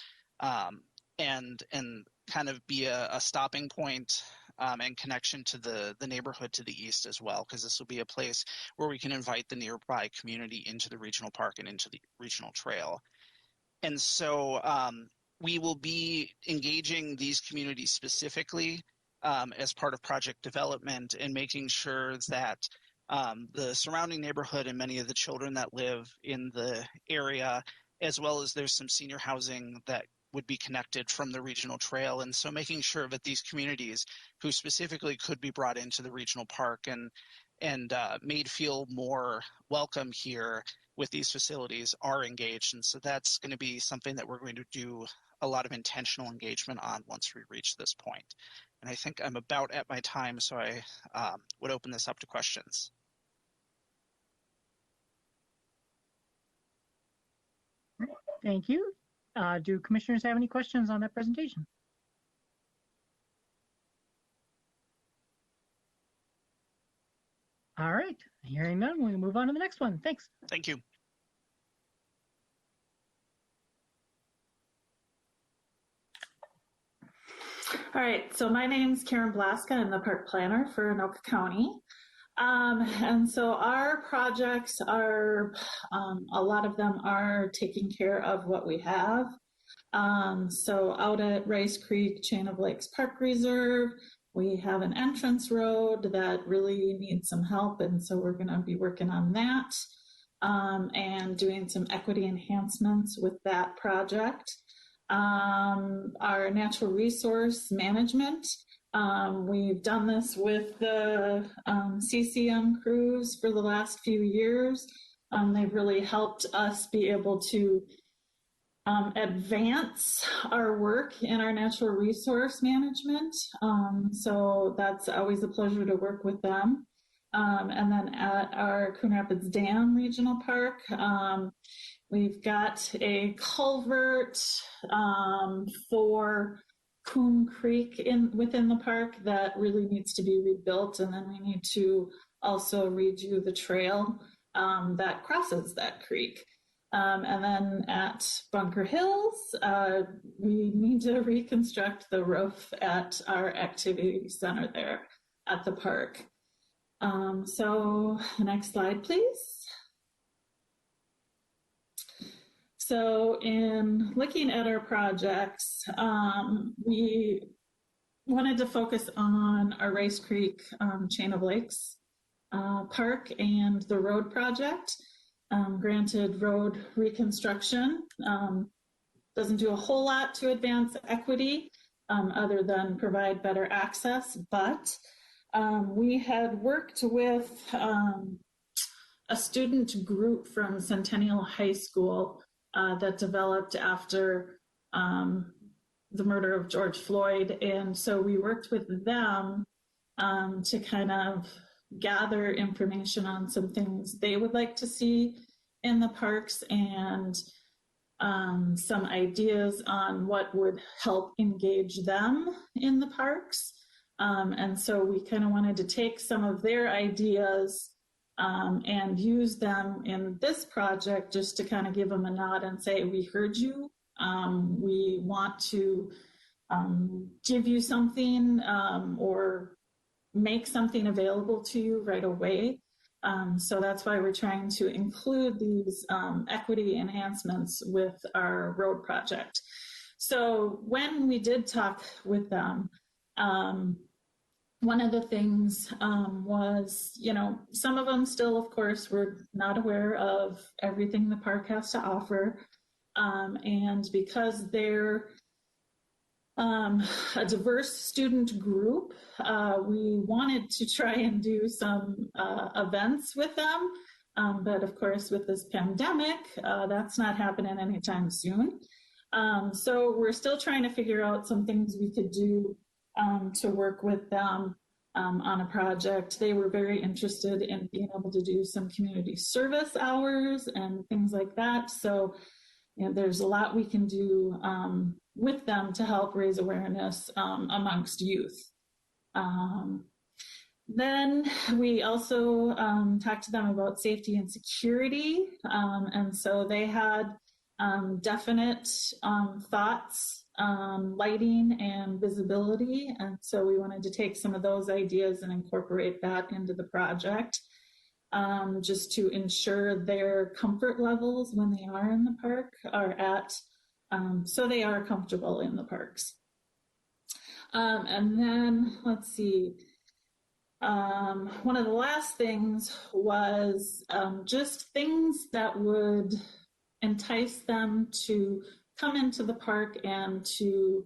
R: and kind of be a stopping point and connection to the neighborhood to the east as well, because this will be a place where we can invite the nearby community into the regional park and into the regional trail. And so we will be engaging these communities specifically as part of project development and making sure that the surrounding neighborhood and many of the children that live in the area, as well as there's some senior housing that would be connected from the regional trail. And so making sure that these communities who specifically could be brought into the regional park and made feel more welcome here with these facilities are engaged. And so that's going to be something that we're going to do a lot of intentional engagement on once we reach this point. And I think I'm about at my time, so I would open this up to questions.
A: Thank you. Do commissioners have any questions on that presentation? All right, hearing none, we'll move on to the next one. Thanks.
R: Thank you.
S: All right, so my name's Karen Blaska. I'm the park planner for Anoka County. And so our projects are, a lot of them are taking care of what we have. So out at Rice Creek Chain of Lakes Park Reserve, we have an entrance road that really needs some help, and so we're going to be working on that. and doing some equity enhancements with that project. Our natural resource management, we've done this with the CCM crews for the last few years. They've really helped us be able to advance our work in our natural resource management. So that's always a pleasure to work with them. And then at our Coon Rapids Dam Regional Park, we've got a culvert for Coon Creek within the park that really needs to be rebuilt, and then we need to also redo the trail that crosses that creek. And then at Bunker Hills, we need to reconstruct the roof at our activity center there at the park. So the next slide, please. So in looking at our projects, we wanted to focus on our Rice Creek Chain of Lakes Park and the road project. Granted, road reconstruction doesn't do a whole lot to advance equity other than provide better access, but we had worked with a student group from Centennial High School that developed after the murder of George Floyd. And so we worked with them to kind of gather information on some things they would like to see in the parks and some ideas on what would help engage them in the parks. And so we kind of wanted to take some of their ideas and use them in this project just to kind of give them a nod and say, we heard you. We want to give you something or make something available to you right away. So that's why we're trying to include these equity enhancements with our road project. So when we did talk with them, one of the things was, you know, some of them still, of course, were not aware of everything the park has to offer. And because they're a diverse student group, we wanted to try and do some events with them. But of course, with this pandemic, that's not happening anytime soon. So we're still trying to figure out some things we could do to work with them on a project. They were very interested in being able to do some community service hours and things like that. So, you know, there's a lot we can do with them to help raise awareness amongst youth. Then we also talked to them about safety and security. And so they had definite thoughts on lighting and visibility. And so we wanted to take some of those ideas and incorporate that into the project. Just to ensure their comfort levels when they are in the park are at, so they are comfortable in the parks. And then, let's see, one of the last things was just things that would entice them to come into the park and to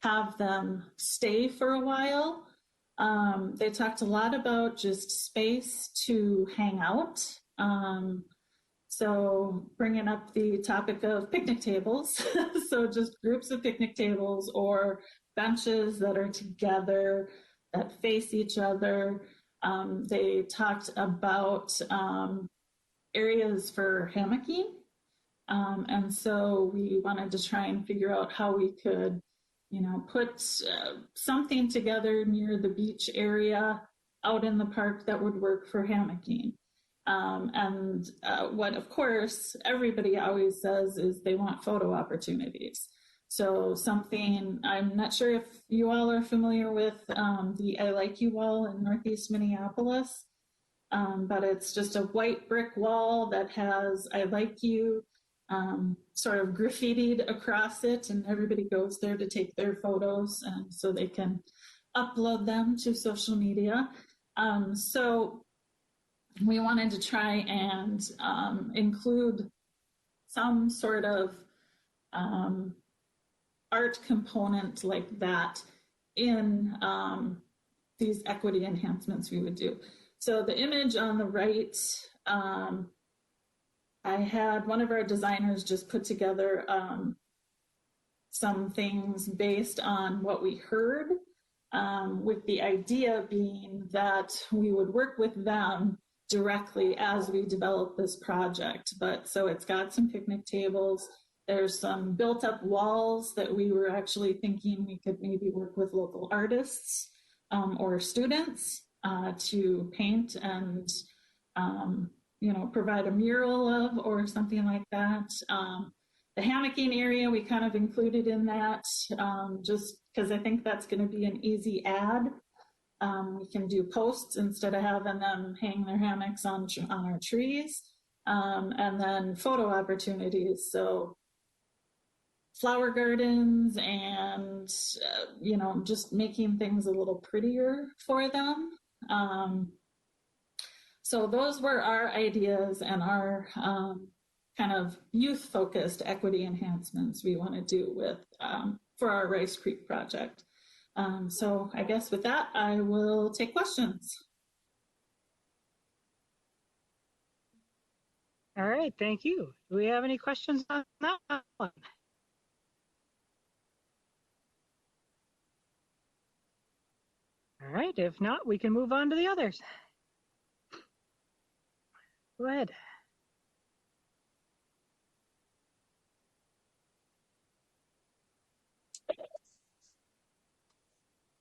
S: have them stay for a while. They talked a lot about just space to hang out. So bringing up the topic of picnic tables. So just groups of picnic tables or benches that are together, that face each other. They talked about areas for hammocking. And so we wanted to try and figure out how we could, you know, put something together near the beach area out in the park that would work for hammocking. And what, of course, everybody always says is they want photo opportunities. So something, I'm not sure if you all are familiar with the I Like You wall in Northeast Minneapolis, but it's just a white brick wall that has I Like You sort of graffitied across it, and everybody goes there to take their photos and so they can upload them to social media. So we wanted to try and include some sort of art component like that in these equity enhancements we would do. So the image on the right, I had one of our designers just put together some things based on what we heard, with the idea being that we would work with them directly as we develop this project. But so it's got some picnic tables. There's some built up walls that we were actually thinking we could maybe work with local artists or students to paint and provide a mural of or something like that. The hammocking area we kind of included in that just because I think that's going to be an easy add. We can do posts instead of having them hang their hammocks on our trees. And then photo opportunities. So flower gardens and, just making things a little prettier for them. So those were our ideas and our kind of youth-focused equity enhancements we want to do with for our Rice Creek project. So I guess with that, I will take questions.
A: All right, thank you. Do we have any questions on that one? All right, if not, we can move on to the others. Go ahead.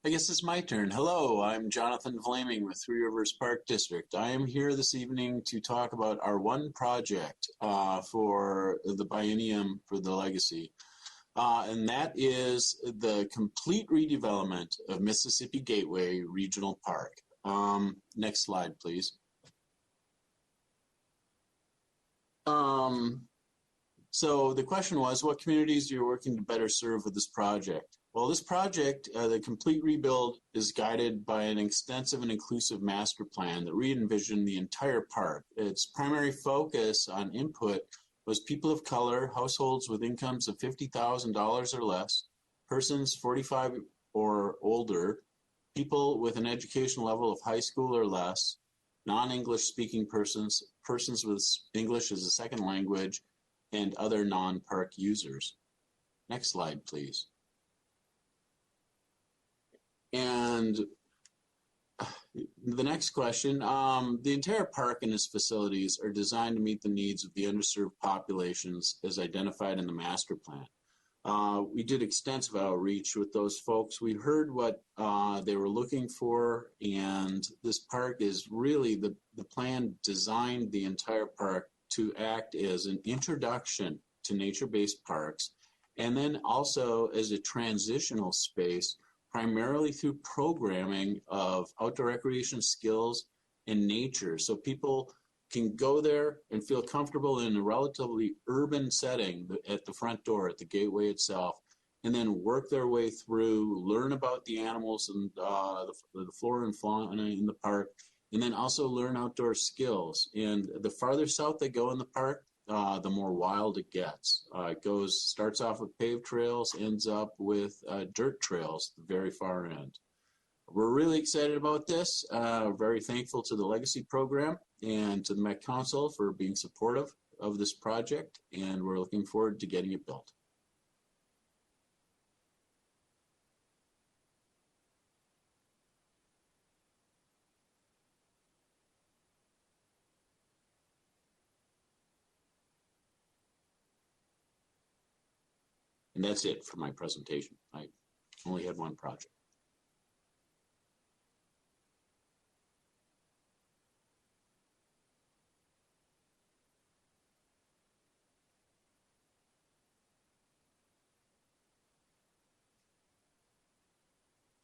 T: I guess it's my turn. Hello, I'm Jonathan Flaming with Three Rivers Park District. I am here this evening to talk about our one project for the biennium for the legacy. And that is the complete redevelopment of Mississippi Gateway Regional Park. Next slide, please. So the question was, what communities are you working to better serve with this project? Well, this project, the complete rebuild, is guided by an extensive and inclusive master plan that re-envisioned the entire park. Its primary focus on input was people of color, households with incomes of $50,000 or less, persons 45 or older, people with an education level of high school or less, non-English speaking persons, persons with English as a second language, and other non-park users. Next slide, please. And the next question, the entire park and its facilities are designed to meet the needs of the underserved populations as identified in the master plan. We did extensive outreach with those folks. We heard what they were looking for, and this park is really, the plan designed the entire park to act as an introduction to nature-based parks, and then also as a transitional space, primarily through programming of outdoor recreation skills and nature. So people can go there and feel comfortable in a relatively urban setting at the front door, at the gateway itself, and then work their way through, learn about the animals and the flora and fauna in the park, and then also learn outdoor skills. And the farther south they go in the park, the more wild it gets. It starts off with paved trails, ends up with dirt trails at the very far end. We're really excited about this. Very thankful to the Legacy Program and to the Met Council for being supportive of this project, and we're looking forward to getting it built. And that's it for my presentation. I only had one project.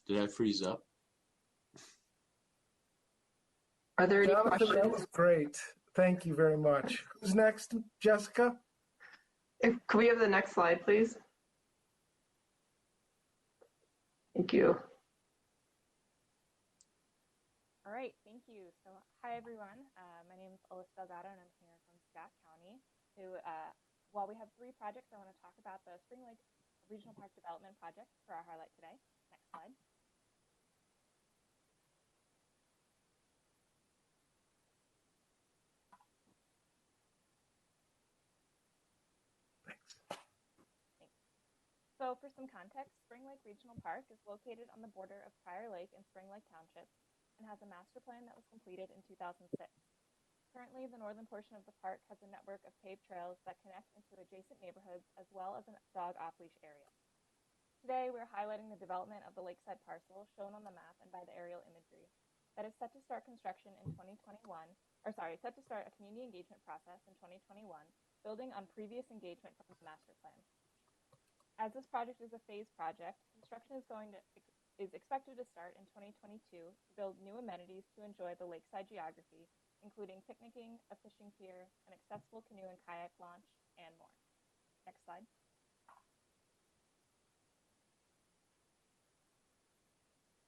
T: Did I freeze up?
M: Are there any
G: Jonathan,
M: questions?
G: that was great. Thank you very much. Who's next, Jessica?
M: Could we have the next slide, please? Thank you.
U: All right, thank you. So, hi Hi, everyone. My name is Alyssa Delgado, and I'm here from Scott County. While we have 3 projects, I want to talk about the Spring Lake Regional Park Development Project for our highlight today. Next slide. Thanks. So for some context, Spring Lake Regional Park is located on the border of Prior Lake and Spring Lake Townships and has a master plan that was completed in 2006. Currently, the northern portion of the park has a network of paved trails that connect into adjacent neighborhoods as well as a dog off-leash area. Today, we're highlighting the development of the lakeside parcel shown on the map and by the aerial imagery that is set to start construction in 2021, set to start a community engagement process in 2021, building on previous engagement from the master plan. As this project is a phased project, construction is expected to start in 2022 to build new amenities to enjoy the lakeside geography, including picnicking, a fishing pier, an accessible canoe and kayak launch, and more. Next slide.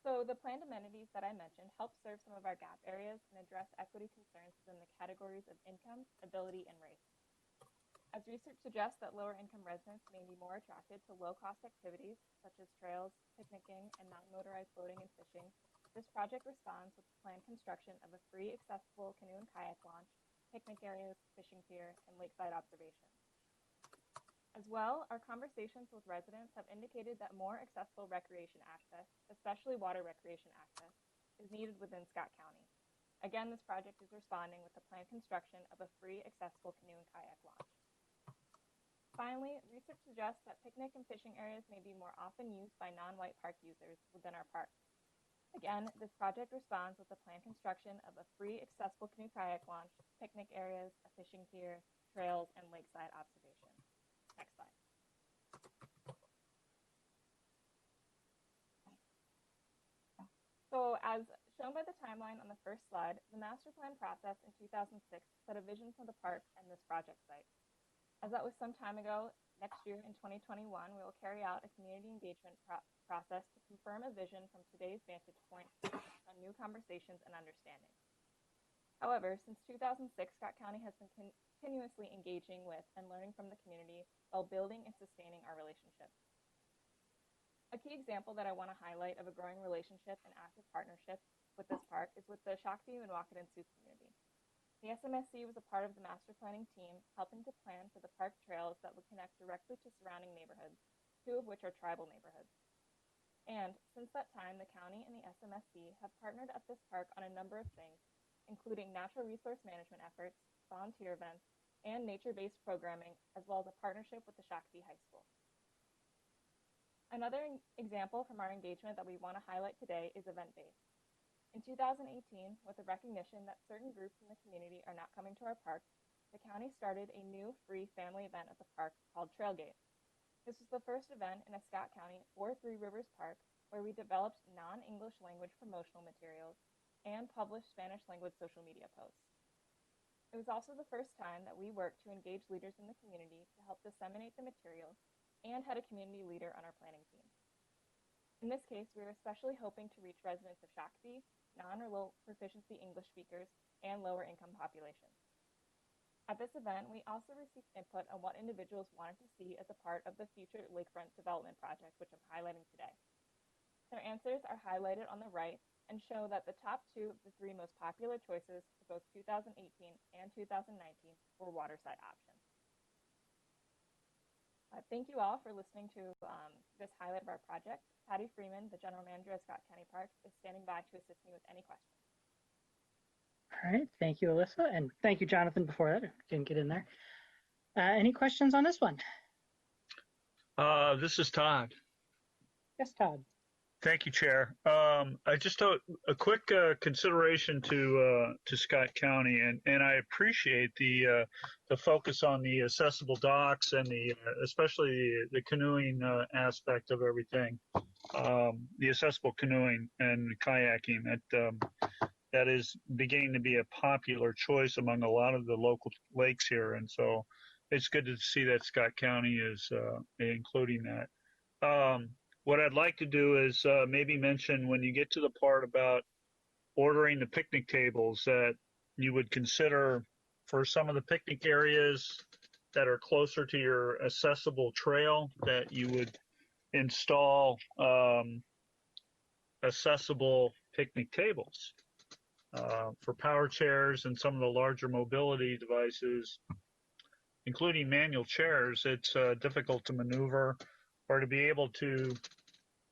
U: So the planned amenities that I mentioned help serve some of our gap areas and address equity concerns within the categories of income, ability, and race. As research suggests that lower income residents may be more attracted to low-cost activities such as trails, picnicking, and non-motorized boating and fishing, this project responds with the planned construction of a free, accessible canoe and kayak launch, picnic areas, fishing pier, and lakeside observation. As well, our conversations with residents have indicated that more accessible recreation access, especially water recreation access, is needed within Scott County. Again, this project is responding with the planned construction of a free, accessible canoe and kayak launch. Finally, research suggests that picnic and fishing areas may be more often used by non-white park users within our park. Again, this project responds with the planned construction of a free, accessible canoe kayak launch, picnic areas, a fishing pier, trails, and lakeside observation. Next slide. So as shown by the timeline on the first slide, the master plan process in 2006 set a vision for the park and this project site. As that was some time ago, next year in 2021, we will carry out a community engagement process to confirm a vision from today's vantage point on new conversations and understanding. However, since 2006, Scott County has been continuously engaging with and learning from the community while building and sustaining our relationship. A key example that I want to highlight of a growing relationship and active partnership with this park is with the Shakopee and Wakaton Sioux community. The SMSC was a part of the master planning team, helping to plan for the park trails that would connect directly to surrounding neighborhoods, 2 of which are tribal neighborhoods. And since that time, the county and the SMSC have partnered at this park on a number of things, including natural resource management efforts, volunteer events, and nature-based programming, as well as a partnership with the Shakopee High School. Another example from our engagement that we want to highlight today is event-based. In 2018, with the recognition that certain groups in the community are not coming to our park, the county started a new free family event at the park called Trailgate. This was the first event in a Scott County or Three Rivers Park where we developed non-English language promotional materials and published Spanish language social media posts. It was also the first time that we worked to engage leaders in the community to help disseminate the materials and had a community leader on our planning team. In this case, we were especially hoping to reach residents of Shakopee, non or low proficiency English speakers, and lower income populations. At this event, we also received input on what individuals wanted to see as a part of the future lakefront development project, which I'm highlighting today. Their answers are highlighted on the right and show that the top 2 of the 3 most popular choices for both 2018 and 2019 were waterside options. Thank you all for listening to this highlight of our project. Patty Freeman, the General Manager of Scott County Parks, is standing by to assist me with any questions.
A: All right, thank you, Alyssa, and thank you, Jonathan, before that. Didn't get in there. Any questions on this one?
Q: This is Todd.
A: Yes, Todd.
Q: Thank you, Chair. I just a quick consideration to Scott County, and I appreciate the focus on the accessible docks and especially the canoeing aspect of everything. The accessible canoeing and kayaking that is beginning to be a popular choice among a lot of the local lakes here, and so it's good to see that Scott County is including that. What I'd like to do is maybe mention when you get to the part about ordering the picnic tables that you would consider for some of the picnic areas that are closer to your accessible trail that you would install accessible picnic tables. For power chairs and some of the larger mobility devices, including manual chairs, it's difficult to maneuver or to be able to,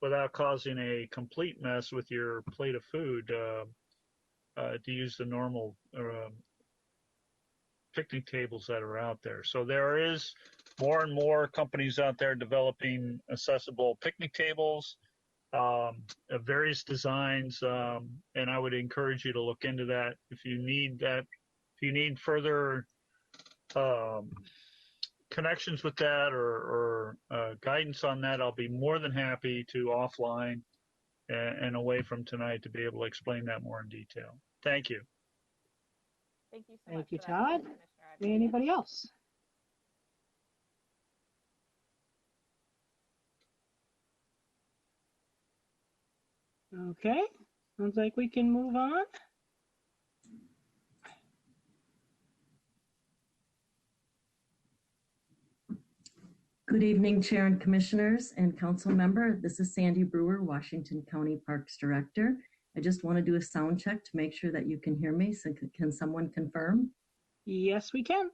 Q: without causing a complete mess with your plate of food, to use the normal picnic tables that are out there. So there is more and more companies out there developing accessible picnic tables of various designs, and I would encourage you to look into that if you need that. If you need further connections with that or guidance on that, I'll be more than happy to offline and away from tonight to be able to explain that more in detail. Thank you.
U: Thank you so
A: Thank
U: much
A: you,
U: for that,
A: Todd.
U: Commissioner.
A: Anybody else? Okay, sounds like we can move on.
H: Good evening, Chair and Commissioners and Council Member. This is Sandy Brewer, Washington County Parks Director. I just want to do a sound check to make sure that you can hear me. So can someone confirm?
A: Yes, we can.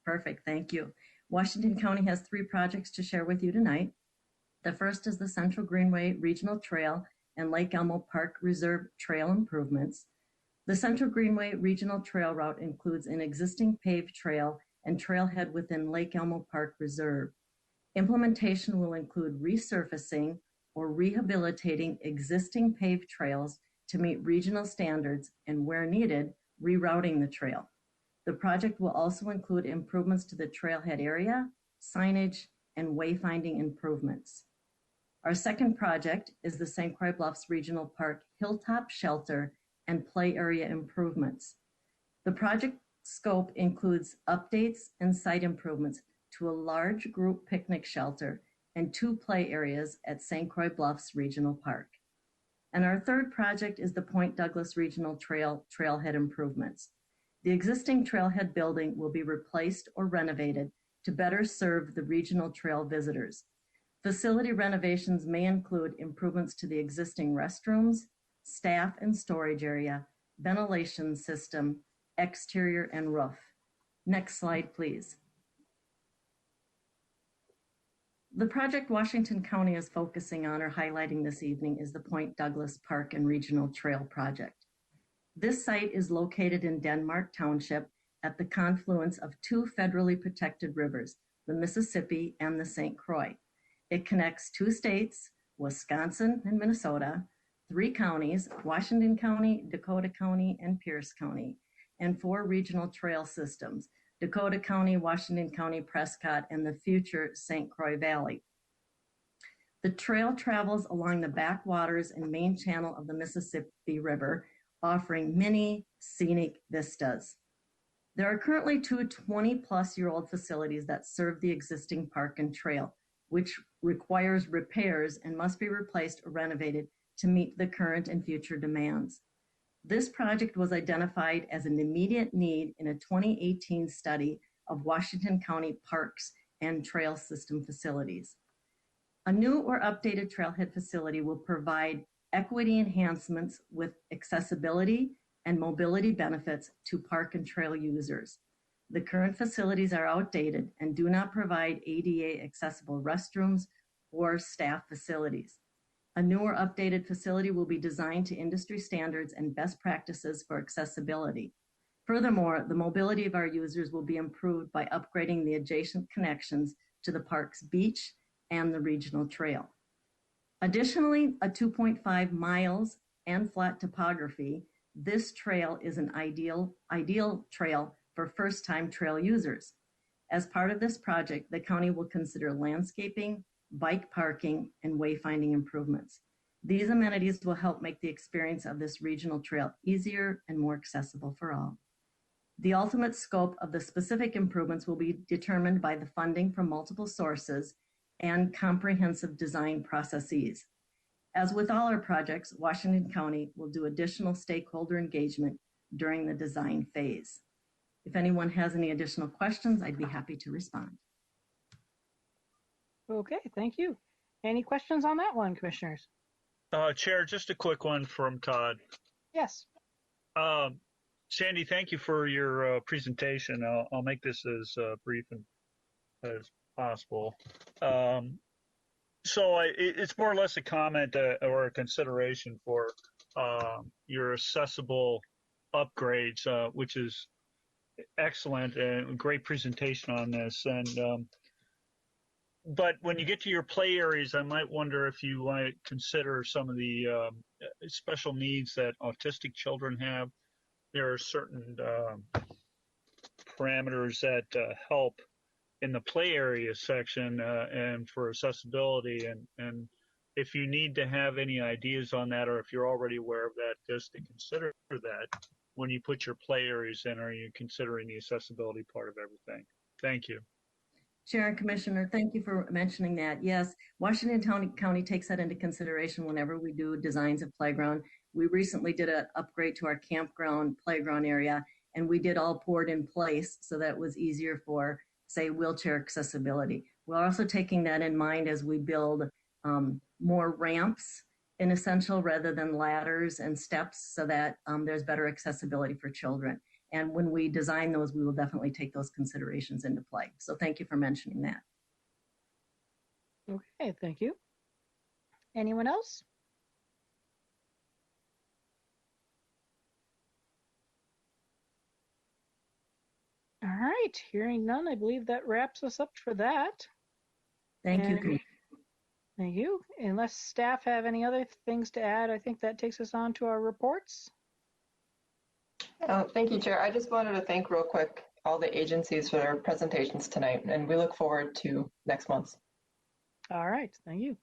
H: Perfect, thank you. Washington County has 3 projects to share with you tonight. The first is the Central Greenway Regional Trail and Lake Elmo Park Reserve Trail improvements. The Central Greenway Regional Trail route includes an existing paved trail and trailhead within Lake Elmo Park Reserve. Implementation will include resurfacing or rehabilitating existing paved trails to meet regional standards and, where needed, rerouting the trail. The project will also include improvements to the trailhead area, signage, and wayfinding improvements. Our second project is the St. Croix Bluffs Regional Park Hilltop Shelter and Play Area improvements. The project scope includes updates and site improvements to a large group picnic shelter and 2 play areas at St. Croix Bluffs Regional Park. And our third project is the Point Douglas Regional Trail trailhead improvements. The existing trailhead building will be replaced or renovated to better serve the regional trail visitors. Facility renovations may include improvements to the existing restrooms, staff and storage area, ventilation system, exterior and roof. Next slide, please. The project Washington County is focusing on or highlighting this evening is the Point Douglas Park and Regional Trail project. This site is located in Denmark Township at the confluence of 2 federally protected rivers, the Mississippi and the St. Croix. It connects 2 states, Wisconsin and Minnesota, 3 counties, Washington County, Dakota County, and Pierce County, and 4 regional trail systems, Dakota County, Washington County, Prescott, and the future St. Croix Valley. The trail travels along the backwaters and main channel of the Mississippi River, offering many scenic vistas. There are currently 2 20-plus-year-old facilities that serve the existing park and trail, which requires repairs and must be replaced or renovated to meet the current and future demands. This project was identified as an immediate need in a 2018 study of Washington County parks and trail system facilities. A new or updated trailhead facility will provide equity enhancements with accessibility and mobility benefits to park and trail users. The current facilities are outdated and do not provide ADA accessible restrooms or staff facilities. A newer updated facility will be designed to industry standards and best practices for accessibility. Furthermore, the mobility of our users will be improved by upgrading the adjacent connections to the park's beach and the regional trail. Additionally, a 2.5 miles and flat topography, this trail is an ideal trail for first-time trail users. As part of this project, the county will consider landscaping, bike parking, and wayfinding improvements. These amenities will help make the experience of this regional trail easier and more accessible for all. The ultimate scope of the specific improvements will be determined by the funding from multiple sources and comprehensive design processes. As with all our projects, Washington County will do additional stakeholder engagement during the design phase. If anyone has any additional questions, I'd be happy to respond.
A: Okay, thank you. Any questions on that one, commissioners?
Q: Chair, just a quick one from Todd.
A: Yes.
Q: Sandy, thank you for your presentation. I'll make this as brief as possible. It's more or less a comment or a consideration for your accessible upgrades, which is excellent and great presentation on this. But when you get to your play areas, I might wonder if you might consider some of the special needs that autistic children have. There are certain parameters that help in the play area section and for accessibility. And if you need to have any ideas on that, or if you're already aware of that, just to consider that when you put your play areas in, are you considering the accessibility part of everything? Thank you.
H: Chair and Commissioner, thank you for mentioning that. Yes, Washington County takes that into consideration whenever we do designs of playground. We recently did an upgrade to our campground playground area, and we did all poured in place so that it was easier for, say, wheelchair accessibility. We're also taking that in mind as we build more ramps in Essential rather than ladders and steps so that there's better accessibility for children. And when we design those, we will definitely take those considerations into play. So thank you for mentioning that.
A: Okay, thank you. Anyone else? All right, hearing none, I believe that wraps us up for that.
H: Thank you.
A: Thank you. Unless staff have any other things to add, I think that takes us on to our reports.
M: Thank you, Chair. I just wanted to thank real quick all the agencies for their presentations tonight, and we look forward to next month's.
A: All right, thank you.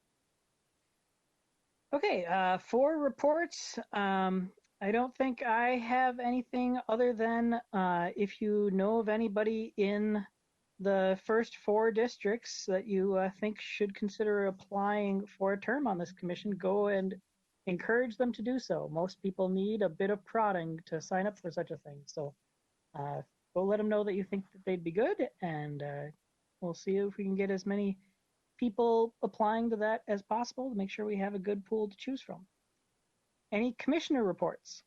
A: Okay, for reports, I don't think I have anything other than if you know of anybody in the first 4 districts that you think should consider applying for a term on this commission, go and encourage them to do so. Most people need a bit of prodding to sign up for such a thing. So go let them know that you think that they'd be good, and we'll see if we can get as many people applying to that as possible to make sure we have a good pool to choose from. Any commissioner reports?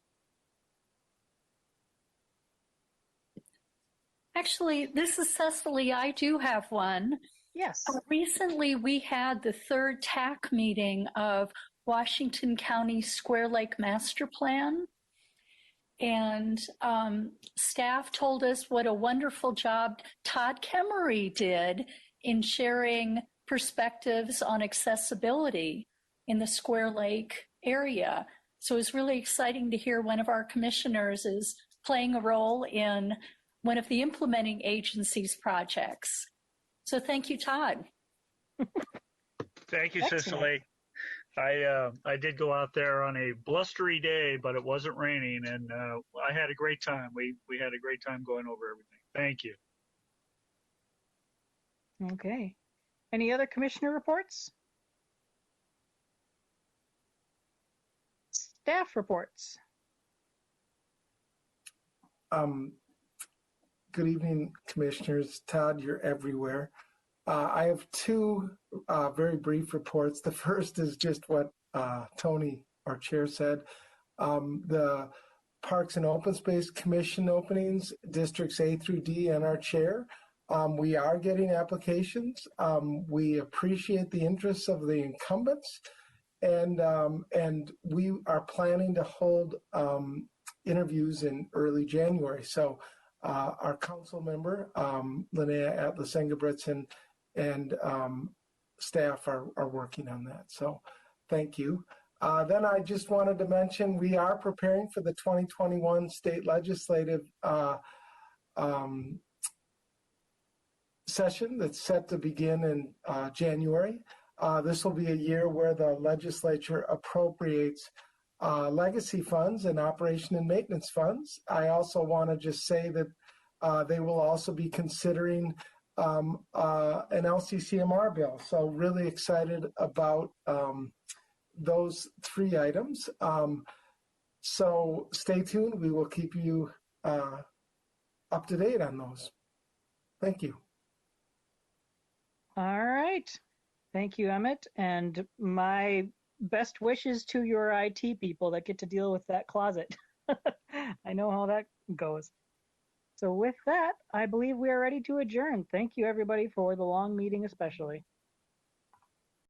D: Actually, this is Cecily. I do have one.
A: Yes.
D: Recently, we had the 3rd TAC meeting of Washington County Square Lake Master Plan. And staff told us what a wonderful job Todd Kemery did in sharing perspectives on accessibility in the Square Lake area. So it was really exciting to hear one of our commissioners is playing a role in one of the implementing agencies' projects. So thank you, Todd.
Q: Thank you,
A: Excellent.
Q: Cicely. I did go out there on a blustery day, but it wasn't raining, and I had a great time. We had a great time going over everything. Thank you.
A: Okay. Any other commissioner reports? Staff reports.
G: Good evening, commissioners. Todd, you're everywhere. I have 2 very brief reports. The first is just what Tony, our chair, said. The Parks and Open Space Commission openings, districts A through D, and our chair. We are getting applications. We appreciate the interests of the incumbents, and we are planning to hold interviews in early January. So our council member, Linnea Atlas-Engebretson, and staff are working on that. So thank you. Then I just wanted to mention we are preparing for the 2021 state legislative session that's set to begin in January. This will be a year where the legislature appropriates legacy funds and operation and maintenance funds. I also want to just say that they will also be considering an LCCMR bill. So really excited about those 3 items. So stay tuned. We will keep you up to date on those. Thank you.
A: All right. Thank you, Emmett. And my best wishes to your IT people that get to deal with that closet. I know how that goes. So with that, I believe we are ready to adjourn. Thank you, everybody, for the long meeting especially.